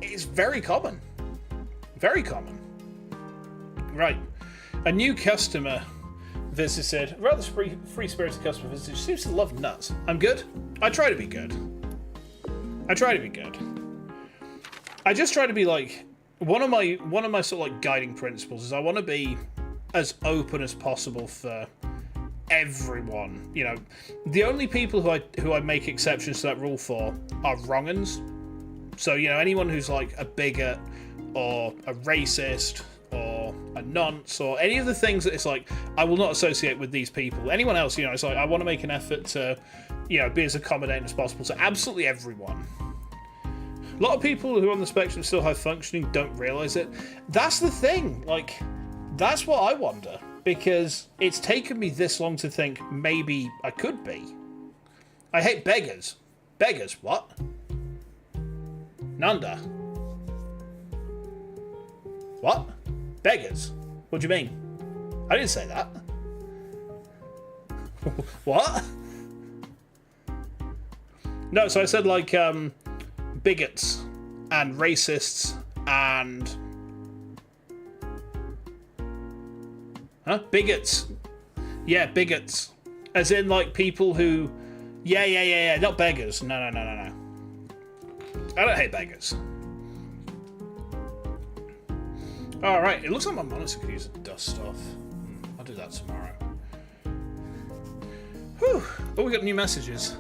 very common. Very common. Right. A new customer visited, rather free-spirited customer visited, seems to love nuts. I'm good. I try to be good. I just try to be like, one of my sort of like guiding principles is I want to be as open as possible for everyone. The only people who I make exceptions to that rule for are wrong-uns. So, anyone who's like a bigot or a racist or a nonce or any of the things that it's like, I will not associate with these people. Anyone else, it's like, I want to make an effort to, be as accommodating as possible to absolutely everyone. A lot of people who are on the spectrum still high functioning don't realise it. That's the thing. Like, that's what I wonder. Because it's taken me this long to think maybe I could be. I hate beggars. Beggars, what? Nanda. What? Beggars? What do you mean? I didn't say that. What? No, so I said like bigots and racists and bigots. Yeah, bigots. As in like people who Yeah. Not beggars. No. I don't hate beggars. Alright, it looks like my monitor could use a dust off. I'll do that tomorrow. Whew. Oh, we got new messages.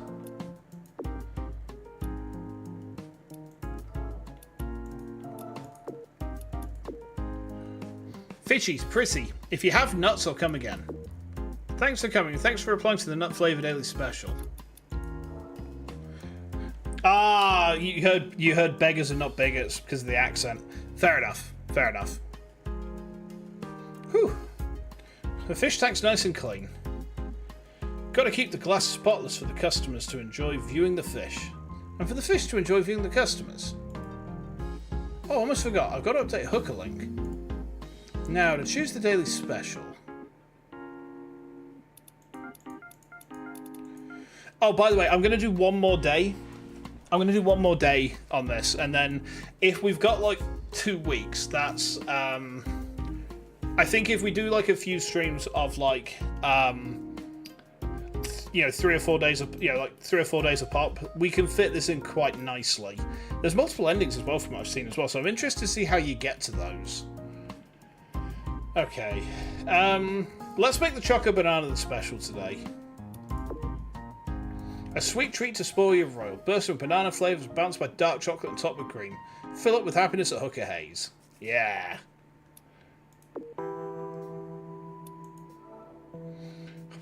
Fitchy's pretty. If you have nuts, I'll come again. Thanks for coming. Thanks for replying to the Nut Flavor Daily Special. Ah, you heard beggars and not bigots because of the accent. Fair enough. Whew. The fish tank's nice and clean. Got to keep the glass spotless for the customers to enjoy viewing the fish. And for the fish to enjoy viewing the customers. Oh, almost forgot. I've got to update Hookah link. Now, to choose the daily special. Oh, by the way, I'm going to do one more day. I'm going to do one more day on this. And then if we've got like 2 weeks, that's... I think if we do like a few streams of like... 3 or 4 days, like 3 or 4 days apart, we can fit this in quite nicely. There's multiple endings as well from what I've seen as well, so I'm interested to see how you get to those. Okay, let's make the Choco Banana the special today. A sweet treat to spoil your royal. Burst of banana flavours bounced by dark chocolate and topped with cream. Fill up with happiness at Hookah Haze. Yeah.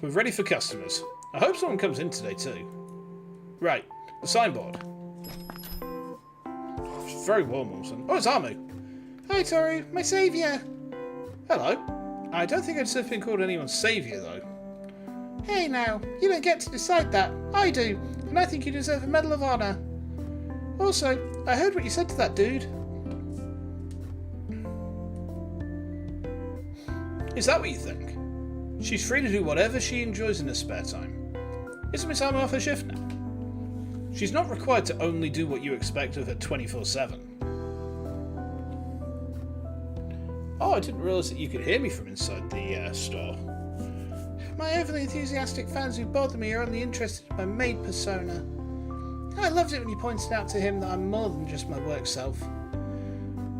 We're ready for customers. I hope someone comes in today too. Right, the signboard. Oh, it's very warm, Wilson. Oh, it's Amu. Hi, Toru, my saviour. Hello. I don't think I'd have been called anyone's saviour, though. Hey now, you don't get to decide that. I do, and I think you deserve a Medal of Honor. Also, I heard what you said to that dude. Is that what you think? She's free to do whatever she enjoys in her spare time. Isn't Miss Amu off her shift now? She's not required to only do what you expect of her 24/7. Oh, I didn't realise that you could hear me from inside the store. My overly enthusiastic fans who bother me are only interested in my maid persona. I loved it when you pointed out to him that I'm more than just my work self.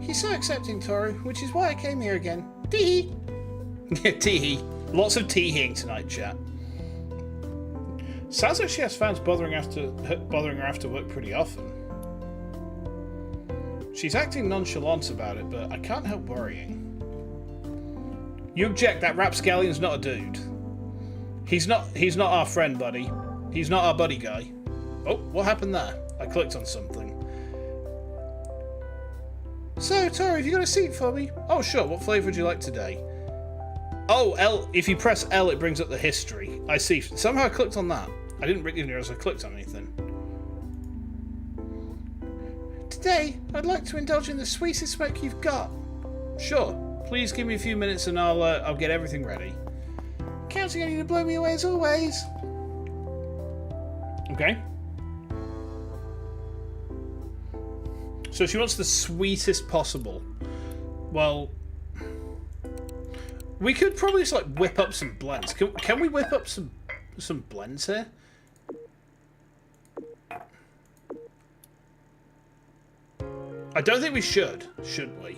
He's so accepting, Toru, which is why I came here again. Tee-hee! Tee-hee. Lots of tee-heeing tonight, chat. Sounds like she has fans bothering her after work pretty often. She's acting nonchalant about it, but I can't help worrying. You object, that rapscallion's not a dude. He's not our friend, buddy. He's not our buddy guy. Oh, what happened there? I clicked on something. So, Toru, have you got a seat for me? Oh, sure. What flavour would you like today? Oh, L. If you press L, it brings up the history. I see. Somehow I clicked on that. I didn't really realize I clicked on anything. Today, I'd like to indulge in the sweetest smoke you've got. Sure. Please give me a few minutes and I'll get everything ready. Counting on you to blow me away as always. Okay. So she wants the sweetest possible. Well, we could probably just like whip up some blends. Can we whip up some blends here? I don't think we should we?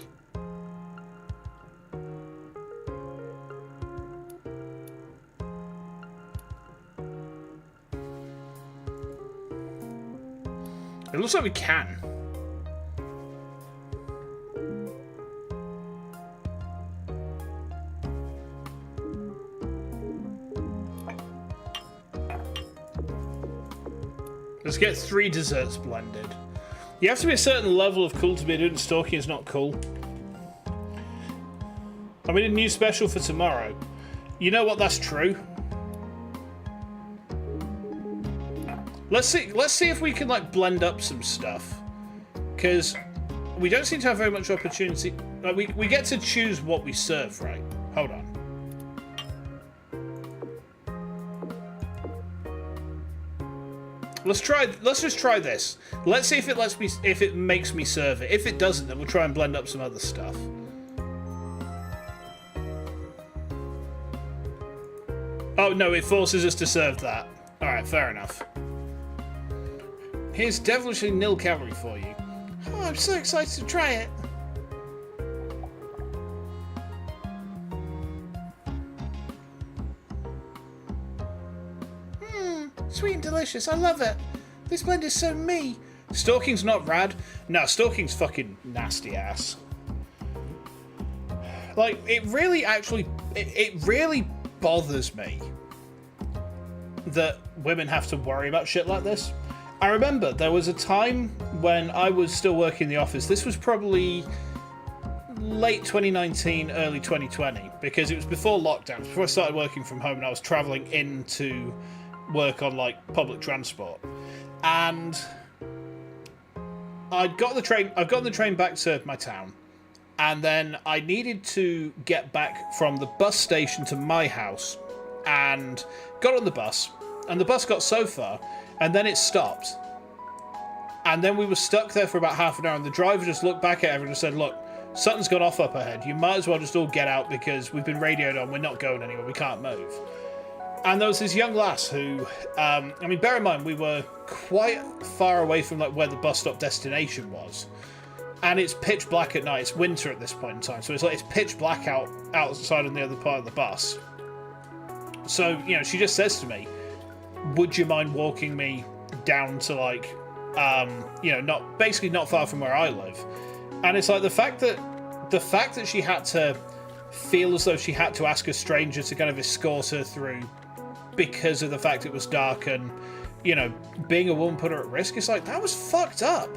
It looks like we can. Let's get 3 desserts blended. You have to be a certain level of cool to be doing stalking is not cool. I made a new special for tomorrow. You know what? That's true. Let's see if we can like blend up some stuff, because we don't seem to have very much opportunity. Like we get to choose what we serve, right? Hold on. Let's just try this. Let's see if it makes me serve it. If it doesn't, then we'll try and blend up some other stuff. Oh no, it forces us to serve that. All right, fair enough. Here's devilishly nil calorie for you. Oh, I'm so excited to try it. Sweet and delicious. I love it. This blend is so me. Stalking's not rad. No, stalking's fucking nasty ass. Like, it really actually... It really bothers me that women have to worry about shit like this. I remember there was a time when I was still working in the office. This was probably late 2019, early 2020, because it was before lockdown, before I started working from home, and I was travelling into work on like public transport. And I'd got the train back to my town, and then I needed to get back from the bus station to my house, and got on the bus, and the bus got so far, and then it stopped. And then we were stuck there for about half an hour, and the driver just looked back at everyone and said, look, something's gone off up ahead. You might as well just all get out because we've been radioed on. We're not going anywhere. We can't move. And there was this young lass who, I mean, bear in mind, we were quite far away from like where the bus stop destination was. And it's pitch black at night. It's winter at this point in time. So it's pitch black outside on the other part of the bus. So, you know, she just says to me, would you mind walking me down to like, you know, not far from where I live? And it's like the fact that she had to feel as though she had to ask a stranger to kind of escort her through because of the fact it was dark and, you know, being a woman put her at risk. It's like, that was fucked up.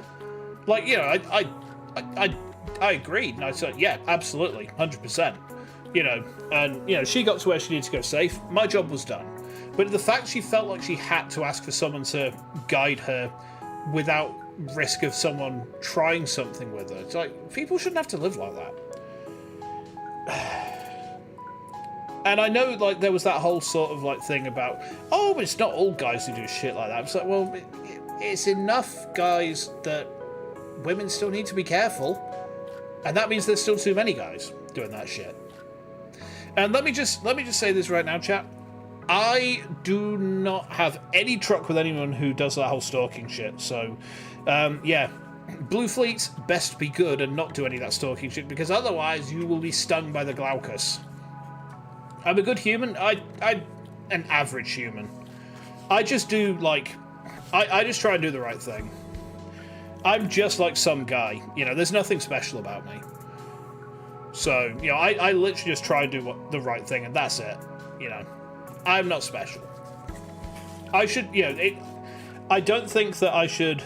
Like, you know, I agreed, and I said, yeah, absolutely, 100%. You know, and, you know, she got to where she needed to go safe. My job was done. But the fact she felt like she had to ask for someone to guide her without risk of someone trying something with her, it's like, people shouldn't have to live like that. And I know, like, there was that whole sort of, like, thing about, oh, but it's not all guys who do shit like that. It's like, well, it's enough guys that women still need to be careful. And that means there's still too many guys doing that shit. And let me just say this right now, chat. I do not have any truck with anyone who does that whole stalking shit. So, yeah. Blue Fleet, best be good and not do any of that stalking shit, because otherwise you will be stung by the glaucus. I'm a good human. I'm an average human. I just do, like... I just try and do the right thing. I'm just like some guy. You know, there's nothing special about me. So, you know, I literally just try and do the right thing, and that's it. You know, I'm not special. I should, you know, I don't think that I should...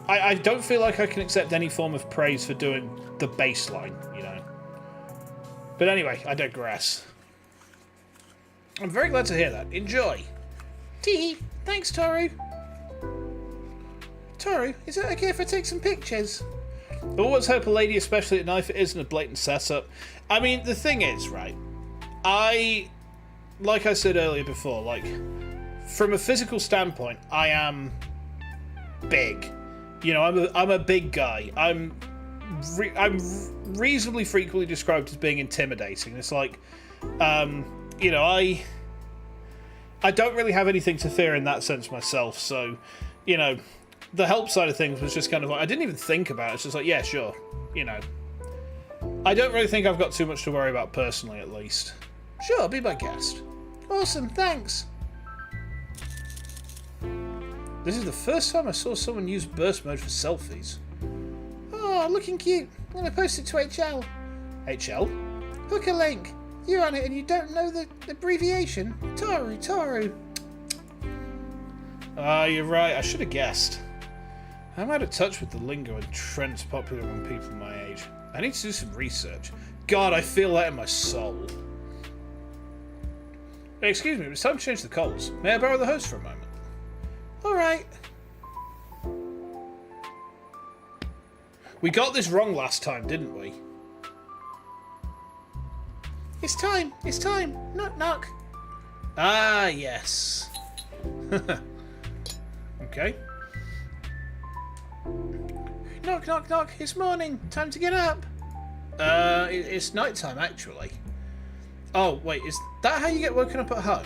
I don't feel like I can accept any form of praise for doing the baseline, you know. But anyway, I digress. I'm very glad to hear that. Enjoy. Tee, thanks, Toru. Toru, is it okay if I take some pictures? Always hope a lady, especially at night, if it isn't a blatant setup. I mean, the thing is, right, like I said earlier before, like, from a physical standpoint, I am big. You know, I'm a big guy. I'm reasonably frequently described as being intimidating. It's like, you know, I don't really have anything to fear in that sense myself. So, you know, the help side of things was just kind of like, I didn't even think about it. It's just like, yeah, sure. You know, I don't really think I've got too much to worry about personally, at least. Sure, be my guest. Awesome, thanks. This is the first time I saw someone use burst mode for selfies. Oh, looking cute. I'm going to post it to HL. HL? Hookah link. You're on it and you don't know the abbreviation? Toru. Ah, you're right. I should have guessed. I'm out of touch with the lingo and trends popular among people my age. I need to do some research. God, I feel that in my soul. Hey, excuse me, it's time to change the calls. May I borrow the host for a moment? Alright. We got this wrong last time, didn't we? It's time. Knock, knock. Ah, yes. Okay. Knock, knock, knock. It's morning. Time to get up. It's night time, actually. Oh, wait, is that how you get woken up at home?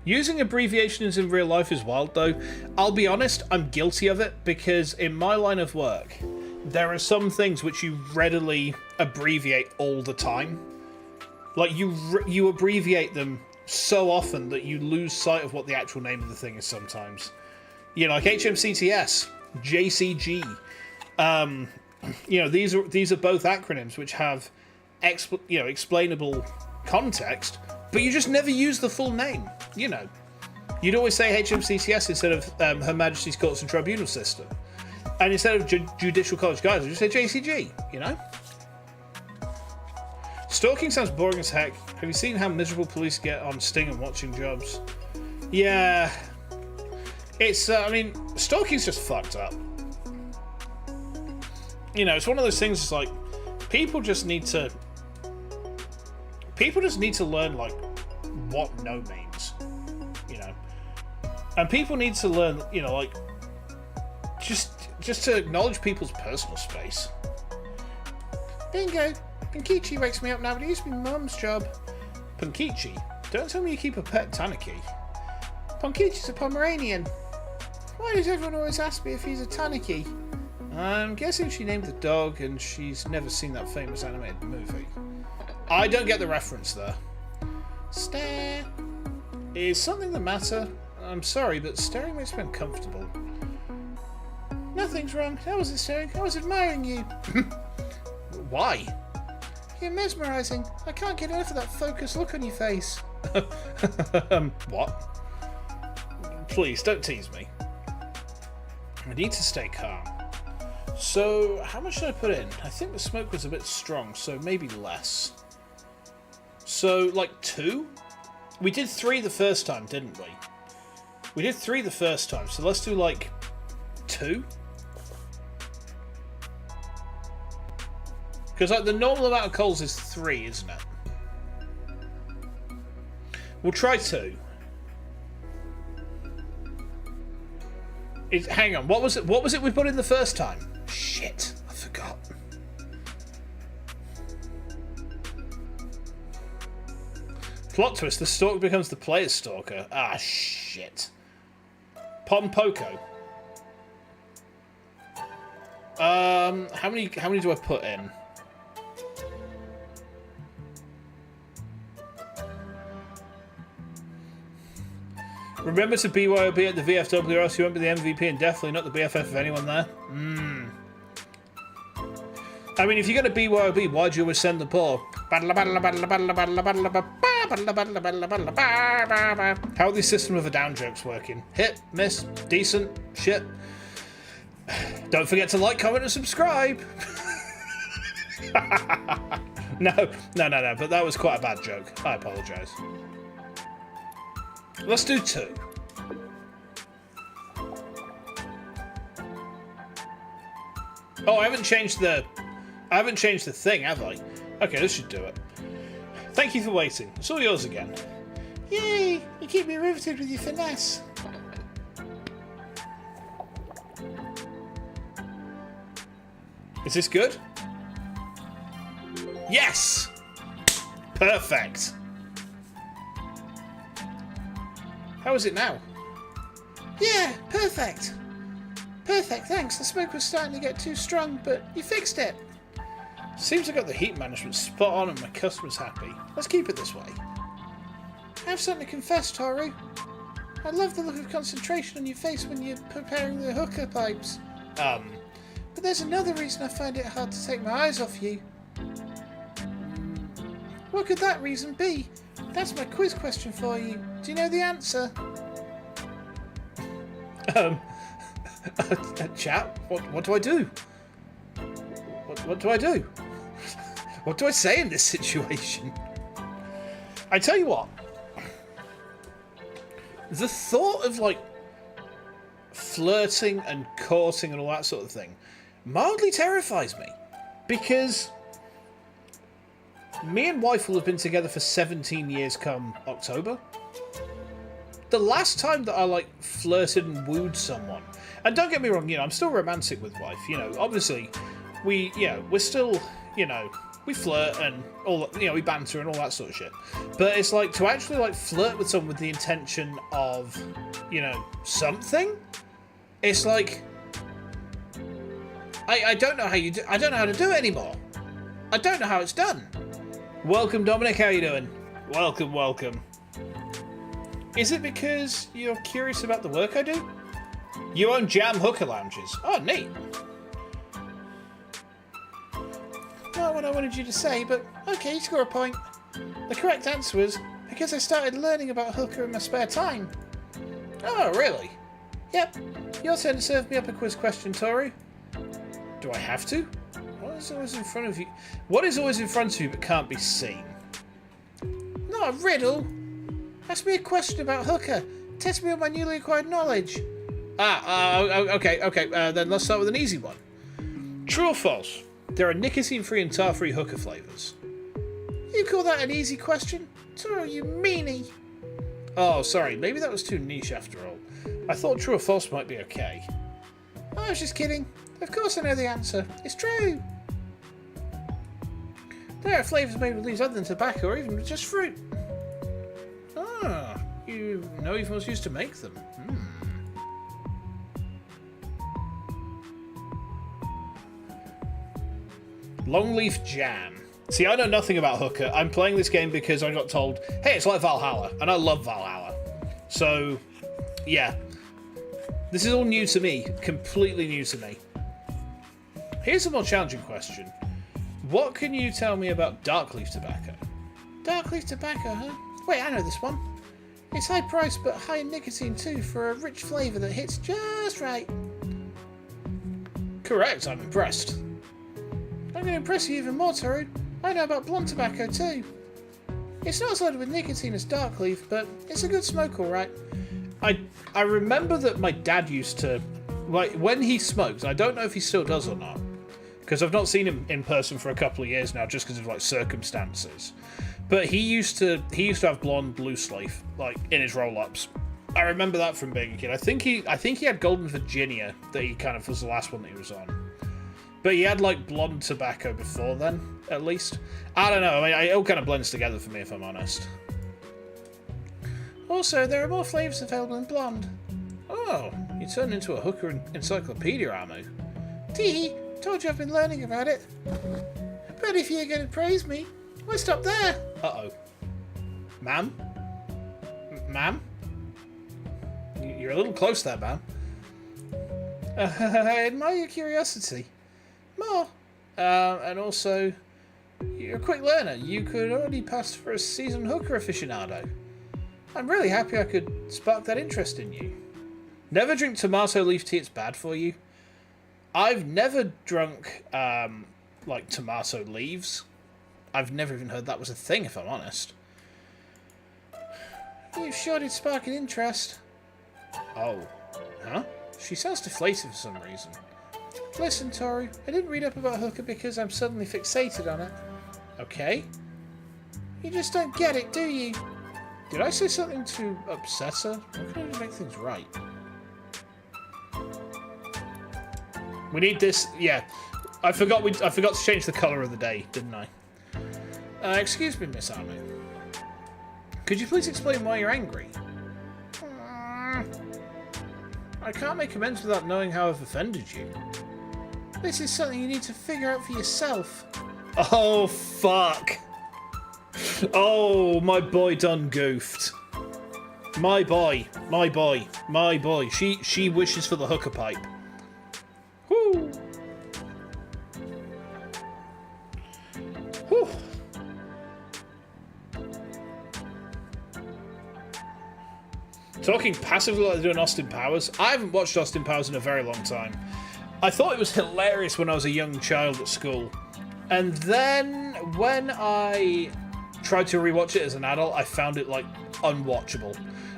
Using abbreviations in real life is wild, though. I'll be honest, I'm guilty of it, because in my line of work, there are some things which you readily abbreviate all the time. Like, you abbreviate them so often that you lose sight of what the actual name of the thing is sometimes. You know, like HMCTS, JCG. You know, these are both acronyms which have explainable context, but you just never use the full name. You know, you'd always say HMCTS instead of Her Majesty's Courts and Tribunal System, and instead of Judicial College Guys, you just say JCG. You know, stalking sounds boring as heck. Have you seen how miserable police get on Sting and watching jobs? Yeah, it's. I mean, stalking's just fucked up. You know, it's one of those things. It's like people just need to learn like what no means, you know, and people need to learn, you know, like just to acknowledge people's personal space. Bingo! Punkichi wakes me up now, but it used to be Mum's job. Punkichi? Don't tell me you keep a pet tanuki. Punkichi's a Pomeranian. Why does everyone always ask me if he's a tanuki? I'm guessing she named the dog and she's never seen that famous animated movie. I don't get the reference there. Stare. Is something the matter? I'm sorry, but staring makes me uncomfortable. Nothing's wrong. I wasn't staring. I was admiring you. Why? You're mesmerising. I can't get enough of that focused look on your face. What? Please, don't tease me. I need to stay calm. So, how much should I put in? I think the smoke was a bit strong, so maybe less. So, like 2? We did 3 the first time, didn't we? We did 3 the first time, so let's do like 2? Because like the normal amount of coals is 3, isn't it? We'll try 2. Hang on, what was it? What was it we put in the first time? Shit, I forgot. Plot twist: the stalker becomes the player's stalker. Ah, shit. Pom Poco. How many do I put in? Remember to BYOB at the VFW, or else you won't be the MVP and definitely not the BFF of anyone there. I mean, if you're going to BYOB, why'd you always send the ball? How are these System of a Down jokes working? Hit, miss, decent, shit. Don't forget to like, comment, and subscribe. No, but that was quite a bad joke. I apologise. Let's do 2. Oh, I haven't changed the thing, have I? Okay, this should do it. Thank you for waiting. It's all yours again. Yay! You keep me riveted with your finesse. Is this good? Yes! Perfect. How is it now? Yeah, perfect. Perfect, thanks. The smoke was starting to get too strong, but you fixed it. Seems I got the heat management spot on and my customer's happy. Let's keep it this way. I have something to confess, Toru. I love the look of concentration on your face when you're preparing the hookah pipes. But there's another reason I find it hard to take my eyes off you. What could that reason be? That's my quiz question for you. Do you know the answer? Chat, what do I do? What do I do? What do I say in this situation? I tell you what. The thought of, like, flirting and courting and all that sort of thing mildly terrifies me. Because me and wife will have been together for 17 years come October. The last time that I, like, flirted and wooed someone, and don't get me wrong, you know, I'm still romantic with wife, you know, obviously, we're still, you know, we flirt and all that, we banter and all that sort of shit. But it's like to actually like flirt with someone with the intention of, something. It's like I don't know how you do. I don't know how to do it anymore. I don't know how it's done. Welcome, Dominic. How you doing? Welcome, welcome. Is it because you're curious about the work I do? You own Jam Hookah Lounges. Oh, neat. Not what I wanted you to say, but okay, you score a point. The correct answer was because I started learning about hookah in my spare time. Oh, really? Yep. Your turn to serve me up a quiz question, Toru. Do I have to? What is always in front of you? What is always in front of you but can't be seen? Not a riddle. Ask me a question about hookah. Test me on my newly acquired knowledge. Okay. Then let's start with an easy one. True or false? There are nicotine-free and tar-free hookah flavours. You call that an easy question? Toru, you meanie. Oh, sorry. Maybe that was too niche after all. I thought true or false might be okay. I was just kidding. Of course I know the answer. It's true. There are flavours made with leaves other than tobacco or even just fruit. Ah, you know you've most used to make them. Longleaf jam. See, I know nothing about hookah. I'm playing this game because I got told, hey, it's like Valhalla, and I love Valhalla. So, yeah. This is all new to me. Completely new to me. Here's a more challenging question. What can you tell me about dark leaf tobacco? Dark leaf tobacco, huh? Wait, I know this one. It's high priced but high in nicotine too for a rich flavour that hits just right. Correct, I'm impressed. I'm going to impress you even more, Toru. I know about blonde tobacco too. It's not as loaded with nicotine as dark leaf, but it's a good smoke, alright. I remember that my dad used to, like, when he smoked, I don't know if he still does or not, because I've not seen him in person for a couple of years now, just because of like circumstances. But he used to have blonde loose leaf, like in his roll-ups. I remember that from being a kid. I think he had Golden Virginia that he kind of was the last one that he was on. But he had like blonde tobacco before then, at least. I don't know. I mean, it all kind of blends together for me, if I'm honest. Also, there are more flavours available in blonde. Oh, you turned into a hooker encyclopedia, Amu. Tee, told you I've been learning about it. But if you're going to praise me, why stop there? Uh-oh. Ma'am? Ma'am? You're a little close there, ma'am. I admire your curiosity. More. And also, you're a quick learner. You could already pass for a seasoned hooker aficionado. I'm really happy I could spark that interest in you. Never drink tomato leaf tea, it's bad for you. I've never drunk, like, tomato leaves. I've never even heard that was a thing, if I'm honest. You sure did spark an interest. Oh. Huh? She sounds deflated for some reason. Listen, Toru, I didn't read up about hookah because I'm suddenly fixated on it. Okay. You just don't get it, do you? Did I say something to upset her? Why can't I make things right? We need this. Yeah, I forgot to change the colour of the day, didn't I? Excuse me, Miss Amu. Could you please explain why you're angry? I can't make amends without knowing how I've offended you. This is something you need to figure out for yourself. Oh, fuck. Oh, my boy done goofed. My boy. She wishes for the hookah pipe. Woo. Whew. Talking passively like they're doing Austin Powers. I haven't watched Austin Powers in a very long time. I thought it was hilarious when I was a young child at school. And then when I tried to rewatch it as an adult, I found it, like, unwatchable.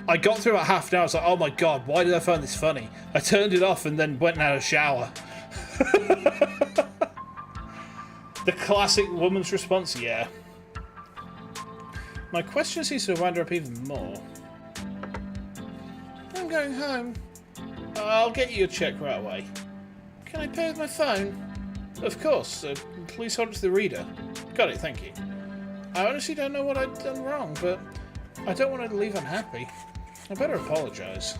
I got through about half an hour, I was like, oh my god, why did I find this funny? I turned it off and then went and had a shower. The classic woman's response, yeah. My question seems to wind her up even more. I'm going home. I'll get you a check right away. Can I pay with my phone? Of course. Please hold it to the reader. Got it, thank you. I honestly don't know what I've done wrong, but I don't want her to leave unhappy. I better apologise.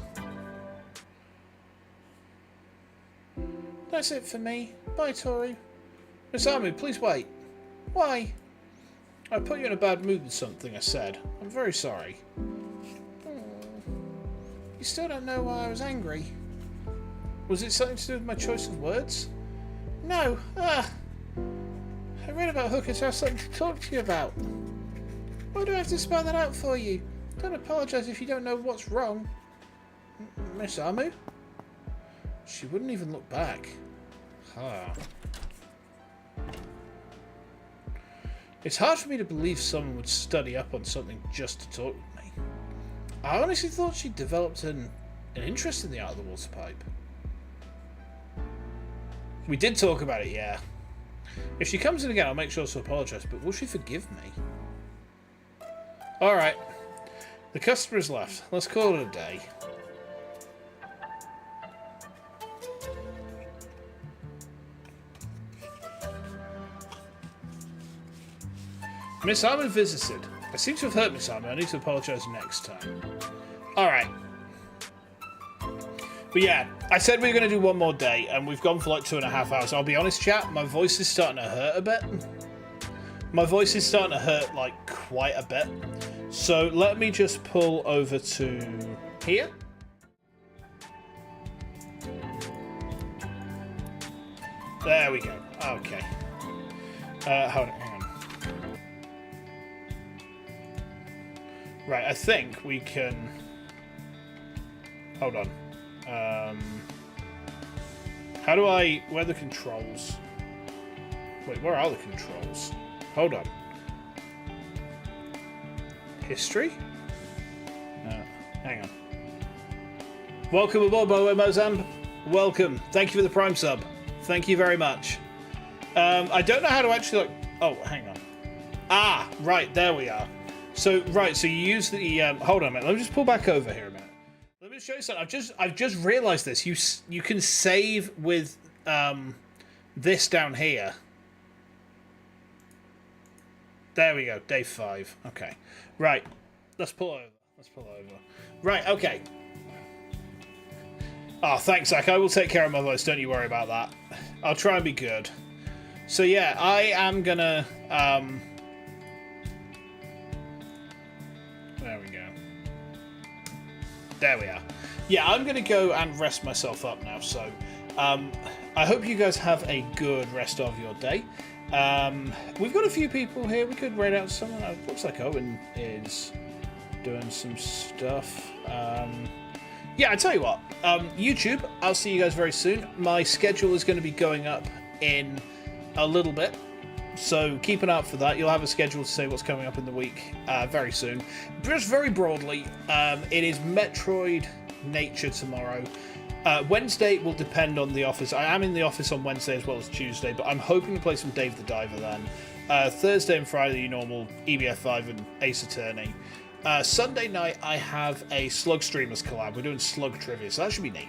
That's it for me. Bye, Tori. Miss Amu, please wait. Why? I put you in a bad mood with something I said. I'm very sorry. You still don't know why I was angry. Was it something to do with my choice of words? No. I read about Hookah to have something to talk to you about. Why do I have to spell that out for you? Don't apologise if you don't know what's wrong. Miss Amu? She wouldn't even look back. Huh. It's hard for me to believe someone would study up on something just to talk with me. I honestly thought she'd developed an interest in the art of the water pipe. We did talk about it, yeah. If she comes in again, I'll make sure to apologise, but will she forgive me? Alright. The customer's left. Let's call it a day. Miss Amu visited. I seem to have hurt Miss Amu. I need to apologise next time. Alright. But yeah, I said we were going to do one more day, and we've gone for like 2.5 hours. I'll be honest, chat, my voice is starting to hurt a bit. My voice is starting to hurt, like, quite a bit. So let me just pull over to here. There we go. Okay. Hold on. Hang on. Right, I think we can... Hold on. How do I... Where are the controls? Wait, where are the controls? Hold on. History? Hang on. Welcome aboard, Mozamb. Welcome. Thank you for the Prime sub. Thank you very much. I don't know how to actually... Like, oh, hang on. Ah, right, there we are. So, right, so you use the... hold on a minute. Let me just pull back over here a minute. Let me show you something. I've just realised this. You can save with this down here. There we go. Day 5. Okay. Right. Let's pull over. Right. Okay. Oh, thanks, Zach. I will take care of my voice. Don't you worry about that. I'll try and be good. So yeah, I am gonna. There we go. There we are. Yeah, I'm going to go and rest myself up now, so I hope you guys have a good rest of your day. We've got a few people here. We could raid out someone. It looks like Owen is doing some stuff. Yeah, I tell you what, YouTube, I'll see you guys very soon. My schedule is going to be going up in a little bit. So keep an eye out for that. You'll have a schedule to say what's coming up in the week very soon. Just very broadly, it is Metroid Nature tomorrow. Wednesday will depend on the office. I am in the office on Wednesday as well as Tuesday, but I'm hoping to play some Dave the Diver then. Thursday and Friday, your normal EBF5 and Ace Attorney. Sunday night, I have a Slug Streamers collab. We're doing Slug Trivia, so that should be neat.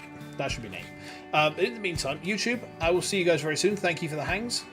But in the meantime, YouTube, I will see you guys very soon. Thank you for the hangs.